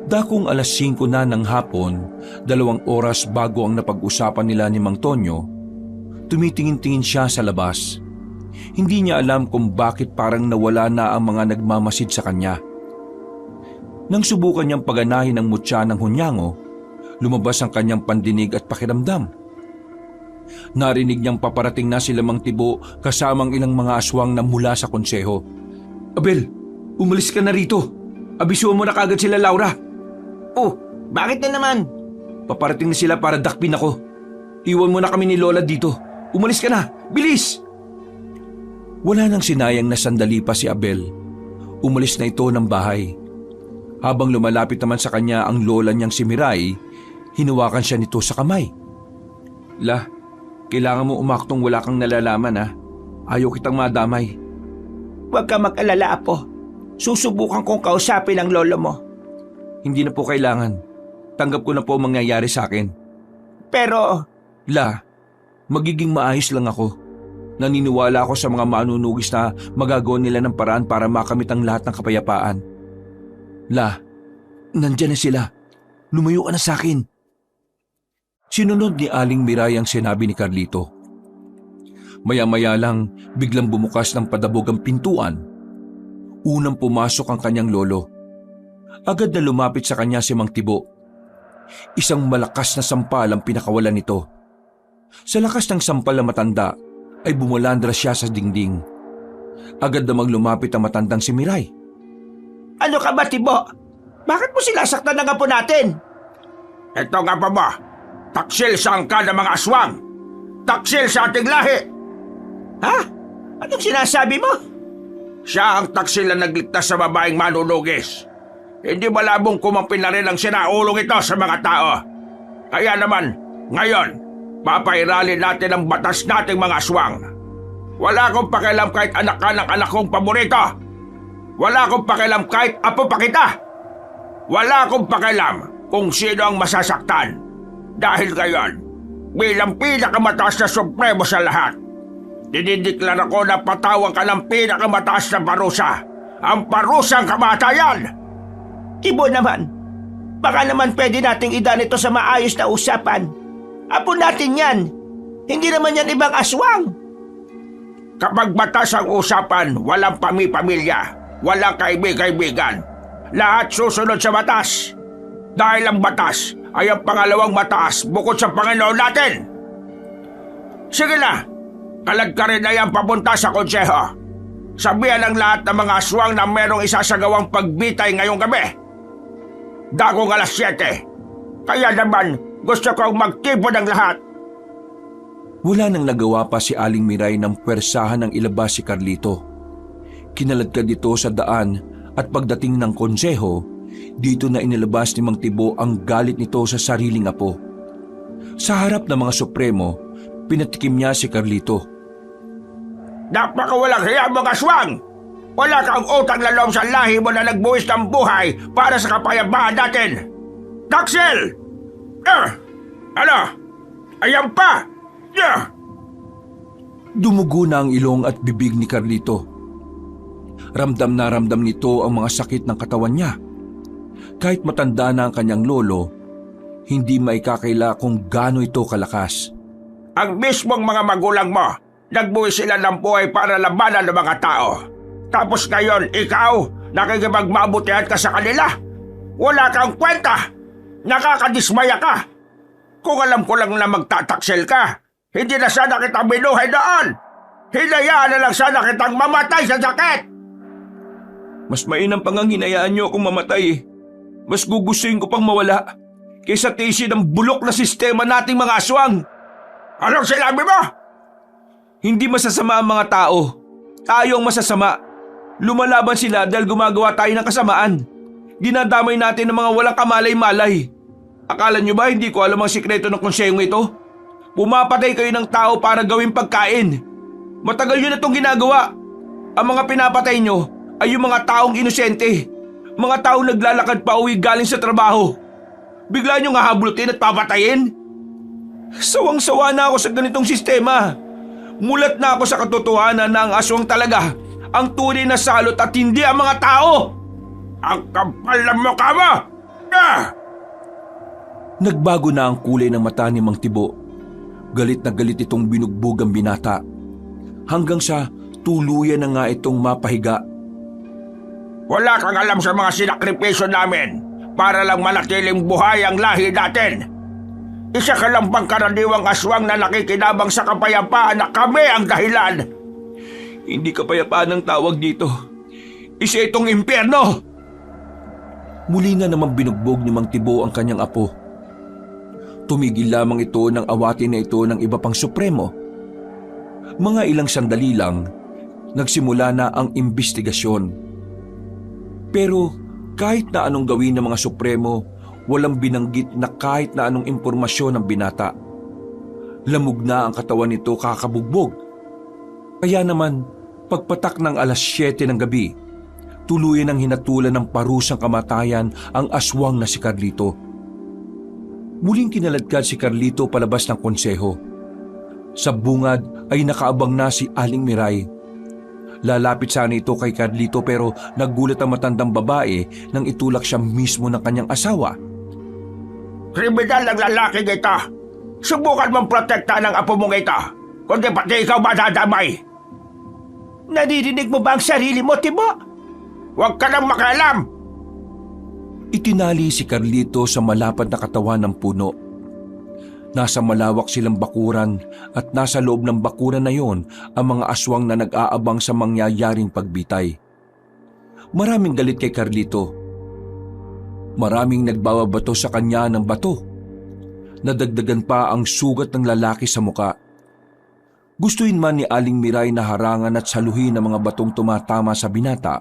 Dakong alas 5 na ng hapon, 2 oras bago ang napag-usapan nila ni Mang Tonyo, tumitingin-tingin siya sa labas. Hindi niya alam kung bakit parang nawala na ang mga nagmamasid sa kanya. Nang subukan niyang paganahin ang mutya ng hunyango, lumabas ang kanyang pandinig at pakiramdam. Narinig niyang paparating na sila Mang Tibo kasamang ilang mga aswang na mula sa konseho. Abel, umalis ka na rito. Abisuhan mo na kagad sila, Laura. Oh, bakit na naman? Paparating na sila para dakpin ako. Iwan mo na kami ni Lola dito. Umalis ka na, bilis! Wala nang sinayang na sandali pa si Abel. Umalis na ito ng bahay. Habang lumalapit naman sa kanya ang lola niyang si Miray, hinawakan siya nito sa kamay. La, kailangan mo umaktong wala kang nalalaman ha. Ayaw kitang madamay. Huwag ka mag-alala, Apo. Susubukan kong kausapin ang lolo mo. Hindi na po kailangan. Tanggap ko na po ang mangyayari sa akin. Pero, La, magiging maayos lang ako. Naniniwala ako sa mga manunugis na magagawa nila ng paraan para makamit ang lahat ng kapayapaan. La, nandyan na sila. Lumayo ka na sa akin. Sinunod ni Aling Miray ang sinabi ni Carlito. Maya-maya lang biglang bumukas ng padabog ang pintuan. Unang pumasok ang kanyang lolo. Agad na lumapit sa kanya si Mang Tibo. Isang malakas na sampal ang pinakawalan nito. Sa lakas ng sampal na matanda ay bumulandra siya sa dingding. Agad namang lumapit ang matandang si Miray. ano ka ba, Tibo? Bakit mo sinasaktan ng apo natin? Ito nga pa ba? Taksil sa angka ng mga aswang. Taksil sa ating lahi. Ha? Anong sinasabi mo? Siya ang taksil na nagligtas sa babaeng manunugis. Hindi malabong kumampi na rin ang sinaulong ito sa mga tao. Kaya naman, ngayon, papairalin natin ang batas nating mga aswang. Wala akong pakialam kahit anak ka ng anak kong paborito. Wala akong pakialam kahit apo pa kita. Wala akong pakialam kung sino ang masasaktan. Dahil ngayon, bilang pinakamataas na supremo sa lahat, dinideklara ko na patawan ka ng pinakamataas na parusa, ang parusang kamatayan! Tibo naman, baka naman pwede nating idaan ito sa maayos na usapan. Apo natin yan. Hindi naman yan ibang aswang. Kapag batas ang usapan, walang pamilya, walang kaibig-kaibigan. Lahat susunod sa batas. Dahil ang batas ay ang pangalawang mataas bukod sa Panginoon natin. Sige na, kalag ka rin na yan papunta sa konseho. Sabihan ang lahat ng mga aswang na merong isasagawang pagbitay ngayong gabi. Dakong alas 7. Kaya naman, gusto kong magtipon ng lahat. Wala nang nagawa pa si Aling Miray ng pwersahan ng ilabas si Carlito. Kinaladkad dito sa daan at pagdating ng konseho, dito na inilabas ni Mang Tibo ang galit nito sa sariling apo. Sa harap ng mga supremo, pinatikim niya si Carlito. Napakawalang hiya mga aswang! Wala kang utang na loob sa lahi mo na nagbuwis ng buhay para sa kapayapaan natin! Taxel! Ano? Ayan pa! Dumugo na ang ilong at bibig ni Carlito. Ramdam na ramdam nito ang mga sakit ng katawan niya. Kahit matanda na ang kanyang lolo, hindi maikakaila kung gaano ito kalakas. Ang mismong mga magulang mo, nagbuwis sila ng buhay para labanan ng mga tao. Tapos ngayon, ikaw, nakikipagmabutihan ka sa kanila. Wala kang kwenta. Nakakadismaya ka. Kung alam ko lang na magtataksel ka, hindi na sana kita binuhay doon. Hinayaan na lang sana kitang mamatay sa sakit. Mas mainam pang ang hinayaan niyo akong mamatay. Mas gugustuhin ko pang mawala kaysa tiisin ng bulok na sistema nating mga aswang. Anong sinabi mo? Hindi masasama ang mga tao. Tayo ang masasama. Lumalaban sila dahil gumagawa tayo ng kasamaan. Dinadamay natin ng mga walang kamalay-malay. Akala nyo ba hindi ko alam ang sikreto ng konsehong ito? Pumapatay kayo ng tao para gawing pagkain. Matagal nyo na itong ginagawa. Ang mga pinapatay nyo ay yung mga taong inosente. Mga taong naglalakad pa uwi galing sa trabaho. Bigla nyo nga habulutin at papatayin? Sawang-sawa na ako sa ganitong sistema. Mulat na ako sa katotohanan na ang aswang talaga ang tunay na salot at hindi ang mga tao. Ang kapal ng mukha mo! Nagbago na ang kulay ng mata ni Mang Tibo. Galit na galit itong binugbog ang binata. Hanggang sa tuluyan na nga itong mapahiga. Wala kang alam sa mga sinakripisyo namin para lang manatiling buhay ang lahi natin. Isa ka lang pangkaraniwang aswang na nakikinabang sa kapayapaan na kami ang dahilan. Hindi kapayapaan ang tawag dito. Isa itong impyerno! Muli na naman binugbog ni Mang Tibo ang kanyang apo. Tumigil lamang ito ng awatin na ito ng iba pang supremo. Mga ilang sandali lang, nagsimula na ang imbestigasyon. Pero kahit na anong gawin ng mga supremo, walang binanggit na kahit na anong impormasyon ng binata. Lamog na ang katawan nito kakabugbog. Kaya naman, pagpatak ng 7:00 ng gabi, tuluyan ang hinatulan ng parusang kamatayan ang aswang na si Carlito. Muling kinaladkad si Carlito palabas ng konseho. Sa bungad ay nakaabang na si Aling Miray. Lalapit sana ito kay Carlito pero nagulat ang matandang babae nang itulak siya mismo ng kanyang asawa. Kriminal ang lalaki ito. Subukan mong protektahan ang apo mong ito. Kundi pati ikaw madadamay. Naririnig mo ba ang sarili mo, Tibo? Huwag ka nang makialam. Itinali si Carlito sa malapad na katawan ng puno. Nasa malawak silang bakuran at nasa loob ng bakuran na yon ang mga aswang na nag-aabang sa mangyayaring pagbitay. Maraming galit kay Carlito. Maraming nagbababato sa kanya ng bato. Nadagdagan pa ang sugat ng lalaki sa muka. Gustuin man ni Aling Miray na harangan at saluhin ang mga batong tumatama sa binata.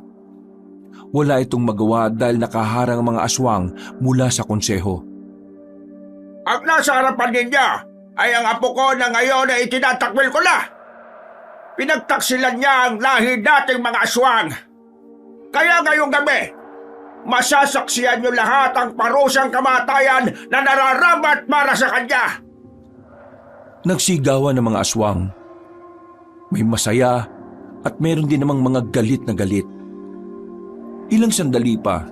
Wala itong magawa dahil nakaharang ang mga aswang mula sa konseho. Ang nasa harapan ninyo ay ang apo ko na ngayon ay itinatakwil ko na. Pinagtaksilan niya ang lahi dating mga aswang. Kaya ngayong gabi, masasaksiyan niyo lahat ang parusang kamatayan na nararapat para sa kanya. Nagsigawan ng mga aswang. May masaya at meron din namang mga galit na galit. Ilang sandali pa,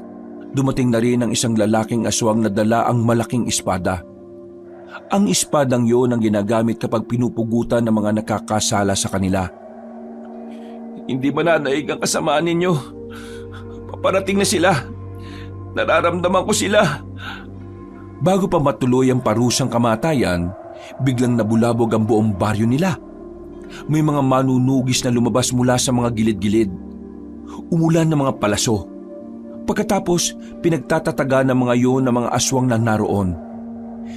dumating na rin ang isang lalaking aswang na dala ang malaking espada. Ang espadang yon ang ginagamit kapag pinupugutan ng mga nakakasala sa kanila. Hindi mananaig ang kasamaan ninyo. Paparating na sila. Nararamdaman ko sila. Bago pa matuloy ang parusang kamatayan, biglang nabulabog ang buong baryo nila. May mga manunugis na lumabas mula sa mga gilid-gilid. Umulan ng mga palaso. Pagkatapos, pinagtatataga ng mga yon ng mga aswang na naroon.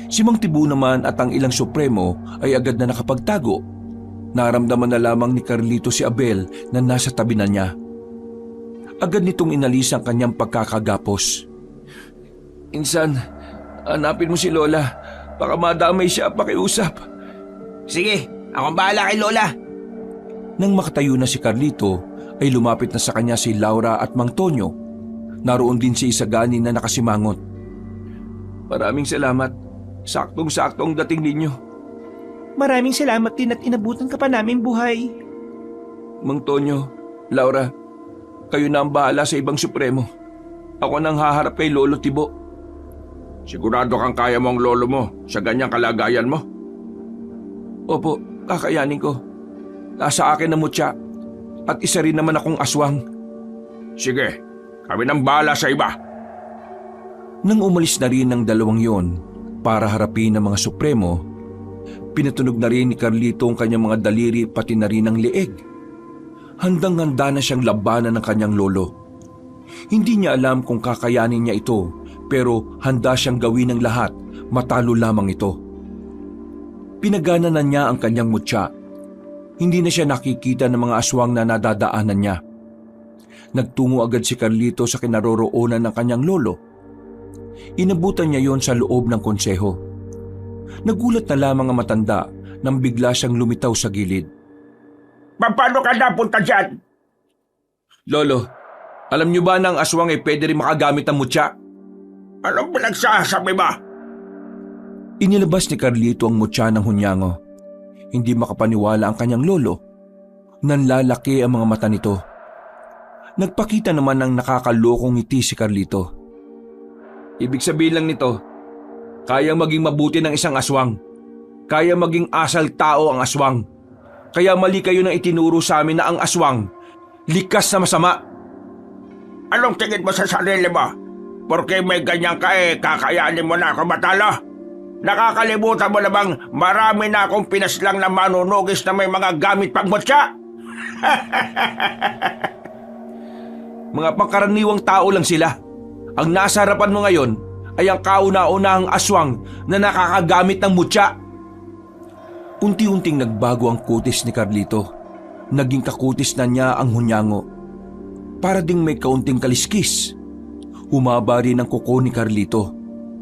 Si Mang Tibo naman at ang ilang supremo ay agad na nakapagtago. Naramdaman na lamang ni Carlito si Abel na nasa tabi na niya. Agad nitong inalis ang kanyang pagkakagapos. Insan, hanapin mo si Lola. Baka madamay siya pakiusap. Sige, akong bahala kay Lola. Nang makatayo na si Carlito, ay lumapit na sa kanya si Laura at Mang Tonyo. Naroon din si Isagani na nakasimangot. Maraming salamat. Saktong-sakto ang dating ninyo. Maraming salamat din at inabutan ka pa namin buhay. Mang Tonyo, Laura, kayo na ang bahala sa ibang supremo. Ako nang haharap kay Lolo Tibo. Sigurado kang kaya mo ang lolo mo sa ganyang kalagayan mo? Opo, kakayanin ko. Nasa akin ang mutya at isa rin naman akong aswang. Sige, kami nang bahala sa iba. Nang umalis na rin ng dalawang yon para harapin ang mga supremo, pinatunog na rin ni Carlito ang kanyang mga daliri pati na rin ang leeg. Handang-handa na siyang labanan ng kanyang lolo. Hindi niya alam kung kakayanin niya ito, pero handa siyang gawin ng lahat, matalo lamang ito. Pinagana na niya ang kanyang mutya. Hindi na siya nakikita ng mga aswang na nadadaanan niya. Nagtungo agad si Carlito sa kinaroroonan ng kanyang lolo. Inabutan niya yon sa loob ng konseho. Nagulat na lamang ang matanda nang bigla siyang lumitaw sa gilid. Paano ka napunta dyan? Lolo, alam niyo ba na ang aswang ay pwede rin makagamit ng mutya? Anong pinagsasabi ba? Inilabas ni Carlito ang mutya ng hunyango. Hindi makapaniwala ang kanyang lolo. Nanlalaki ang mga mata nito. Nagpakita naman ng nakakalokong ngiti si Carlito. Ibig sabihin lang nito, kayang maging mabuti ng isang aswang. Kaya maging asal tao ang aswang. Kaya mali kayo nang itinuro sa amin na ang aswang likas na masama. Anong tingin mo sa sarili mo? Porque may ganyan ka kakayanin mo na ako matalo? Nakakalimutan mo na bang marami na akong pinaslang na manunugis na may mga gamit pangmutya? Mga pangkaraniwang tao lang sila. Ang nasa harapan mo ngayon ay ang kauna-unahang aswang na nakakagamit ng mutya. Unti-unting nagbago ang kutis ni Carlito. Naging kakutis na niya ang hunyango. Para ding may kaunting kaliskis. Humaba rin ang kuko ni Carlito.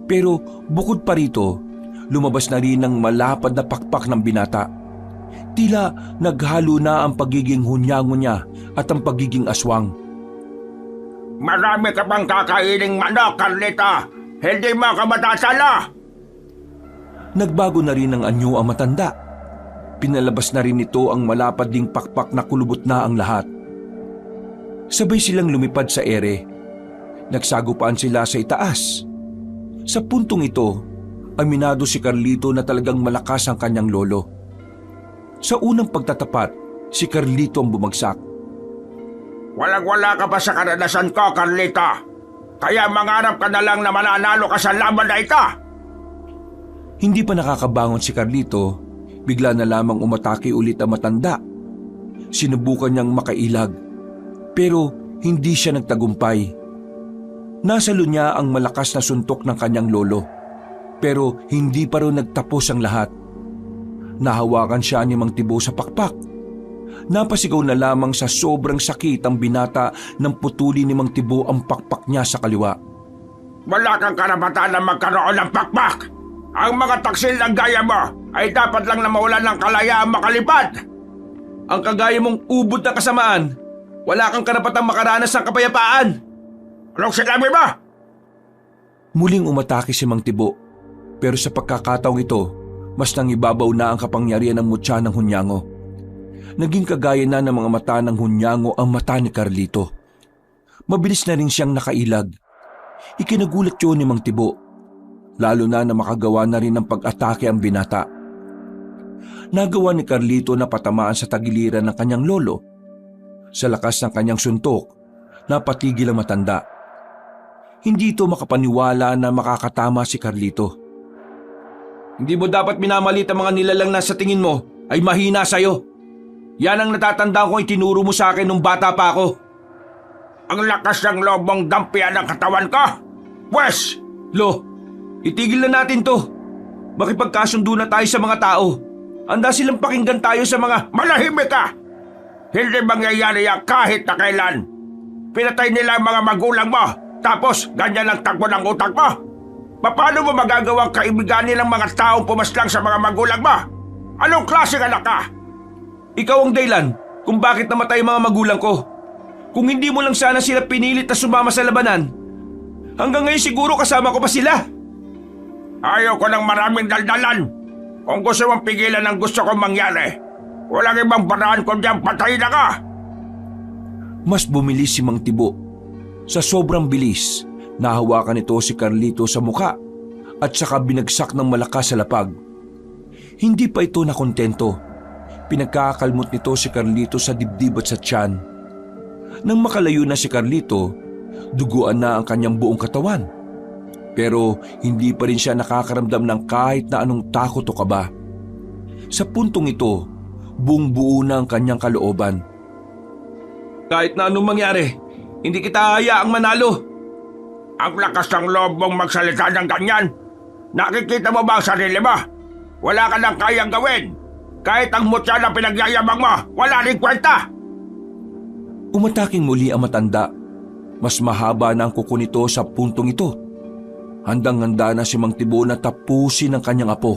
Pero bukod pa rito, lumabas na rin ang malapad na pakpak ng binata. Tila naghalo na ang pagiging hunyango niya at ang pagiging aswang. Marami ka pang kakaining manok, Carlita! Hindi mo ka matasala! Nagbago na rin ang anyo ang matanda. Pinalabas na rin nito ang malapad ding pakpak na kulubot na ang lahat. Sabay silang lumipad sa ere. Nagsagupaan sila sa itaas. Sa puntong ito, aminado si Carlito na talagang malakas ang kanyang lolo. Sa unang pagtatapat, si Carlito ang bumagsak. Walang-wala ka pa sa karanasan ko, Carlita. Kaya mangarap ka na lang na mananalo ka sa laban na ito. Hindi pa nakakabangon si Carlito, bigla na lamang umatake ulit ang matanda. Sinubukan niyang makailag, pero hindi siya nagtagumpay. Nasalo niya ang malakas na suntok ng kanyang lolo, pero hindi pa rin nagtapos ang lahat. Nahawakan siya ni Mang Tibo sa pakpak. Napasigaw na lamang sa sobrang sakit ang binata nang putuli ni Mang Tibo ang pakpak niya sa kaliwa. Wala kang karapatan na magkaroon ng pakpak. Ang mga taksil ng gaya mo ay dapat lang na mawalan ng kalayaang makalipad. Ang kagaya mong ubod na kasamaan, wala kang karapatang makaranas ng kapayapaan. Anong sinabi mo? Muling umatake si Mang Tibo, pero sa pagkakataong ito, mas nangibabaw na ang kapangyarihan ng mutya ng hunyango. Naging kagaya na ng mga mata ng hunyango ang mata ni Carlito. Mabilis na rin siyang nakailag. Ikinagulat yun ni Mang Tibo, lalo na makagawa na rin ng pag-atake ang binata. Nagawa ni Carlito na patamaan sa tagiliran ng kanyang lolo. Sa lakas ng kanyang suntok, napatigil ang matanda. Hindi ito makapaniwala na makakatama si Carlito. Hindi mo dapat minamalit ang mga nilalang na sa tingin mo ay mahina sa'yo. Yan ang natatandaan kong itinuro mo sa akin nung bata pa ako. Ang lakas ng loob mong dampian ng katawan ko. Pwes! Lo, itigil na natin to. Makipagkasundo na tayo sa mga tao. Handa silang pakinggan tayo sa mga... Malahimik ka! Hindi mangyayari yan kahit na kailan. Pinatay nila ang mga magulang mo, tapos ganyan ang takbo ng utak mo. Paano mo magagawang kaibiganin ng mga taong pumaslang sa mga magulang mo? Anong klaseng anak ka? Ikaw ang dahilan kung bakit namatay ang mga magulang ko. Kung hindi mo lang sana sila pinilit na sumama sa labanan, hanggang ngayon siguro kasama ko pa sila. Ayaw ko ng maraming daldalan. Kung gusto mong pigilan ang gusto kong mangyari, walang ibang paraan kundi ang patay na ka. Mas bumilis si Mang Tibo. Sa sobrang bilis, nahawakan nito si Carlito sa muka at saka binagsak ng malakas sa lapag. Hindi pa ito nakontento. Pinagkakalmot nito si Carlito sa dibdib at sa tiyan. Nang makalayo na si Carlito, duguan na ang kanyang buong katawan. Pero hindi pa rin siya nakakaramdam ng kahit na anong takot o kaba. Sa puntong ito, buong buo na ang kanyang kalooban. Kahit na anong mangyari, hindi kita hayaang manalo. Ang lakas ng loob mong magsalita ng ganyan. Nakikita mo ba ang sarili mo? Wala ka nang kayang gawin. Kahit ang mutya na pinagyayabang mo, wala rin kwenta. Umataking muli ang matanda. Mas mahaba na ang kuko nito sa puntong ito. Handang-handa na si Mang Tibo na tapusin ang kanyang apo.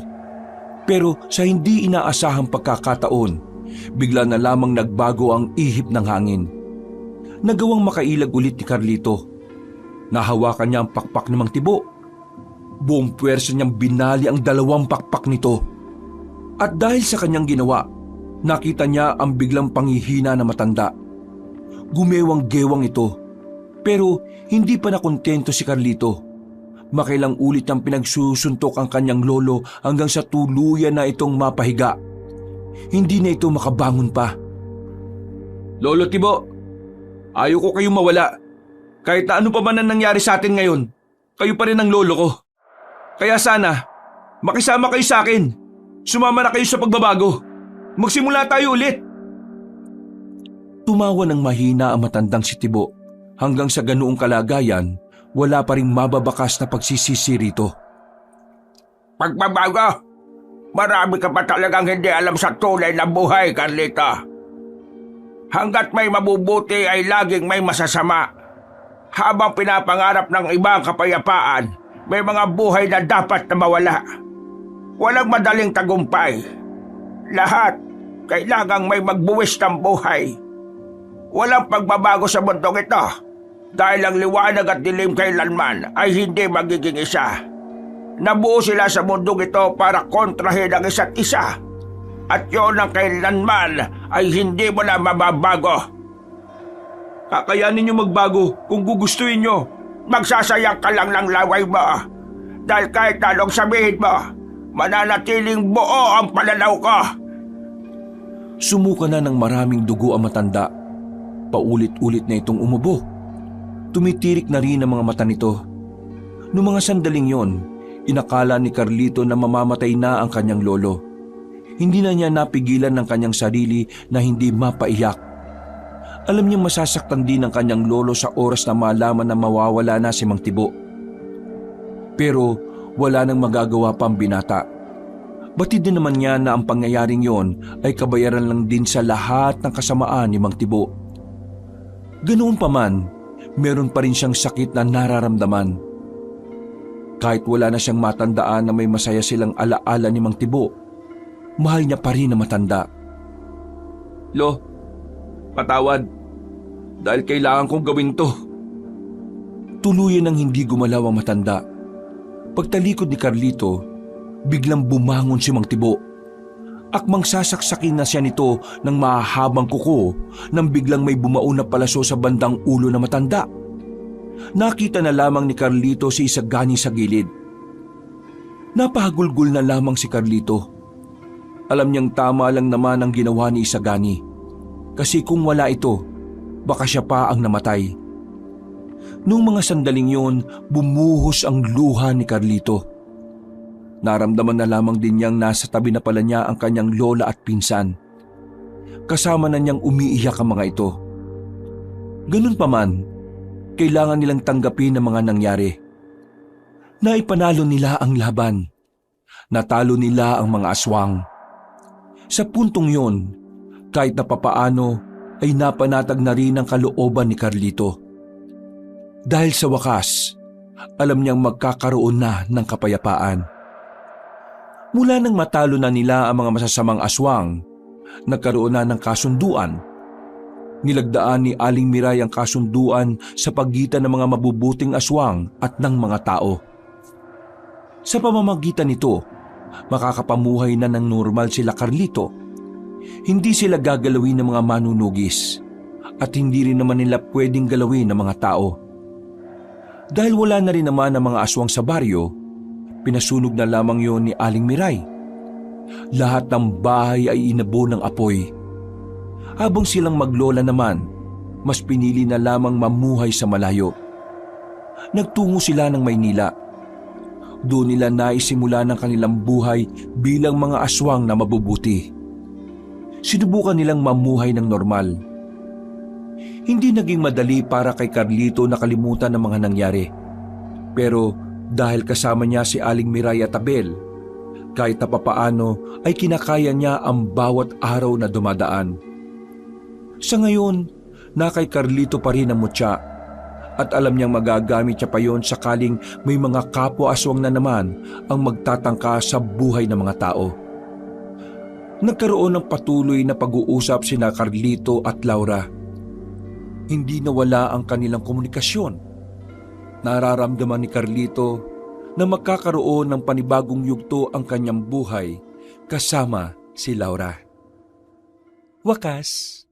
Pero sa hindi inaasahang pagkakataon, bigla na lamang nagbago ang ihip ng hangin. Nagawang makailag ulit ni Carlito. Nahawakan niya ang pakpak ni Mang Tibo. Buong puwersa niyang binali ang 2 pakpak nito. At dahil sa kanyang ginawa, nakita niya ang biglang panghihina na matanda. Gumewang-gewang ito. Pero hindi pa nakontento si Carlito. Makailang ulit niyang pinagsusuntok ang kanyang lolo hanggang sa tuluyan na itong mapahiga. Hindi na ito makabangon pa. Lolo Tibo, ayaw ko kayong mawala. Kahit na ano pa man ang nangyari sa atin ngayon, kayo pa rin ang lolo ko. Kaya sana, makisama kayo sa akin. Sumama na kayo sa pagbabago. Magsimula tayo ulit. Tumawa ng mahina ang matandang si Tibo. Hanggang sa ganoong kalagayan, wala pa ring mababakas na pagsisisi rito. Pagbabago? Marami ka pa talagang hindi alam sa tunay na buhay, Carlito. Hanggat may mabubuti ay laging may masasama. Habang pinapangarap ng ibang kapayapaan, may mga buhay na dapat na mawala. Walang madaling tagumpay. Lahat kailangang may magbuwis ng buhay. Walang pagbabago sa mundong ito dahil ang liwanag at dilim kailanman ay hindi magiging isa. Nabuo sila sa mundong ito para kontrahin ang isa't isa. At yun ang kailanman ay hindi mo na mababago. Kakayanin nyo magbago kung gugustuhin nyo. Magsasayang ka lang ng laway mo. Dahil kahit anong sabihin mo, mananatiling buo ang pananaw ko. Sumuka na ng maraming dugo ang matanda. Paulit-ulit na itong umubo. Tumitirik na rin ang mga mata nito. Noong mga sandaling yon, inakala ni Carlito na mamamatay na ang kanyang lolo. Hindi na niya napigilan ng kanyang sarili na hindi mapaiyak. Alam niyang masasaktan din ang kanyang lolo sa oras na malaman na mawawala na si Mang Tibo. Pero wala nang magagawa pang binata. Batid din naman niya na ang pangyayaring yon ay kabayaran lang din sa lahat ng kasamaan ni Mang Tibo. Ganoon pa man, meron pa rin siyang sakit na nararamdaman. Kahit wala na siyang matandaan na may masaya silang alaala ni Mang Tibo, mahal niya pa rin na matanda. Lo, patawad. Dahil kailangan kong gawin to. Tuluyan ng hindi gumalaw ang matanda. Pagtalikod ni Carlito, biglang bumangon si Mang Tibo. Akmang sasaksakin na siya nito ng mahahabang kuko nang biglang may bumaon na palaso sa bandang ulo na matanda. Nakita na lamang ni Carlito si Isagani sa gilid. Napahagulgol na lamang si Carlito. Alam niyang tama lang naman ang ginawa ni Isagani. Kasi kung wala ito, baka siya pa ang namatay. Noong mga sandaling yon, bumuhos ang luha ni Carlito. Naramdaman na lamang din niyang nasa tabi na pala niya ang kanyang lola at pinsan. Kasama na niyang umiiyak ang mga ito. Ganun pa man, kailangan nilang tanggapin ang mga nangyari. Naipanalo nila ang laban. Natalo nila ang mga aswang. Sa puntong yon, kahit na papaano ay napanatag na rin ang kalooban ni Carlito. Dahil sa wakas, alam niyang magkakaroon na ng kapayapaan. Mula nang matalo na nila ang mga masasamang aswang, nagkaroon na ng kasunduan Nilagdaan ni Aling Miray ang kasunduan sa pagitan ng mga mabubuting aswang at ng mga tao. Sa pamamagitan nito, makakapamuhay na ng normal sila Carlito. Hindi sila gagalawin ng mga manunugis at hindi rin naman nila pwedeng galawin ng mga tao. Dahil wala na rin naman ang mga aswang sa baryo, pinasunog na lamang yon ni Aling Miray. Lahat ng bahay ay inabo ng apoy. Habang silang maglola naman, mas pinili na lamang mamuhay sa malayo. Nagtungo sila ng Maynila. Doon nila naisimula ng kanilang buhay bilang mga aswang na mabubuti. Sinubukan nilang mamuhay ng normal. Hindi naging madali para kay Carlito nakalimutan ang mga nangyari. Pero dahil kasama niya si Aling Miray at Abel, kahit na papaano ay kinakaya niya ang bawat araw na dumadaan. Sa ngayon, na kay Carlito pa rin ang mutya at alam niyang magagamit niya pa yon sakaling may mga kapwa-aswang na naman ang magtatangka sa buhay ng mga tao. Nagkaroon ng patuloy na pag-uusap sina Carlito at Laura. Hindi nawala ang kanilang komunikasyon. Nararamdaman ni Carlito na magkakaroon ng panibagong yugto ang kanyang buhay kasama si Laura. Wakas,